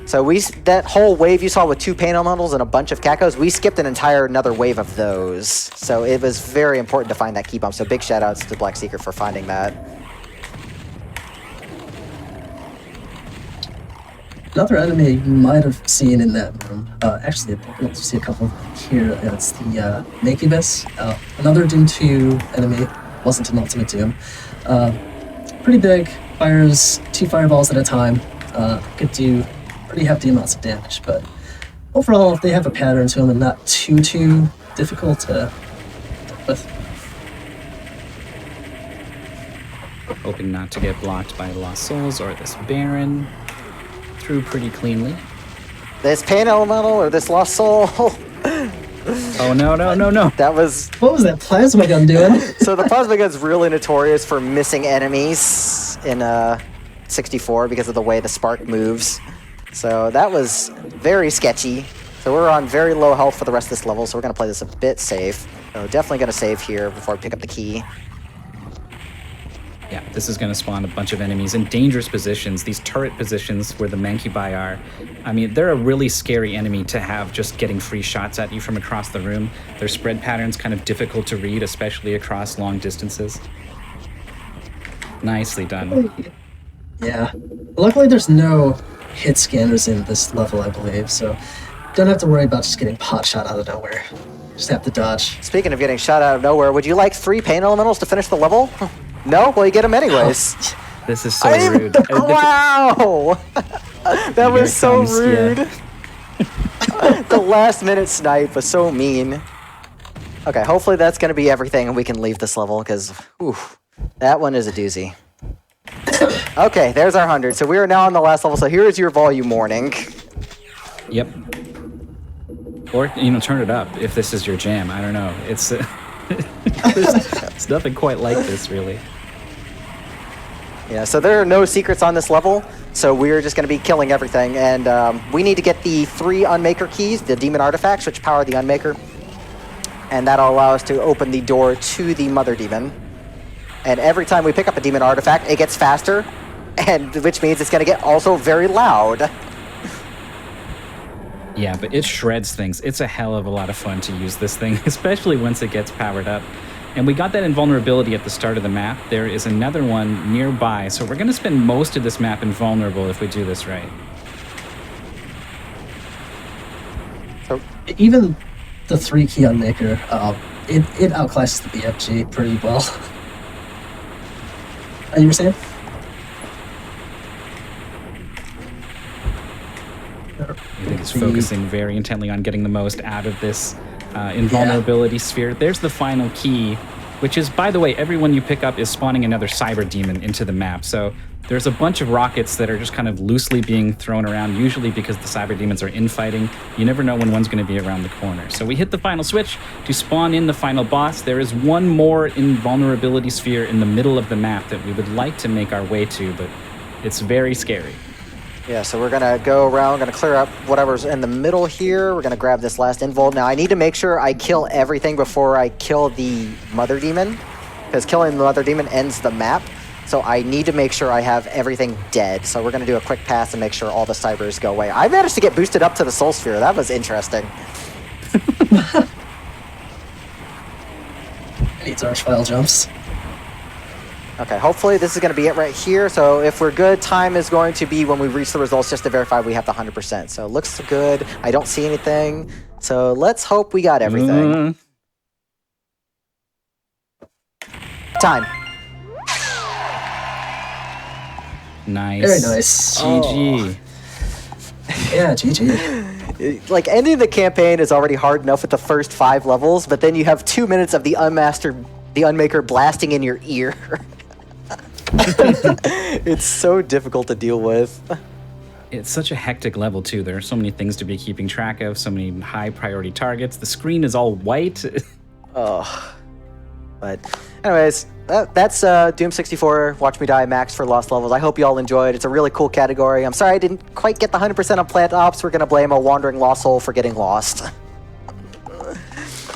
So that whole wave you saw with 2 pain elementals and a bunch of cacos, we skipped another wave of those. So it was very important to find that key bump. So big shout outs to Black Secret for finding that. Another enemy you might have seen in that room, actually, you'll see a couple here. It's the Makibus, another Doom 2 enemy, wasn't an Ultimate Doom. Pretty big, fires 2 fireballs at a time, could do pretty hefty amounts of damage, but overall, they have a pattern to them and not too difficult to deal with. Hoping not to get blocked by Lost Souls or this Baron. Through pretty cleanly. This pain elemental or this Lost Soul. Oh no. That was... What was that plasma gun doing? So the plasma gun's really notorious for missing enemies in 64 because of the way the spark moves. So that was very sketchy. So we're on very low health for the rest of this level, so we're going to play this a bit safe. So definitely going to save here before I pick up the key. Yeah, this is going to spawn a bunch of enemies in dangerous positions. These turret positions where the Mancubi are, I mean, they're a really scary enemy to have just getting free shots at you from across the room. Their spread pattern's kind of difficult to read, especially across long distances. Nicely done. Yeah. Luckily, there's no hit scanners in this level, I believe, so don't have to worry about just getting pot shot out of nowhere. Just have to dodge. Speaking of getting shot out of nowhere, would you like 3 pain elementals to finish the level? No? Well, you get them anyways. This is so rude. Wow! That was so rude. Yeah. The last minute snipe was so mean. Okay, hopefully that's going to be everything and we can leave this level because, that one is a doozy. Okay, there's our 100. So we are now on the last level. So here is your volume warning. Yep. Or, turn it up if this is your jam. I don't know. It's... It's nothing quite like this, really. Yeah, so there are no secrets on this level, so we're just going to be killing everything. And we need to get the 3 Unmaker keys, the demon artifacts, which power the Unmaker. And that'll allow us to open the door to the Mother Demon. And every time we pick up a demon artifact, it gets faster, and which means it's going to get also very loud. Yeah, but it shreds things. It's a hell of a lot of fun to use this thing, especially once it gets powered up. And we got that invulnerability at the start of the map. There is another one nearby, so we're going to spend most of this map invulnerable if we do this right. So even the 3-key Unmaker, it outclasses the BFG pretty well. You were saying? I think it's focusing very intently on getting the most out of this invulnerability sphere. There's the final key, which is, by the way, everyone you pick up is spawning another cyber demon into the map. So there's a bunch of rockets that are just kind of loosely being thrown around, usually because the cyber demons are infighting. You never know when one's going to be around the corner. So we hit the final switch to spawn in the final boss. There is one more invulnerability sphere in the middle of the map that we would like to make our way to, but it's very scary. Yeah, so we're gonna go around, gonna clear up whatever's in the middle here. We're gonna grab this last invul. Now I need to make sure I kill everything before I kill the Mother Demon, because killing the Mother Demon ends the map. So I need to make sure I have everything dead. So we're gonna do a quick pass and make sure all the cybers go away. I managed to get boosted up to the Soul Sphere. That was interesting. Needs archvile jumps. Okay, hopefully this is going to be it right here. So if we're good, time is going to be when we reach the results just to verify we have the 100%. So it looks good. I don't see anything. So let's hope we got everything. Time. Nice. Very nice. GG. Yeah, GG. Like, ending the campaign is already hard enough with the first 5 levels, but then you have 2 minutes of the Unmaker blasting in your ear. It's so difficult to deal with. It's such a hectic level, too. There are so many things to be keeping track of, so many high-priority targets. The screen is all white. Oh. But anyways, that's Doom 64, Watch Me Die Max for Lost Levels. I hope you all enjoyed. It's a really cool category. I'm sorry I didn't quite get the 100% on Plant Ops. We're going to blame a wandering lost soul for getting lost.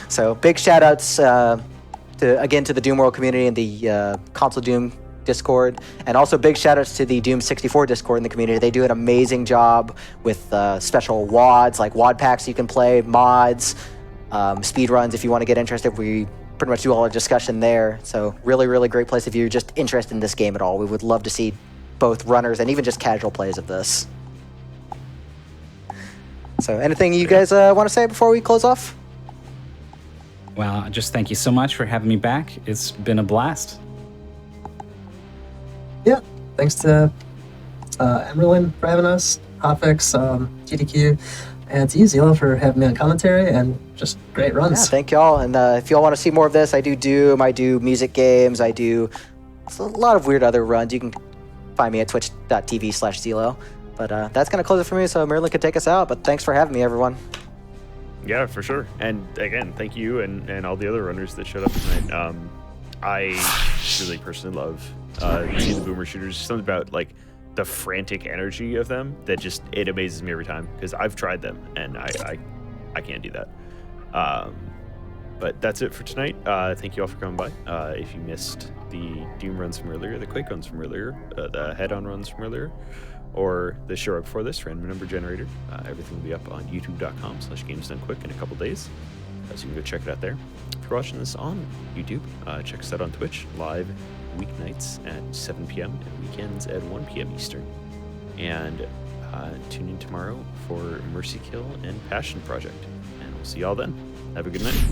So big shout-outs again to the Doom World community and the Console Doom Discord, and also big shout-outs to the Doom 64 Discord in the community. They do an amazing job with special WODs, like WOD packs you can play, mods, speed runs if you want to get interested. We pretty much do all our discussion there. So really, really great place if you're just interested in this game at all. We would love to see both runners and even just casual plays of this. So anything you guys want to say before we close off? Well, just thank you so much for having me back. It's been a blast. Yeah, thanks to Emerlin for having us, HotFix, GDQ, and to you, Zilo, for having me on commentary, and just great runs. Yeah, thank y'all. And if y'all want to see more of this, I do Doom, I do music games, I do a lot of weird other runs. You can find me at twitch.tv/Zilo. But that's going to close it for me, so Merlin can take us out. But thanks for having me, everyone. Yeah, for sure. And again, thank you and all the other runners that showed up tonight. I really personally love seeing the boomer shooters. Something about like the frantic energy of them that just, it amazes me every time, because I've tried them and I can't do that. But that's it for tonight. Thank you all for coming by. If you missed the Doom runs from earlier, the Quake runs from earlier, the Hedon runs from earlier, or the show right before this, random number generator, everything will be up on youtube.com/gamesdonequick in a couple days. So you can go check it out there. If you're watching this on YouTube, check us out on Twitch, live weeknights at 7 p.m. and weekends at 1 p.m. Eastern. And tune in tomorrow for Mercy Kill and Passion Project. And we'll see y'all then. Have a good night.